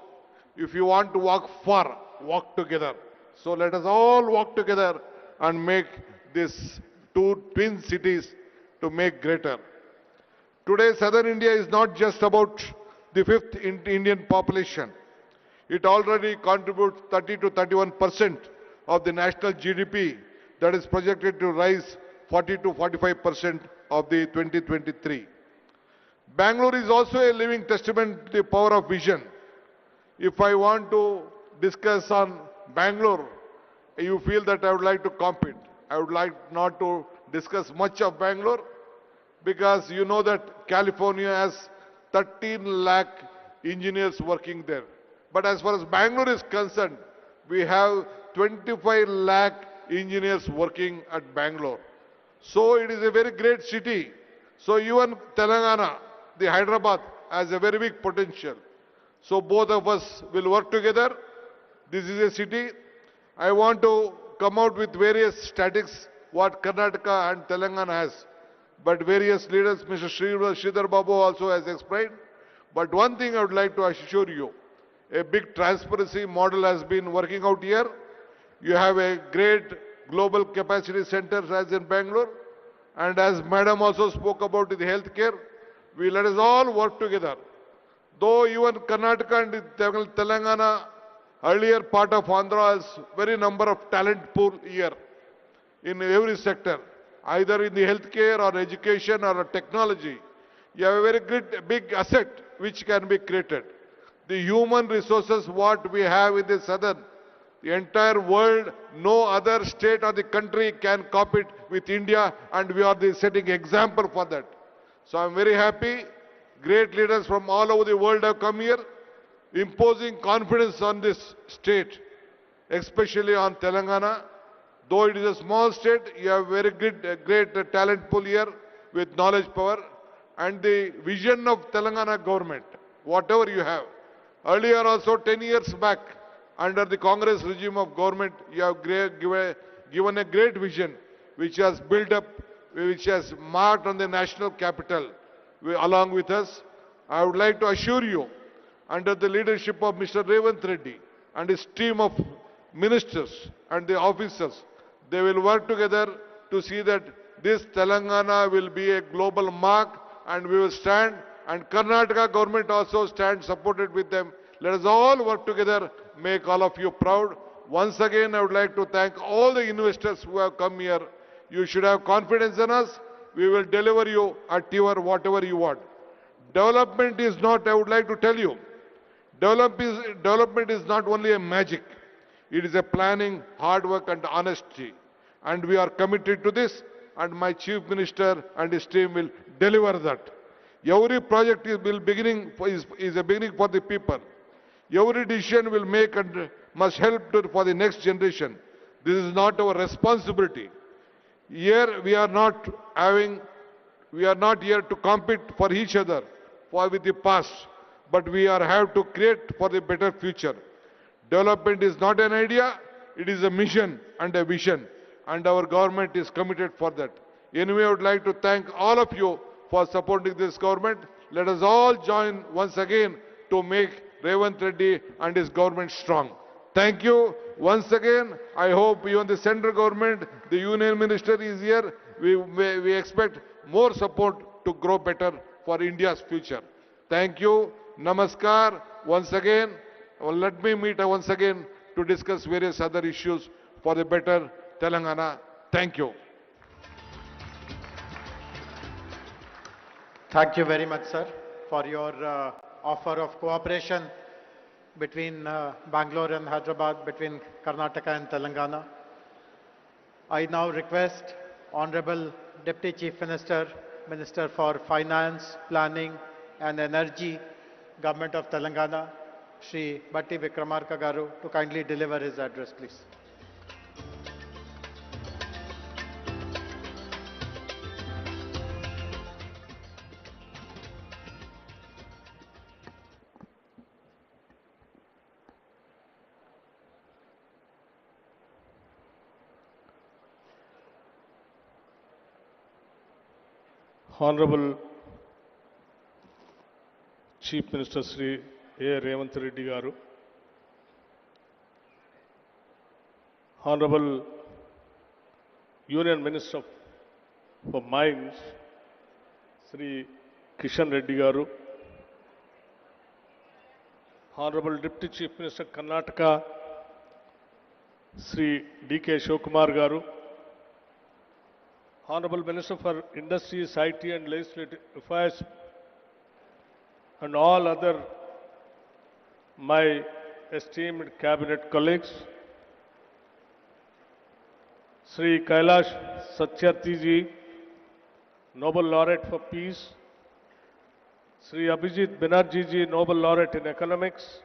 If you want to walk far, walk together. So let us all walk together and make these two twin cities to make greater. Today, Southern India is not just about the fifth Indian population. It already contributes 30 to 31% of the national GDP that is projected to rise 40 to 45% of the 2023. Bangalore is also a living testament to the power of vision. If I want to discuss on Bangalore, you feel that I would like to compete. I would like not to discuss much of Bangalore because you know that California has 13 lakh engineers working there. But as far as Bangalore is concerned, we have 25 lakh engineers working at Bangalore. So it is a very great city. So even Telangana, the Hyderabad, has a very big potential. So both of us will work together. This is a city. I want to come out with various statistics what Karnataka and Telangana has. But various leaders, Mr. Sridhar Babu also has explained. But one thing I would like to assure you, a big transparency model has been working out here. You have a great global capacity center as in Bangalore. And as Madam also spoke about the healthcare, we let us all work together. Though even Karnataka and Telangana, earlier part of Andhra has very number of talent pool here in every sector, either in the healthcare or education or technology. You have a very good, big asset which can be created. The human resources what we have in the southern, the entire world, no other state or the country can compete with India, and we are the setting example for that. So I'm very happy. Great leaders from all over the world have come here, imposing confidence on this state, especially on Telangana. Though it is a small state, you have very good, great talent pool here with knowledge power and the vision of Telangana government, whatever you have. Earlier also 10 years back, under the Congress regime of government, you have given a great vision which has built up, which has marked on the national capital along with us. I would like to assure you, under the leadership of Mr. Revant Reddy and his team of ministers and the officers, they will work together to see that this Telangana will be a global mark, and we will stand, and Karnataka government also stands supported with them. Let us all work together, make all of you proud. Once again, I would like to thank all the investors who have come here. You should have confidence in us. We will deliver you at your whatever you want. Development is not, I would like to tell you, development is not only a magic. It is a planning, hard work and honesty. And we are committed to this, and my Chief Minister and his team will deliver that. Every project is a beginning for the people. Every decision will make and must help for the next generation. This is not our responsibility. Here we are not here to compete for each other with the past, but we have to create for the better future. Development is not an idea, it is a mission and a vision, and our government is committed for that. Anyway, I would like to thank all of you for supporting this government. Let us all join once again to make Revant Reddy and his government strong. Thank you once again. I hope even the central government, the union minister is here. We expect more support to grow better for India's future. Thank you. Namaskar. Once again, let me meet once again to discuss various other issues for the better Telangana. Thank you. Thank you very much, sir, for your offer of cooperation between Bangalore and Hyderabad, between Karnataka and Telangana. I now request Honorable Deputy Chief Minister, Minister for Finance, Planning and Energy, Government of Telangana, Shri Batti Vikramarka Garu, to kindly deliver his address, please. Honorable Chief Minister Sri A. Revant Reddy Garu, Honorable Union Minister for Mines Sri Kishan Reddy Garu, Honorable Deputy Chief Minister Karnataka Sri D.K. Shivakumar Garu, Honorable Minister for Industries, IT and Legislative Affairs, and all other my esteemed cabinet colleagues, Sri Kailash Satyarthi ji, Nobel Laureate for Peace, Sri Abhijit Banerjee ji, Nobel Laureate in Economics,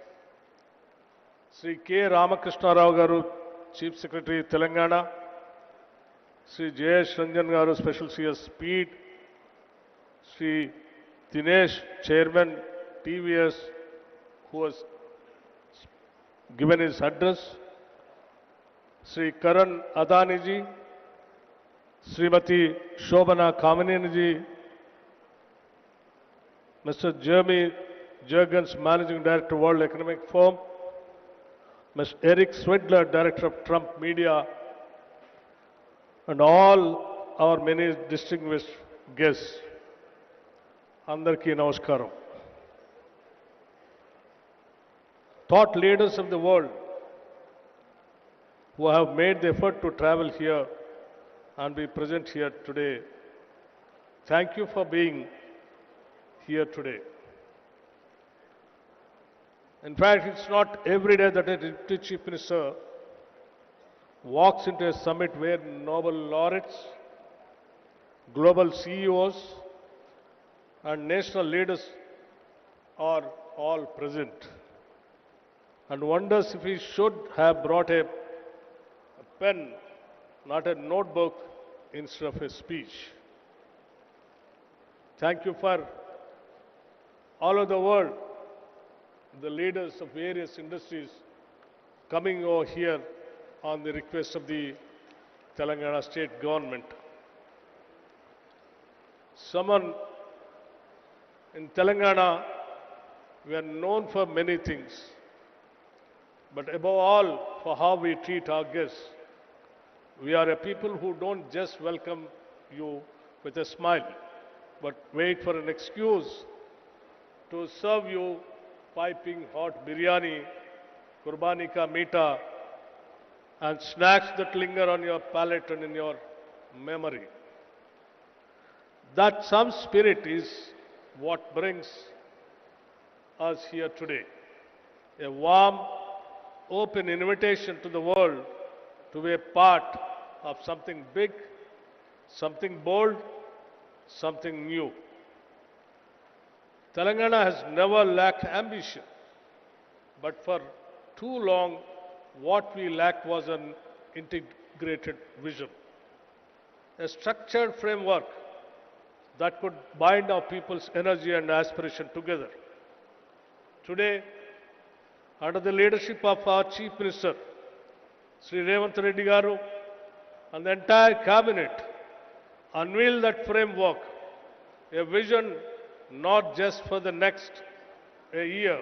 Sri K. Ramakrishna Rao Garu, Chief Secretary Telangana, Sri Jayesh Ranjan Garu, Special CS Speed, Sri Dinesh, Chairman TVS, who has given his address, Sri Karan Adani ji, Srimati Shobana Kamineni ji, Mr. Jeremy Jurgens, Managing Director, World Economic Forum, Mr. Eric Swidler, Director of Trump Media, and all our many distinguished guests. Andarki Namaskaram. Thought leaders of the world who have made the effort to travel here and be present here today, thank you for being here today. In fact, it's not every day that a Deputy Chief Minister walks into a summit where Nobel laureates, global CEOs, and national leaders are all present, and wonders if he should have brought a pen, not a notebook, instead of a speech. Thank you for all over the world, the leaders of various industries coming over here on the request of the Telangana state government. Someone in Telangana, we are known for many things, but above all for how we treat our guests. We are a people who don't just welcome you with a smile, but wait for an excuse to serve you piping hot biryani, kurbani ka meeta, and snacks that linger on your palate and in your memory. That some spirit is what brings us here today. A warm open invitation to the world to be a part of something big, something bold, something new. Telangana has never lacked ambition, but for too long, what we lacked was an integrated vision, a structured framework that could bind our people's energy and aspiration together. Today, under the leadership of our Chief Minister, Sri Revanth Reddy Garu, and the entire cabinet, unveil that framework, a vision not just for the next year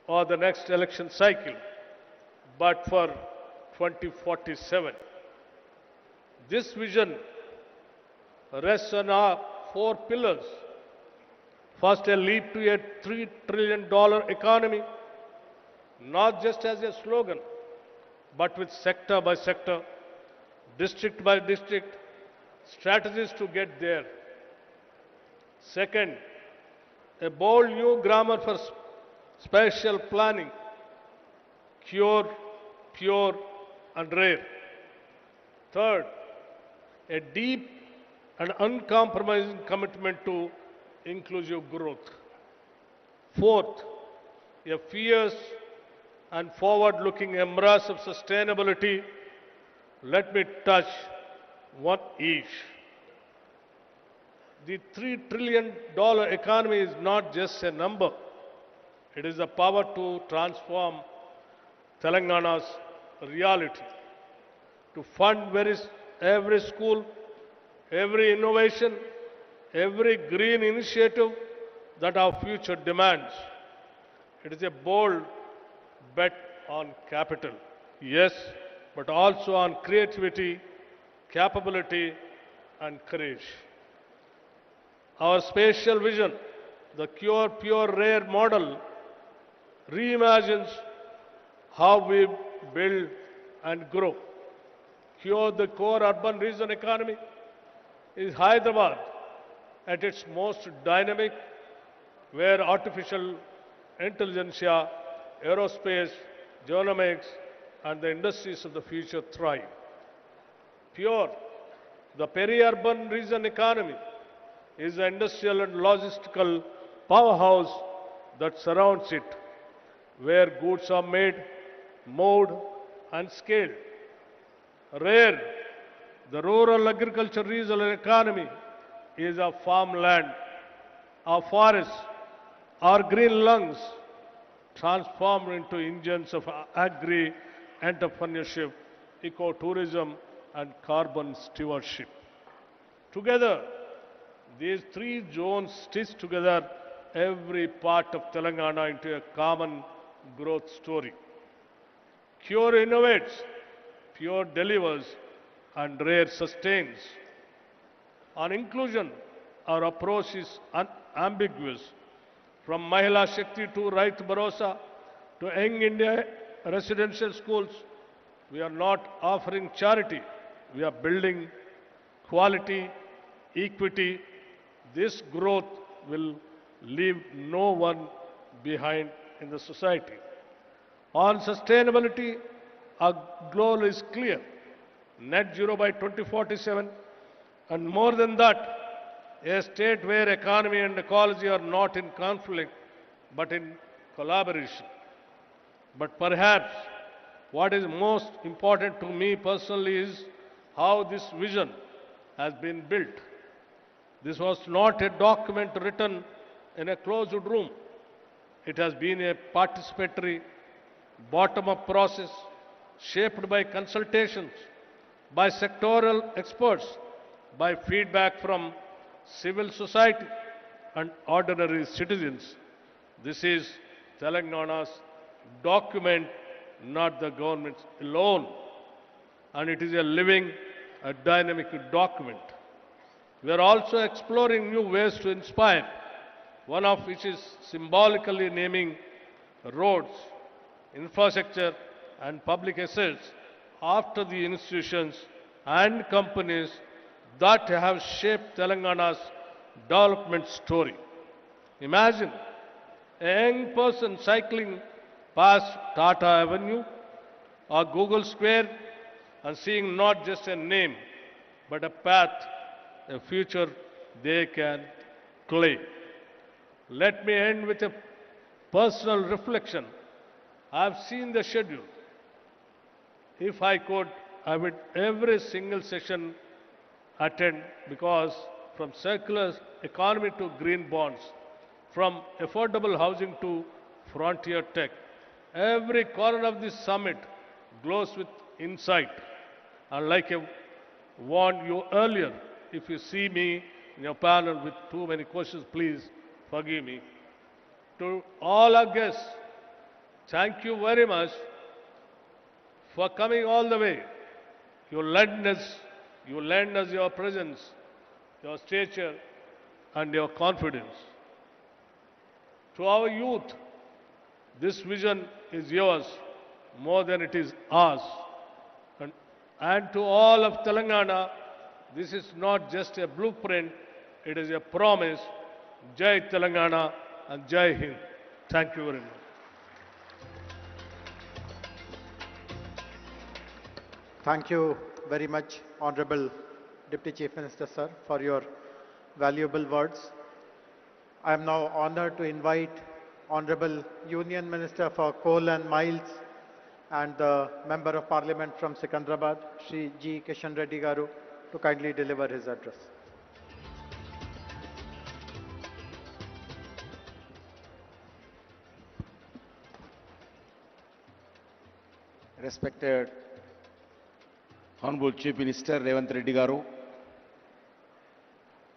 or the next election cycle, but for 2047. This vision rests on our four pillars. First, a leap to a $3 trillion economy, not just as a slogan, but with sector by sector, district by district, strategies to get there. Second, a bold new grammar for spatial planning, cure, pure, and rare. Third, a deep and uncompromising commitment to inclusive growth. Fourth, a fierce and forward-looking embrace of sustainability. Let me touch one each. The $3 trillion economy is not just a number. It is the power to transform Telangana's reality, to fund every school, every innovation, every green initiative that our future demands. It is a bold bet on capital, yes, but also on creativity, capability, and courage. Our spatial vision, the Cure, Pure, Rare model, reimagines how we build and grow. Cure, the core urban region economy, is Hyderabad at its most dynamic, where artificial intelligence, aerospace, genomics, and the industries of the future thrive. Pure, the peri-urban region economy, is the industrial and logistical powerhouse that surrounds it, where goods are made, moved, and scaled. Rare, the rural agriculture regional economy, is our farmland, our forests, our green lungs, transformed into engines of agri-entrepreneurship, ecotourism, and carbon stewardship. Together, these three zones stitch together every part of Telangana into a common growth story. Cure innovates, Pure delivers, and Rare sustains. On inclusion, our approach is unambiguous. From Mahila Shakti to Right Bharosa to Young India residential schools, we are not offering charity. We are building quality, equity. This growth will leave no one behind in the society. On sustainability, our goal is clear. Net zero by 2047, and more than that, a state where economy and ecology are not in conflict, but in collaboration. But perhaps what is most important to me personally is how this vision has been built. This was not a document written in a closed room. It has been a participatory, bottom-up process shaped by consultations, by sectoral experts, by feedback from civil society and ordinary citizens. This is Telangana's document, not the government's alone. And it is a living, a dynamic document. We are also exploring new ways to inspire, one of which is symbolically naming roads, infrastructure, and public assets after the institutions and companies that have shaped Telangana's development story. Imagine a young person cycling past Tata Avenue or Google Square and seeing not just a name, but a path, a future they can claim. Let me end with a personal reflection. I've seen the schedule. If I could, I would every single session attend, because from circular economy to green bonds, from affordable housing to frontier tech, every corner of this summit glows with insight. And like I warned you earlier, if you see me in your panel with too many questions, please forgive me. To all our guests, thank you very much for coming all the way. You lend us your presence, your stature, and your confidence. To our youth, this vision is yours more than it is ours. And to all of Telangana, this is not just a blueprint, it is a promise. Jai Telangana and Jai Hind. Thank you very much. Thank you very much, Honorable Deputy Chief Minister, sir, for your valuable words. I am now honored to invite Honorable Union Minister for Coal and Mines and the Member of Parliament from Secunderabad, Shri G. Kishan Reddy Garu, to kindly deliver his address. Respected Honorable Chief Minister Revanth Reddy Garu,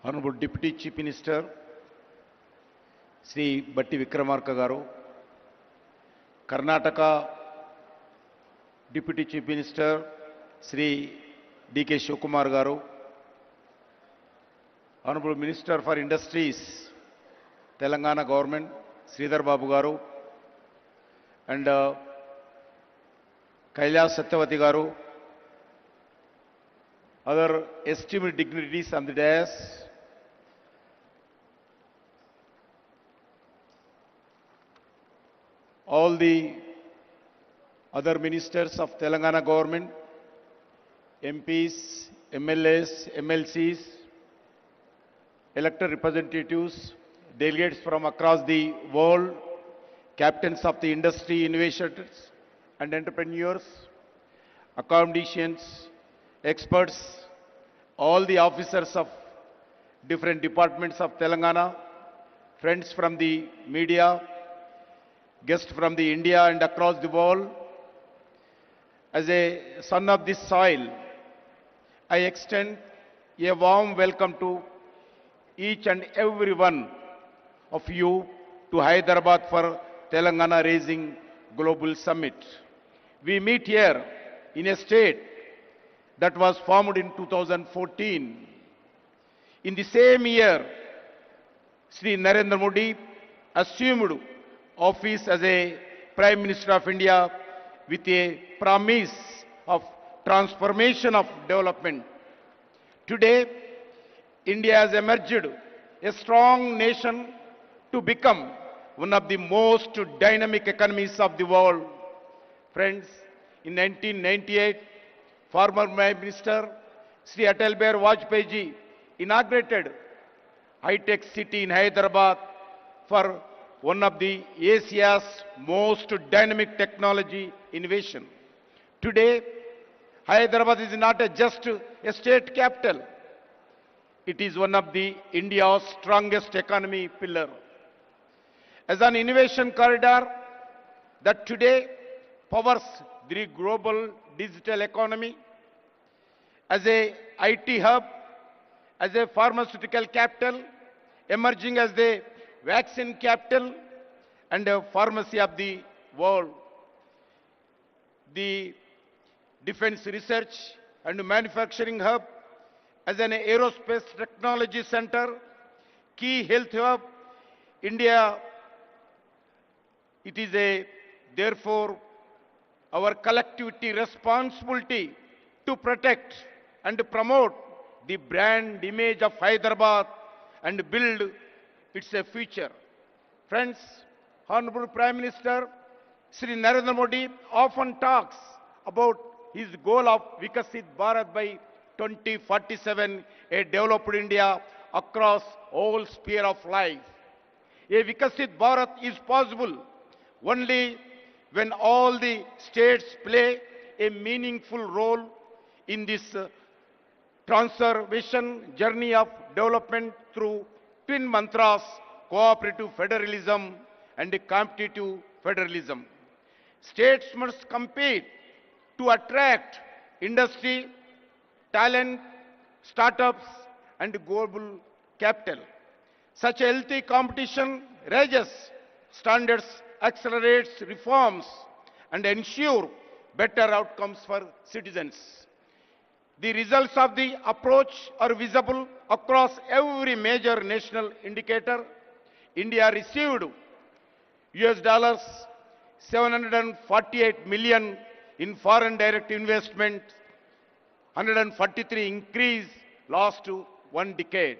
Honorable Deputy Chief Minister Sri Batti Vikramarka Garu, Karnataka Deputy Chief Minister Sri D.K. Shivakumar Garu, Honorable Minister for Industries, Telangana Government, Sridhar Babu Garu, and Kailas Satyavati Garu, other esteemed dignitaries on the dais, all the other ministers of Telangana government, MPs, MLAs, MLCs, elected representatives, delegates from across the world, captains of the industry, innovators and entrepreneurs, academicians, experts, all the officers of different departments of Telangana, friends from the media, guests from the India and across the world. As a son of this soil, I extend a warm welcome to each and every one of you to Hyderabad for Telangana Raising Global Summit. We meet here in a state that was formed in 2014. In the same year, Sri Narendra Modi assumed office as a Prime Minister of India with a promise of transformation of development. Today, India has emerged a strong nation to become one of the most dynamic economies of the world. Friends, in 1998, former Prime Minister Sri Atal Bihari Vajpayee ji inaugurated high-tech city in Hyderabad for one of the Asia's most dynamic technology innovation. Today, Hyderabad is not just a state capital. It is one of the India's strongest economy pillar. As an innovation corridor that today powers the global digital economy, as a IT hub, as a pharmaceutical capital, emerging as the vaccine capital and a pharmacy of the world. The defense research and manufacturing hub, as an aerospace technology center, key health hub, India, it is therefore our collectivity responsibility to protect and promote the brand image of Hyderabad and build its future. Friends, Honorable Prime Minister, Sri Narendra Modi often talks about his goal of Vikasit Bharat by 2047, a developed India across all sphere of life. A Vikasit Bharat is possible only when all the states play a meaningful role in this transformation journey of development through twin mantras, cooperative federalism and competitive federalism. States must compete to attract industry, talent, startups and global capital. Such a healthy competition raises standards, accelerates reforms and ensure better outcomes for citizens. The results of the approach are visible across every major national indicator. India received US $748 million in foreign direct investment, 143 increase last one decade.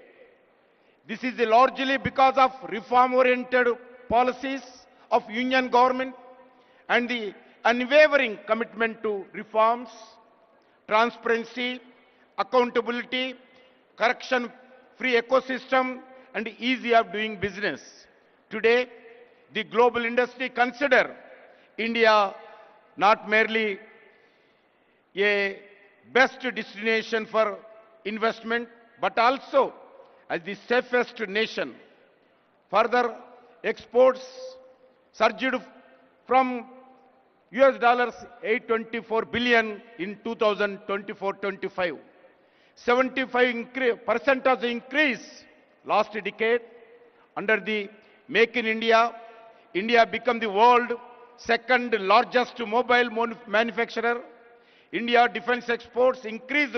This is largely because of reform-oriented policies of union government and the unwavering commitment to reforms, transparency, accountability, corruption-free ecosystem, and ease of doing business. Today, the global industry consider India not merely a best destination for investment, but also as the safest nation. Further, exports surged from US $824 billion in 2024-25. 75% of the increase last decade. Under the Make in India, India became the world's second largest mobile manufacturer. India defense exports increased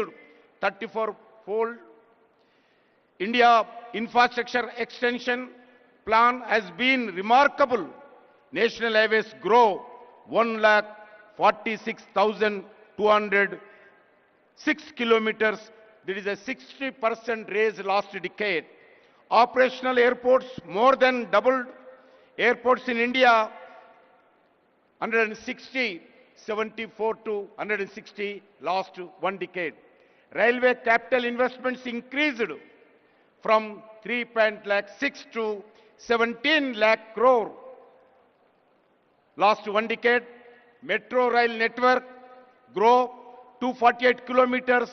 34-fold. India infrastructure extension plan has been remarkable. National highways grow 146,206 kilometers. There is a 60% raise last decade. Operational airports more than doubled. Airports in India 160, 74 to 160 last one decade. Railway capital investments increased from 3.6 to 17 lakh crore last one decade. Metro rail network grow 248 kilometers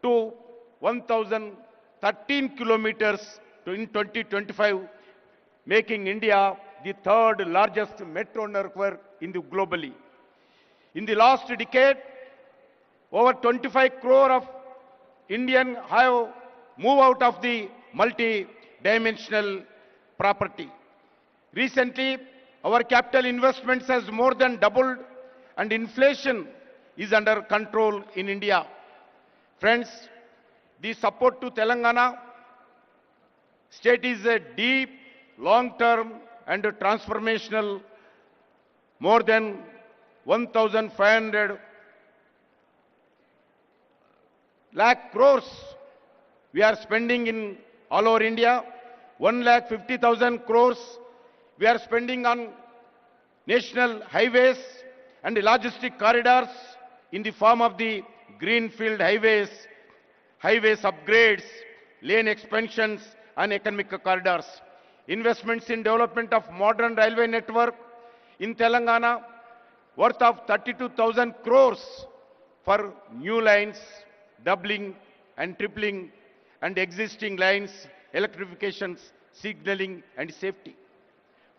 to 1,013 kilometers in 2025, making India the third largest metro network in the globally. In the last decade, over 25 crore of Indians have moved out of the multi-dimensional property. Recently, our capital investments has more than doubled and inflation is under control in India. Friends, the support to Telangana state is a deep, long-term and transformational. More than 1,500 lakh crores we are spending in all over India. 1,50,000 crores we are spending on national highways and logistic corridors in the form of the greenfield highways, upgrades, lane expansions and economic corridors. Investments in development of modern railway network in Telangana worth of 32,000 crores for new lines, doubling and tripling, and existing lines, electrifications, signaling and safety.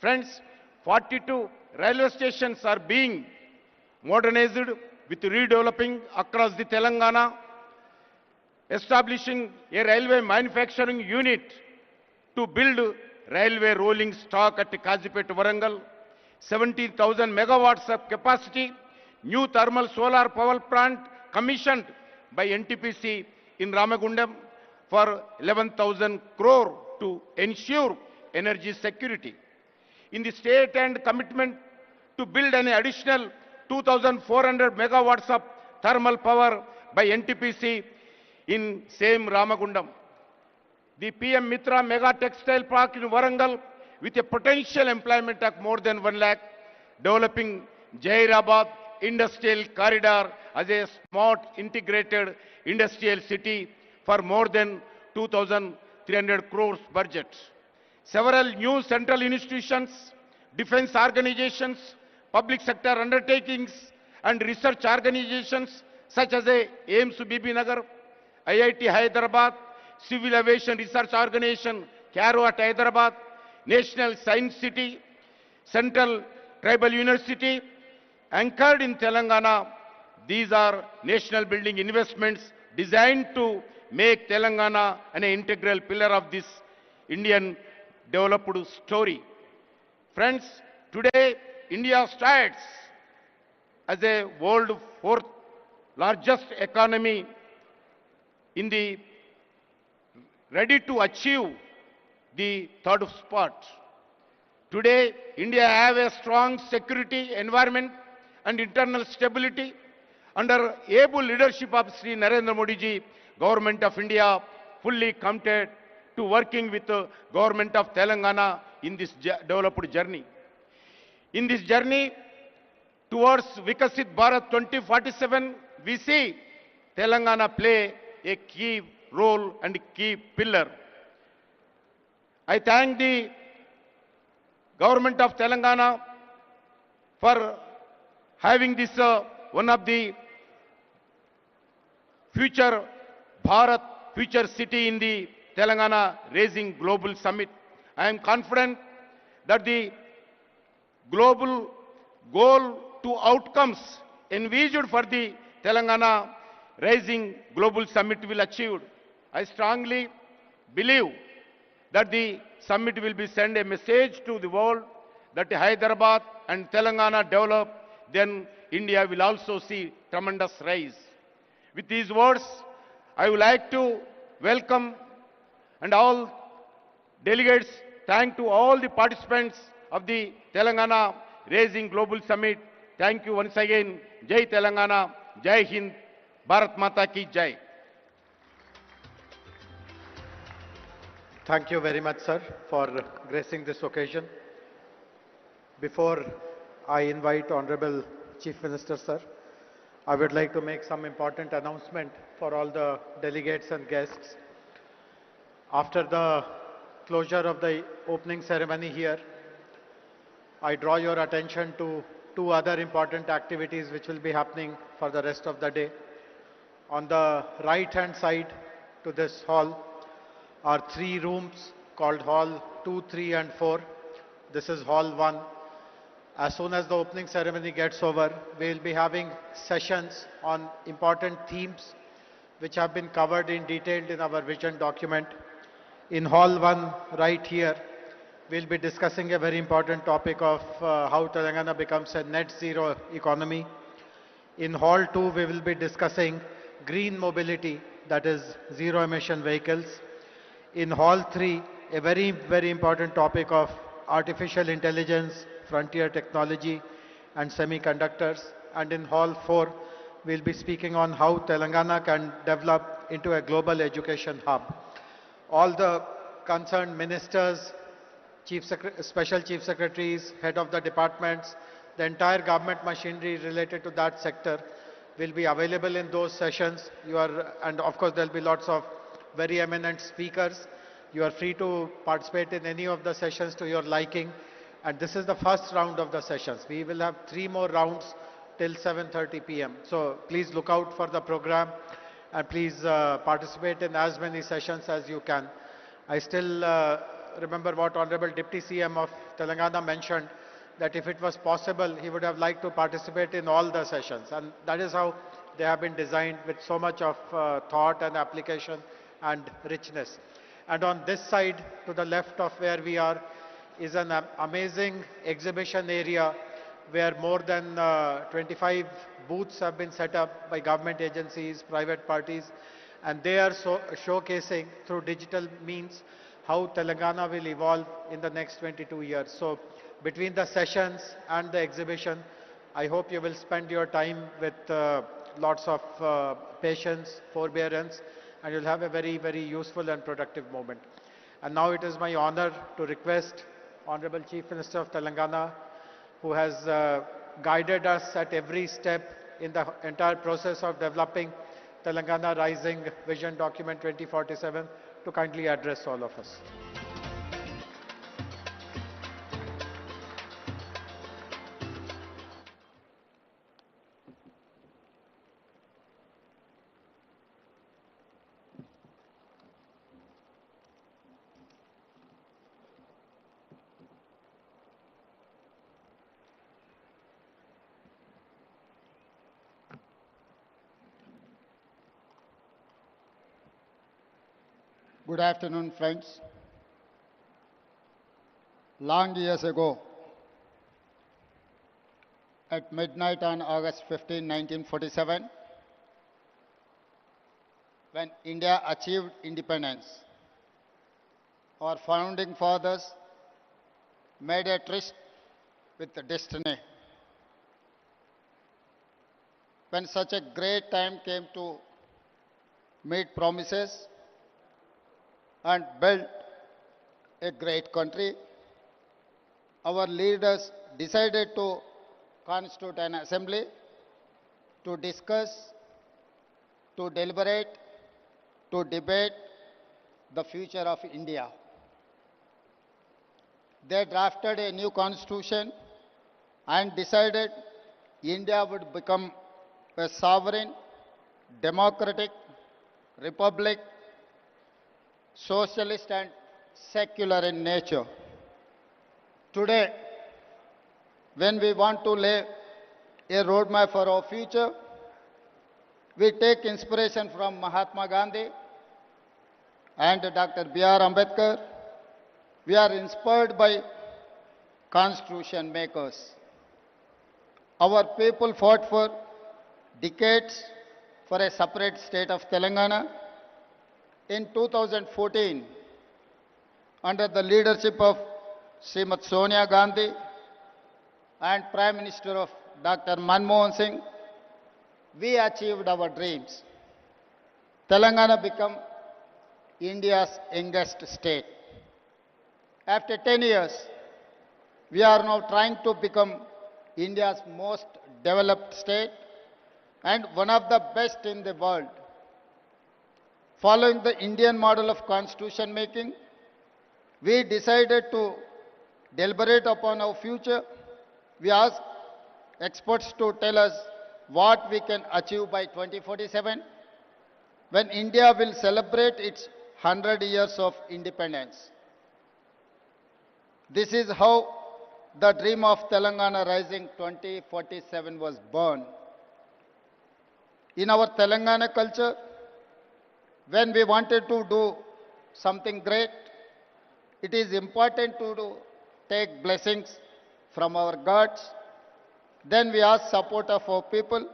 Friends, 42 railway stations are being modernized with redeveloping across the Telangana, establishing a railway manufacturing unit to build railway rolling stock at Kazipet, Varangal, 17,000 megawatts of capacity, new thermal solar power plant commissioned by NTPC in Ramagundam for 11,000 crore to ensure energy security. In the state and commitment to build an additional 2,400 megawatts of thermal power by NTPC in same Ramagundam. The PM Mitra Mega Textile Park in Varangal with a potential employment of more than 1 lakh developing Jairabad Industrial Corridor as a smart integrated industrial city for more than 2,300 crores budget. Several new central institutions, defense organizations, public sector undertakings, and research organizations such as AIMS Bibinagar, IIT Hyderabad, Civil Aviation Research Organization, CARO at Hyderabad, National Science City, Central Tribal University, anchored in Telangana. These are national building investments designed to make Telangana an integral pillar of this Indian developed story. Friends, today India stands as a world fourth largest economy in the ready to achieve the third spot. Today, India have a strong security environment and internal stability under able leadership of Sri Narendra Modi ji, Government of India fully committed to working with the Government of Telangana in this developed journey. In this journey towards Vikasit Bharat 2047, we see Telangana play a key role and key pillar. I thank the Government of Telangana for having this one of the future Bharat, future city in the Telangana Raising Global Summit. I am confident that the global goal to outcomes envisaged for the Telangana Rising Global Summit will achieved. I strongly believe that the summit will be send a message to the world that Hyderabad and Telangana develop, then India will also see tremendous rise. With these words, I would like to welcome and all delegates, thank to all the participants of the Telangana Raising Global Summit. Thank you once again. Jai Telangana, Jai Hind, Bharat Mata ki Jai. Thank you very much, sir, for gracing this occasion. Before I invite Honorable Chief Minister, sir, I would like to make some important announcement for all the delegates and guests. After the closure of the opening ceremony here, I draw your attention to two other important activities which will be happening for the rest of the day. On the right-hand side to this hall are three rooms called Hall 2, 3 and 4. This is Hall 1. As soon as the opening ceremony gets over, we will be having sessions on important themes which have been covered in detail in our vision document. In Hall 1, right here, we will be discussing a very important topic of how Telangana becomes a net zero economy. In Hall 2, we will be discussing green mobility, that is zero emission vehicles. In Hall 3, a very, very important topic of artificial intelligence, frontier technology and semiconductors. And in Hall 4, we'll be speaking on how Telangana can develop into a global education hub. All the concerned ministers, special chief secretaries, head of the departments, the entire government machinery related to that sector will be available in those sessions. And of course there'll be lots of very eminent speakers. You are free to participate in any of the sessions to your liking. And this is the first round of the sessions. We will have 3 more rounds till 7:30 p.m. So please look out for the program and please participate in as many sessions as you can. I still remember what Honorable Deputy CM of Telangana mentioned, that if it was possible, he would have liked to participate in all the sessions. And that is how they have been designed, with so much of thought and application and richness. And on this side, to the left of where we are, is an amazing exhibition area where more than 25 booths have been set up by government agencies, private parties, and they are showcasing through digital means how Telangana will evolve in the next 22 years. So between the sessions and the exhibition, I hope you will spend your time with lots of patience, forbearance, and you'll have a very, very useful and productive moment. And now it is my honor to request Honorable Chief Minister of Telangana, who has guided us at every step in the entire process of developing Telangana Rising Vision Document 2047, to kindly address all of us. Good afternoon, friends. Long years ago, at midnight on August 15, 1947, when India achieved independence, our founding fathers made a tryst with the destiny. When such a great time came to meet promises and build a great country, our leaders decided to constitute an assembly to discuss, to deliberate, to debate the future of India. They drafted a new constitution and decided India would become a sovereign, democratic republic, socialist and secular in nature. Today, when we want to lay a roadmap for our future, we take inspiration from Mahatma Gandhi and Dr. B.R. Ambedkar. We are inspired by constitution makers. Our people fought for decades for a separate state of Telangana. In 2014, under the leadership of Srimati Sonia Gandhi and Prime Minister of Dr. Manmohan Singh, we achieved our dreams. Telangana became India's youngest state. After 10 years, we are now trying to become India's most developed state and one of the best in the world. Following the Indian model of constitution making, we decided to deliberate upon our future. We asked experts to tell us what we can achieve by 2047, when India will celebrate its 100 years of independence. This is how the dream of Telangana Rising 2047 was born. In our Telangana culture, when we wanted to do something great, it is important to take blessings from our gods. Then we asked support of our people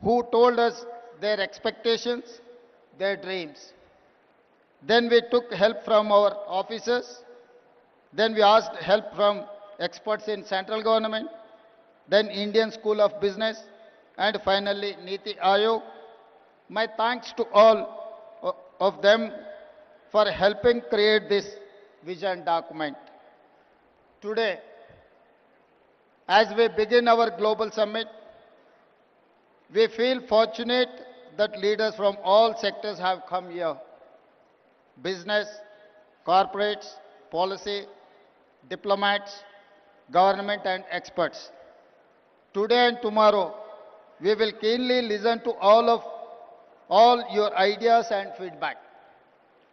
who told us their expectations, their dreams. Then we took help from our officers. Then we asked help from experts in central government, then Indian School of Business, and finally Niti Aayog. My thanks to all of them for helping create this vision document. Today, as we begin our global summit, we feel fortunate that leaders from all sectors have come here. Business, corporates, policy, diplomats, government and experts. Today and tomorrow, we will keenly listen to all your ideas and feedback.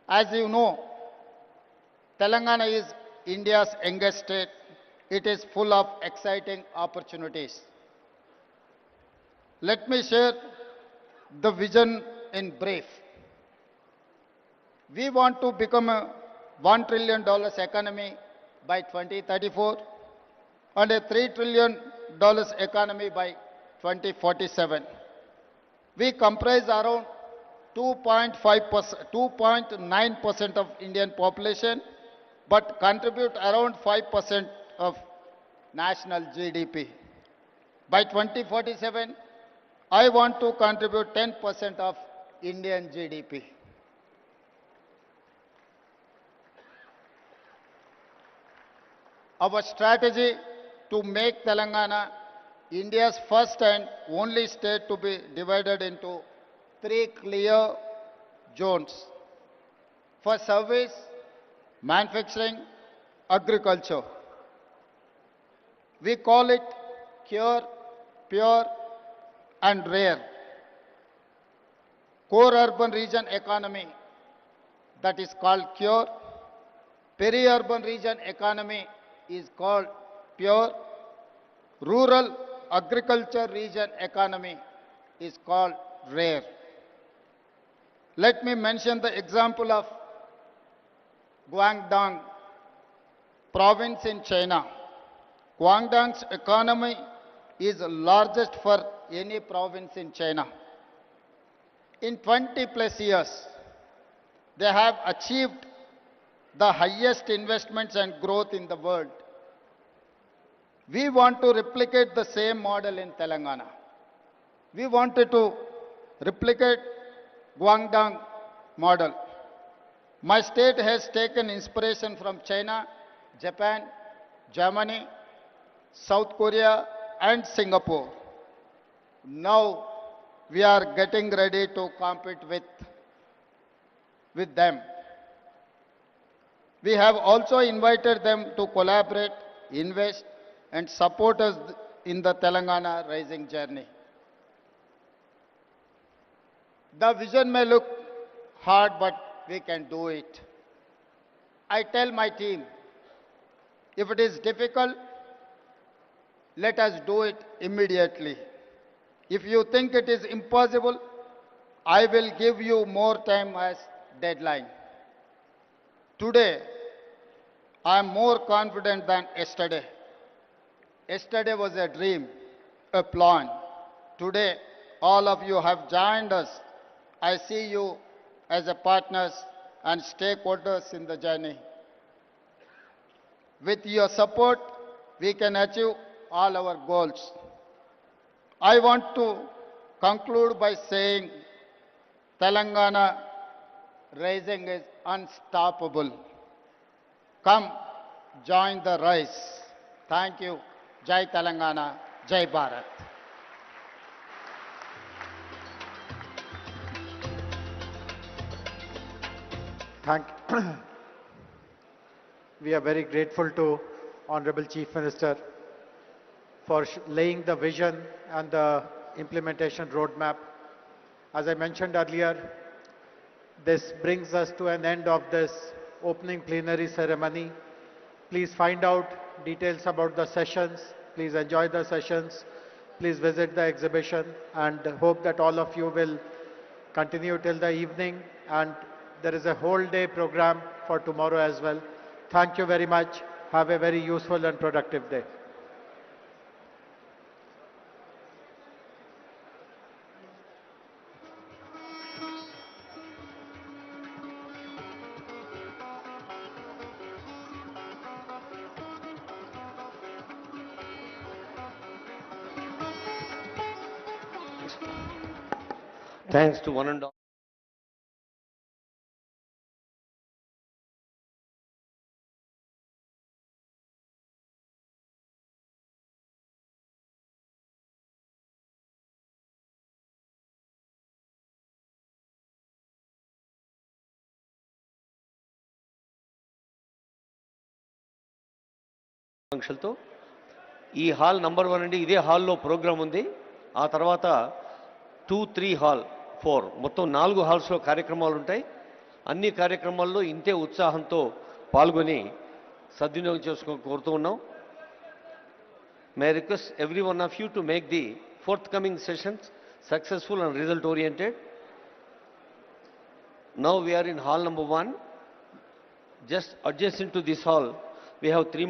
As you know, Telangana is India's youngest state. It is full of exciting opportunities. Let me share the vision in brief. We want to become a $1 trillion economy by 2034 and a $3 trillion economy by 2047. We comprise around 2.9% of Indian population, but contribute around 5% of national GDP. By 2047, I want to contribute 10% of Indian GDP. Our strategy to make Telangana India's first and only state to be divided into three clear zones for service, manufacturing, agriculture. We call it cure, pure, and rare. Core urban region economy, that is called cure. Peri-urban region economy is called pure. Rural agriculture region economy is called rare. Let me mention the example of Guangdong province in China. Guangdong's economy is the largest for any province in China. In 20 plus years, they have achieved the highest investments and growth in the world. We want to replicate the same model in Telangana. We wanted to replicate Guangdong model. My state has taken inspiration from China, Japan, Germany, South Korea, and Singapore. Now we are getting ready to compete with them. We have also invited them to collaborate, invest, and support us in the Telangana rising journey. The vision may look hard, but we can do it. I tell my team, if it is difficult, let us do it immediately. If you think it is impossible, I will give you more time as deadline. Today, I am more confident than yesterday. Yesterday was a dream, a plan. Today, all of you have joined us. I see you as a partners and stakeholders in the journey. With your support, we can achieve all our goals. I want to conclude by saying Telangana rising is unstoppable. Come, join the rise. Thank you. Jai Telangana, Jai Bharat. We are very grateful to Honorable Chief Minister for laying the vision and the implementation roadmap. As I mentioned earlier, this brings us to an end of this opening plenary ceremony. Please find out details about the sessions. Please enjoy the sessions. Please visit the exhibition, and hope that all of you will continue till the evening, and there is a whole day program for tomorrow as well. Thank you very much. Have a very useful and productive day. Thanks to one and all. ఆంక్షలతో ఈ hall number 1 అండి. ఇదే హాల్లో programme ఉంది. ఆ తర్వాత 2, 3 hall 4 మొత్తం 4 హాల్స్లో కార్యక్రమాలు ఉంటాయి. అన్ని కార్యక్రమాల్లో ఇంతే ఉత్సాహంతో పాల్గొని సద్వినియోగం చేసుకోవాలని కోరుతూ ఉన్నాం. May I request every one of you to make the forthcoming sessions successful and result oriented. Now we are in hall number 1. Just adjacent to this hall, we have 3